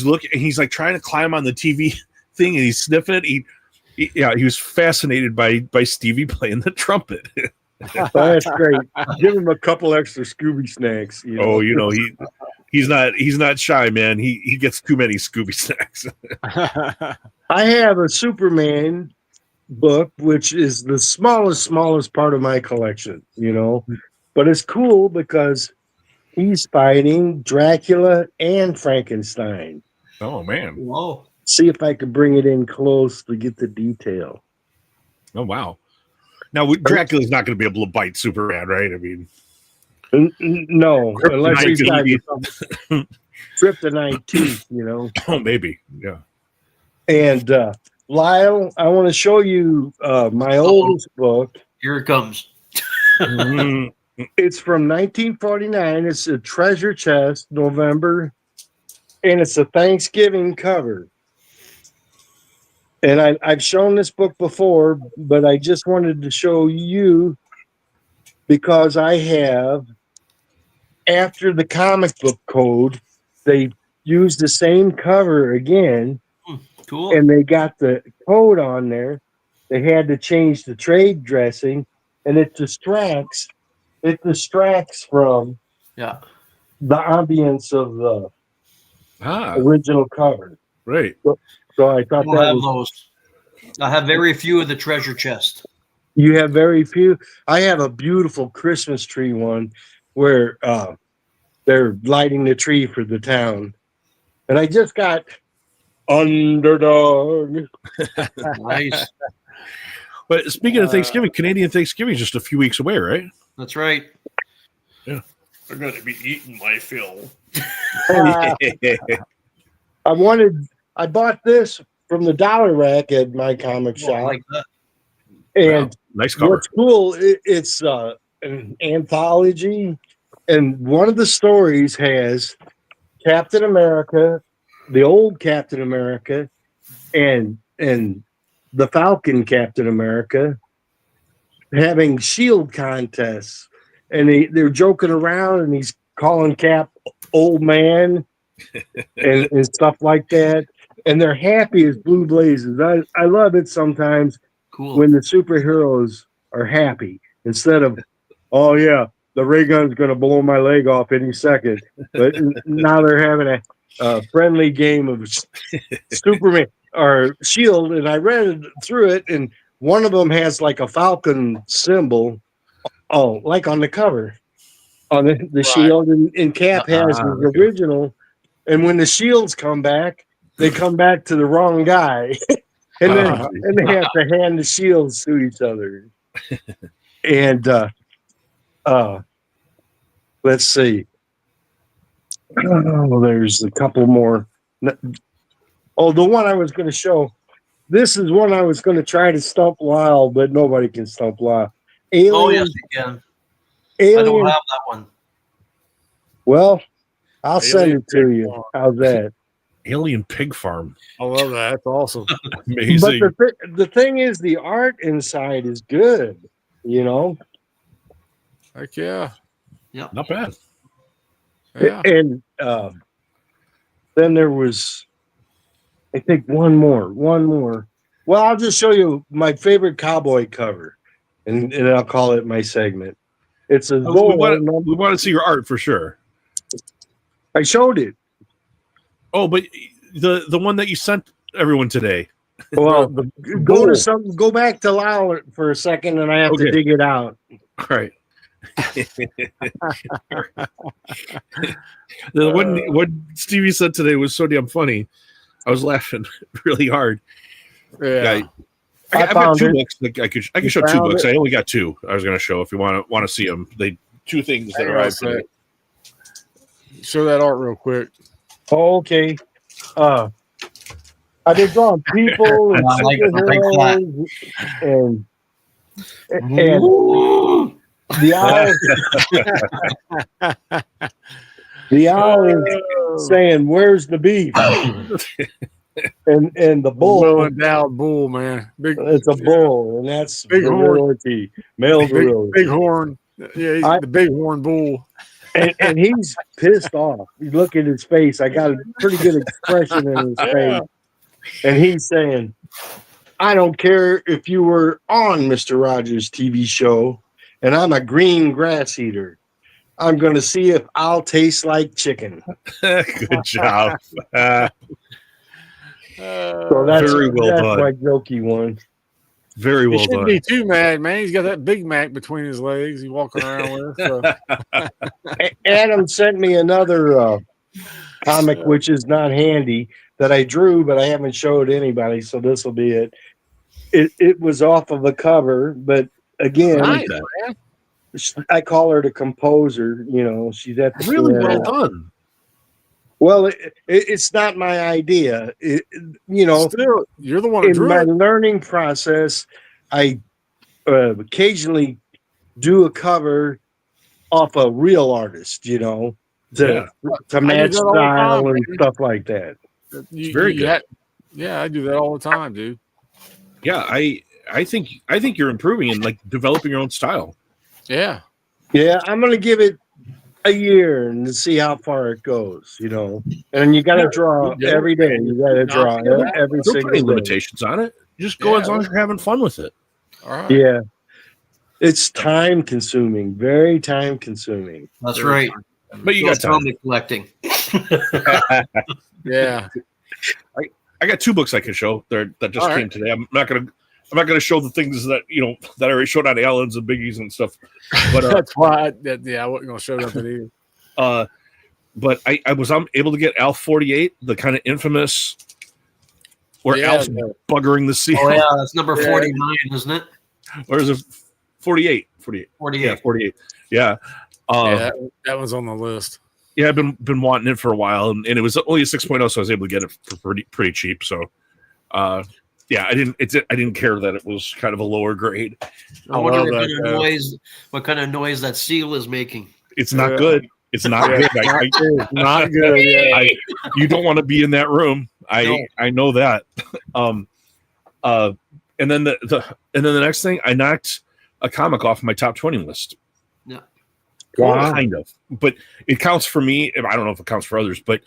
looking, and he's like trying to climb on the TV thing, and he's sniffing it. He was fascinated by Stevie playing the trumpet. Oh, that's great. Give him a couple extra Scooby snacks. Oh, he's not shy, man. He gets too many Scooby snacks. I have a Superman book, which is the smallest part of my collection, but it's cool because he's fighting Dracula and Frankenstein. Oh, man. Whoa. See if I could bring it in close to get the detail. Oh, wow. Now, Dracula's not going to be able to bite Superman, right? I mean, No, unless he's got Kryptonite kryptonite teeth, Oh, maybe. Yeah. And Lyle, I want to show you my oldest book. Here it comes. Mhm. It's from 1949. It's a treasure chest, November, and it's a Thanksgiving cover. And I've shown this book before, but I just wanted to show you because I have, after the comic book code, they used the same cover again, Cool. and they got the code on there. They had to change the trade dressing, and it distracts from Yeah. the ambience of the original cover. Right. So I thought We'll that have was, those. I have very few of the treasure chest. you have very few. I have a beautiful Christmas tree one where they're lighting the tree for the town. And I just got Underdog. Nice. But speaking of Thanksgiving, Canadian Thanksgiving is just a few weeks away, right? That's right. Yeah. They're going to be eating my fill. I bought this from the dollar rack at my comic Oh, I shop. like that. And Nice cover. what's cool, it's an anthology, and one of the stories has Captain America, the old Captain America, and the Falcon Captain America having shield contests, and they're joking around, and he's calling Cap old man and stuff like that, and they're happy as blue blazes. I love it sometimes Cool. when the superheroes are happy instead of, oh yeah, the ray gun's going to blow my leg off any second. But now they're having a friendly game of Superman or Shield, and I read through it, and one of them has like a falcon symbol, like on the cover, on the Shield, and Cap has his original. And when the Shields come back, they come back to the wrong guy, and then they have to hand the Shields to each other. And let's see. Oh, there's a couple more. Oh, the one I was going to show. This is one I was going to try to stump Lyle, but nobody can stump Lyle. Alien, oh, yes, you can. Alien, I don't have that one. Well, I'll send it to you. How's that? Alien Pig Farm. I love that. That's awesome. Amazing. But the thing is, the art inside is good. You know? Heck yeah. Yeah. Not bad. Yeah. And then there was, I think, one more. Well, I'll just show you my favorite cowboy cover, and I'll call it my segment. It's a we want to see your art for sure. I showed it. Oh, but the one that you sent everyone today. Well, go back to Lyle for a second, and I have to dig it out. All right. What Stevie said today was so damn funny. I was laughing really hard. Yeah. I've got 2 books. I could show 2 books. I only got 2. I was going to show if you want to see them. They 2 things that arrived today. Show that art real quick. Oh, okay. I've been drawing people and superheroes and the owl is saying, "Where's the beef?" and the bull, well-endowed bull, man. It's a bull, and that's big virility, male virility. Big horn. Yeah, he's the big horn bull. And he's pissed off. You look at his face. I got a pretty good expression in his face. And he's saying, I don't care if you were on Mr. Rogers' TV show, and I'm a green grass eater. I'm going to see if I'll taste like chicken. Good job. So that's very well done. My jokey one. Very well done. He should be too mad, man. He's got that Big Mac between his legs. He's walking around with. So. Adam sent me another comic, which is not handy, that I drew, but I haven't showed anybody. So this will be it. It was off of a cover, but again, nice, I call her the composer. You know, she's at the really well done. Well, it's not my idea. Still, you're the one who in drew my it. learning process, I occasionally do a cover off a real artist, to match style and stuff like that. It's very good. I do that all the time, dude. Yeah, I think you're improving and like developing your own style. Yeah, I'm gonna give it a year and see how far it goes, And you got to draw every day. You got to draw every single day. Limitations on it. Just go as long as you're having fun with it. All right. Yeah, it's time consuming, very time consuming. That's right. But you got time collecting. Yeah, I got 2 books I can show that just came today. I'm not gonna show the things that that I already showed on Allen's and Biggie's and stuff. But that's why I wasn't gonna show nothing either. But I was able to get Alf 48, the kind of infamous where Alf's buggering the seal. Oh yeah, that's number 49, isn't it? Or is it 48? 48. 48. Yeah, 48. Yeah. That one's on the list. Yeah, I've been wanting it for a while, and it was only a 6.0, so I was able to get it for pretty cheap. So, I didn't care that it was kind of a lower grade. I wonder what kind of noise that seal is making. It's not good. It's not good. Not good. Yeah. You don't want to be in that room. I know that. And then the next thing, I knocked a comic off my top 20 list. Yeah. Wow. Kind of, but it counts for me. I don't know if it counts for others, but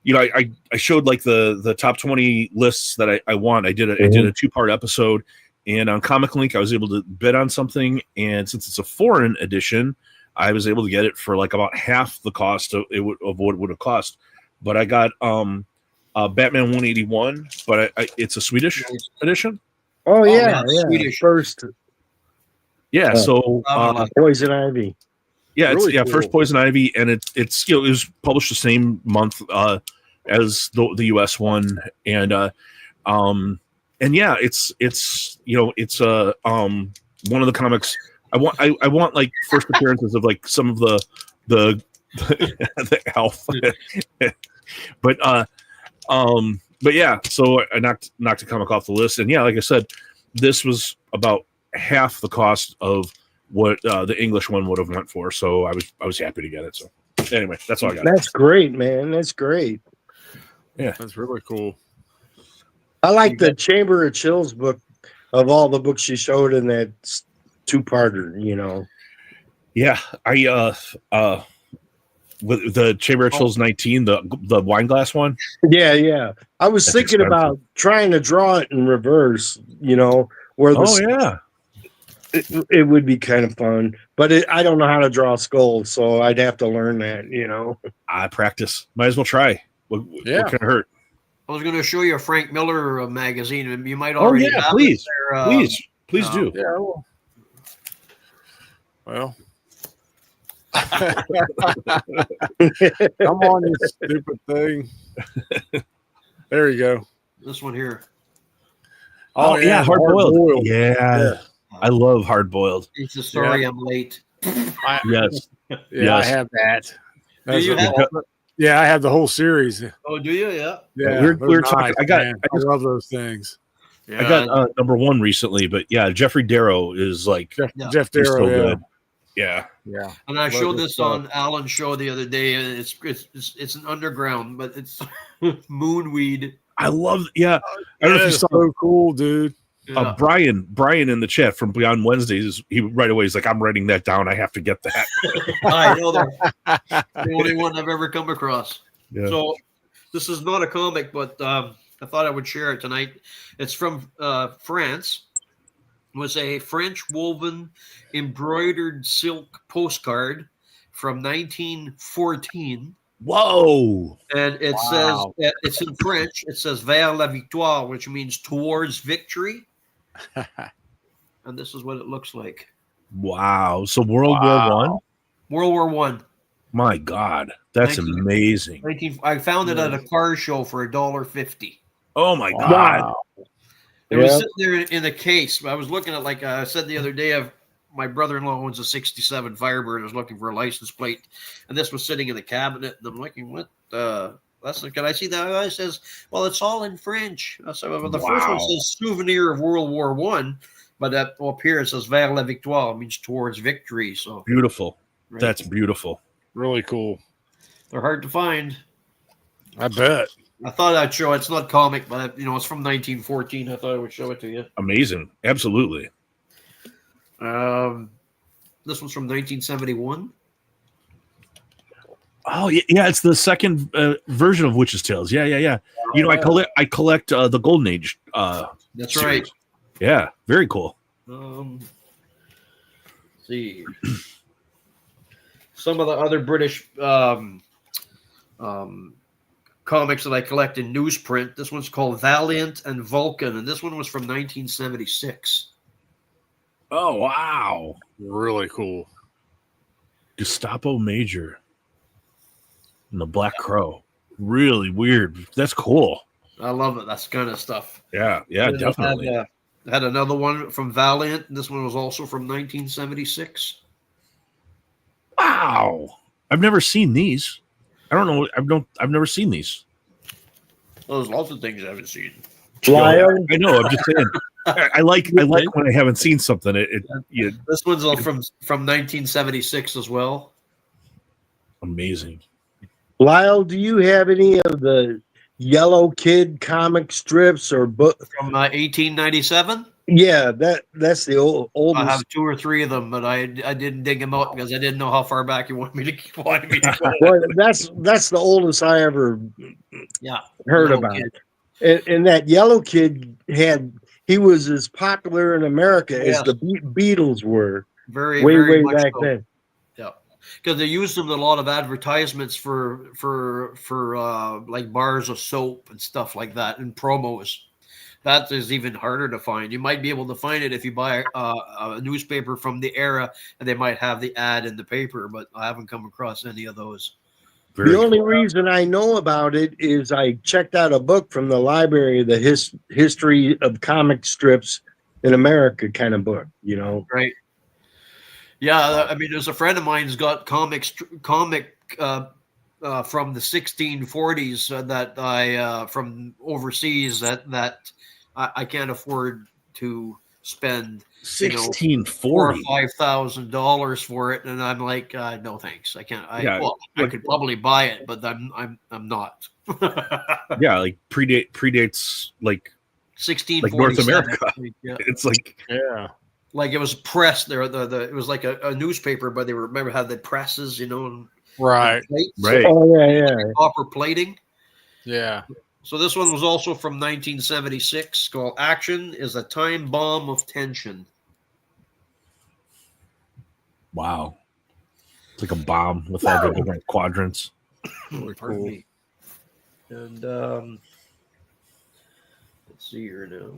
I showed like the top 20 lists that I won. I did a 2-part episode, and on Comic Link I was able to bid on something, and since it's a foreign edition, I was able to get it for like about half the cost of what it would have cost. But I got Batman 181, but it's a Swedish edition. Oh yeah, Swedish. First, so Poison Ivy. Yeah, Really cool. First Poison Ivy, and it's it was published the same month as the US one, and yeah, it's one of the comics I want like first appearances of like some of the the Elf, but yeah, so I knocked a comic off the list, and yeah, like I said, this was about half the cost of what the English one would have went for, so I was happy to get it. So anyway, that's all I got. That's great, man. That's great. Yeah, that's really cool. I like the Chamber of Chills book of all the books you showed in that two-parter. Yeah, I with the Chamber of Chills 19, the wine glass one. Yeah. I was thinking about trying to draw it in reverse. Where it would be kind of fun, but I don't know how to draw skulls, so I'd have to learn that. I practice. Might as well try. What can it hurt? I was going to show you a Frank Miller magazine, and you might already have please. it there. Please do. Yeah, I will. Well, come on, you stupid thing. There you go. This one here. Oh yeah, hard boiled. Yeah. I love hard boiled. It's a sorry I'm late. Yes. I have that. Do you have it? Yeah, I have the whole series. Oh, do you? Yeah. Yeah, we're talking. I love those things. Yeah, I got number one recently, but yeah, Jeffrey Darrow is like Jeff Darrow. So yeah. good. Yeah. And I showed this on Alan's show the other day, and it's an underground, but it's moonweed. I love. Yeah, I don't know if you saw. So cool, dude. Yeah. Brian in the chat from Beyond Wednesdays, he right away he's like, I'm writing that down. I have to get that. I know that. The only one I've ever come across. Yeah. So this is not a comic, but I thought I would share it tonight. It's from France. It was a French woven embroidered silk postcard from 1914. Whoa. And it says, it's in French, it says vers la victoire, which means towards victory. And this is what it looks like. Wow. So World War One? World War One. My God. That's amazing. I found it at a car show for $1.50. Oh my God. Wow. It was sitting there in a case. I was looking at, like I said the other day, my brother-in-law owns a 67 Firebird. I was looking for a license plate, and this was sitting in the cabinet. And I'm looking, what? Can I see that? Guy says, well, it's all in French. So the first one says souvenir of World War One, but up here it says vers la victoire, means towards victory. So beautiful. Right? That's beautiful. Really cool. They're hard to find. I bet. I thought I'd show it. It's not comic, but it's from 1914. I thought I would show it to you. Amazing. Absolutely. This one's from 1971. Oh yeah, it's the second version of Witch's Tales. Yeah. I collect the Golden Age. That's series. right. Yeah, very cool. Let's see. Some of the other British comics that I collect in newsprint. This one's called Valiant and Vulcan, and this one was from 1976. Oh wow, really cool. Gestapo Major and the Black Crow. Really weird. That's cool. I love it. That's kind of stuff. Yeah, definitely. I had another one from Valiant. This one was also from 1976. Wow, I've never seen these. I don't know. I've never seen these. Well, there's lots of things I haven't seen. Lyle? I know. I'm just saying. I like when I haven't seen something. This one's from 1976 as well. Amazing. Lyle, do you have any of the Yellow Kid comic strips or book from 1897? Yeah, that's the oldest. I have 2 or 3 of them, but I didn't dig them out because I didn't know how far back you wanted me to go. Well, that's the oldest I ever heard about. And that Yellow Kid he was as popular in America as the Beatles were. Very way much back so. then. Yeah. Because they use them in a lot of advertisements for like bars of soap and stuff like that, and promos. That is even harder to find. You might be able to find it if you buy a newspaper from the era, and they might have the ad in the paper, but I haven't come across any of those. The only reason I know about it is I checked out a book from the library, the history of comic strips in America kind of book, you know. Right. Yeah, I mean, there's a friend of mine's got comic from the 1640s that I from overseas that I can't afford to spend $1640 $4,000 or $5,000 for it, and I'm like, no thanks, I can't. I could probably buy it, but I'm not. Yeah, like predates like 1647, like North America. Yeah. It's like like it was pressed there. It was like a newspaper, but they remember how the presses, and right. Right. Oh yeah. Copper plating. Yeah. So this one was also from 1976, called "Action is a Time Bomb of Tension." Wow. It's like a bomb with all the different quadrants. Really Pardon cool. me. And let's see here now.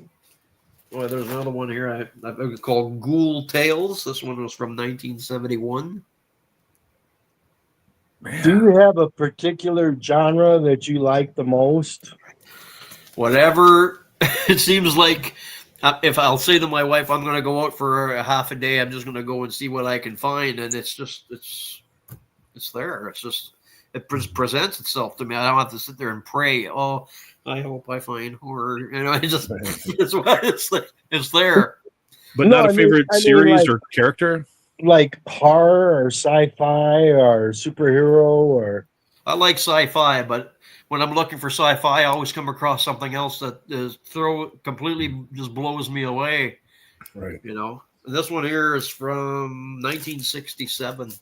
Oh, there's another one here I've called Ghoul Tales. This one was from 1971. Man. Do you have a particular genre that you like the most? Whatever. It seems like if I'll say to my wife, I'm going to go out for a half a day, I'm just going to go and see what I can find. And it's there. It's just, it presents itself to me. I don't have to sit there and pray. Oh, I hope I find horror. It's there. But not a favorite series or character? Like horror or sci-fi or superhero or... I like sci-fi, but when I'm looking for sci-fi, I always come across something else that completely just blows me away. Right. And this one here is from 1967.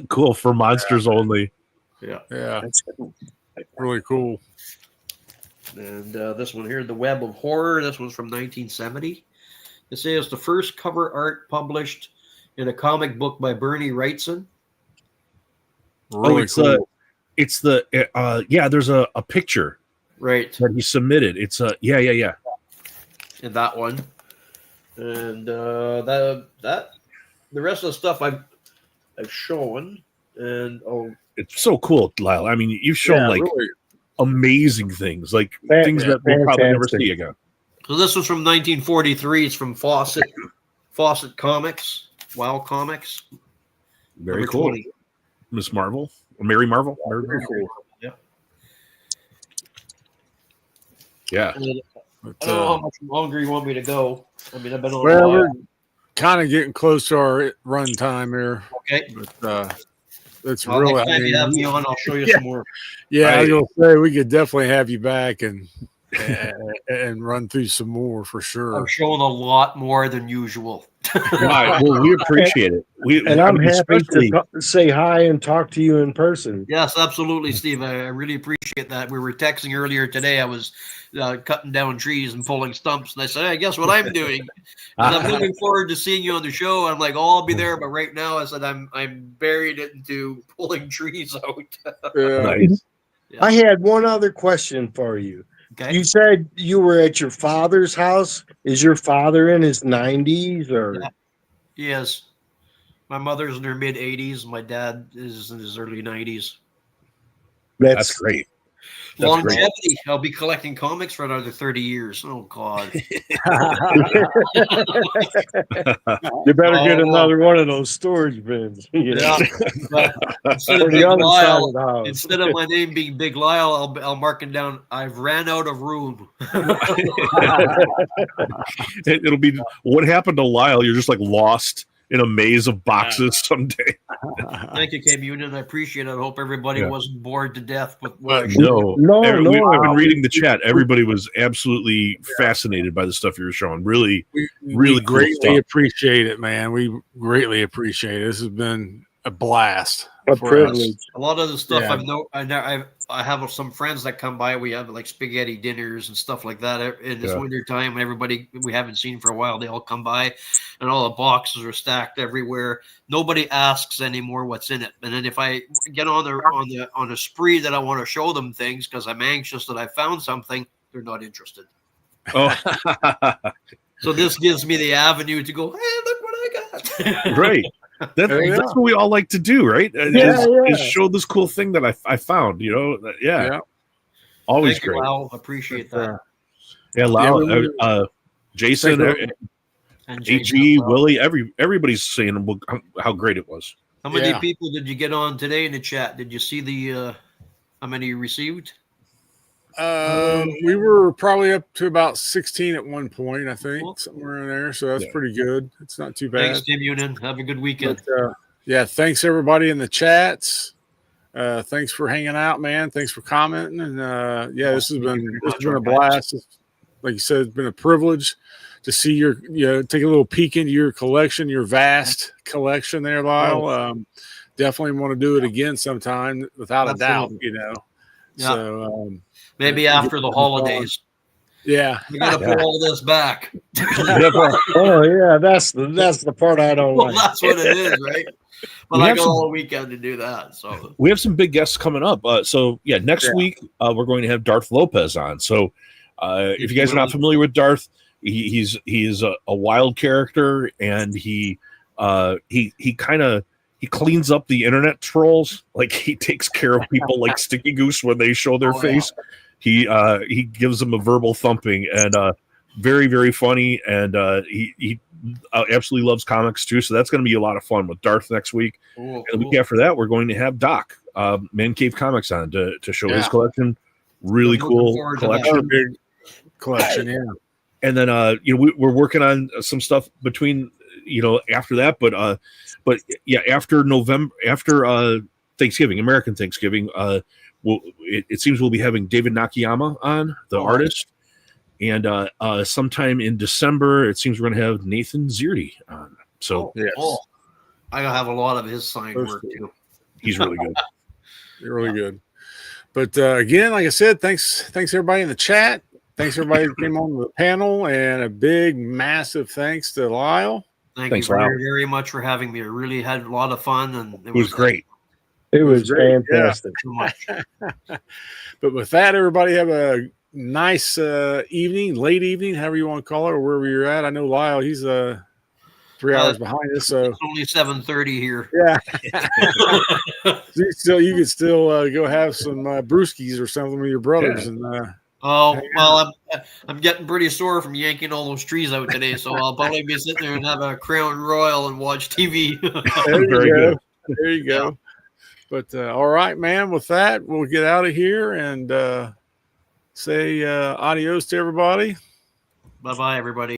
Cool. For monsters only. Yeah. That's really cool. And this one here, The Web of Horror. This one's from 1970. It says the first cover art published in a comic book by Bernie Wrightson. Really cool. It's there's a picture right that he submitted. It's yeah. And that one. And the rest of the stuff I've shown. And it's so cool, Lyle. I mean, you've shown really amazing things, like things that we'll probably never see again. So this was from 1943. It's from Fawcett Comics, Wow Comics. Very cool. 20. Miss Marvel, Mary Marvel. Very cool. Yeah. I don't know how much longer you want me to go. I mean, I've been on. Well, we're kind of getting close to our run time here. Okay. But it's really. Next time you have me on, I'll show you some more. Yeah, I was gonna say we could definitely have you back and run through some more for sure. I'm showing a lot more than usual. Right. Well, we appreciate it. I'm happy to say hi and talk to you in person. Yes, absolutely, Steve. I really appreciate that. We were texting earlier today. I was cutting down trees and pulling stumps, and I said, "Hey, guess what I'm doing?" And I'm looking forward to seeing you on the show. I'm like, "Oh, I'll be there," but right now, I said, "I'm buried into pulling trees out." Nice. Yeah. I had one other question for you. Okay. You said you were at your father's house. Is your father in his 90s or? Yeah. He is. My mother's in her mid 80s. My dad is in his early 90s. That's great. Longevity. Great. I'll be collecting comics for another 30 years. Oh, God. You better get another one of those storage bins. Yeah. Instead of my name being Big Lyle, I'll mark it down. I've ran out of room. It'll be what happened to Lyle. You're just like lost in a maze of boxes someday. Thank you, Cam Union. I appreciate it. I hope everybody wasn't bored to death with what No. I've been reading the chat. Everybody was absolutely fascinated by the stuff you were showing. Really we greatly appreciate it, man. We greatly appreciate it. This has been a blast. A for privilege. us. A lot of the stuff Yeah. I have some friends that come by. We have like spaghetti dinners and stuff like that in this winter time. Everybody we haven't seen for a while, they all come by, and all the boxes are stacked everywhere. Nobody asks anymore what's in it. And then if I get on a spree that I want to show them things because I'm anxious that I found something, they're not interested. Oh, So this gives me the avenue to go, hey, look what I got. right. That's what we all like to do, right? Is show this cool thing that I found, you know? Yeah. Always Thank you, great. Lyle. Appreciate that. Yeah, Lyle, Jason, And AG, Willie, everybody's saying how great it was. How many people did you get on today in the chat? Did you see the how many you received? We were probably up to about 16 at one point, I think, somewhere in there. So that's pretty good. It's not too bad. Thanks, Tim Unin. Have a good weekend. But, thanks everybody in the chats. Thanks for hanging out, man. Thanks for commenting. And this has been a blast. Like you said, it's been a privilege to see take a little peek into your collection, your vast collection there, Lyle. Definitely want to do it again sometime, without a doubt, you know. Yeah. So maybe after the holidays. Yeah. We gotta pull all this back. Oh yeah, that's the part I don't like. That's what it is, right? But I got all weekend to do that. So we have some big guests coming up. Next week we're going to have Darth Lopez on. So if you guys are not familiar with Darth, he's a wild character, and he cleans up the internet trolls. Like, he takes care of people like Sticky Goose when they show their face. Yeah. He gives them a verbal thumping, and very, very funny. And he absolutely loves comics too. So that's going to be a lot of fun with Darth next week. And the week after that, we're going to have Doc, Man Cave Comics, on to show his collection. Really cool collection. Big collection, yeah. And then we're working on some stuff between after that, but after November, after Thanksgiving, American Thanksgiving, it seems we'll be having David Nakayama on, the artist, and sometime in December, it seems we're going to have Nathan Zierdy on. So I have a lot of his signed work too. He's really good. Really good. But again, like I said, thanks everybody in the chat. Thanks everybody who came on the panel, and a big, massive thanks to Lyle. Thanks, you very, very much for having me. I really had a lot of fun, and it was great. It was fantastic. So much. But with that, everybody have a nice evening, late evening, however you want to call it, or wherever you're at. I know Lyle, he's 3 hours behind us, so it's only 7:30 here. Yeah. So you could still go have some brewskis or something with your brothers, and I'm getting pretty sore from yanking all those trees out today, so I'll probably be sitting there and have a Crown Royal and watch TV. There you go. But all right, man. With that, we'll get out of here and say adios to everybody. Bye-bye, everybody.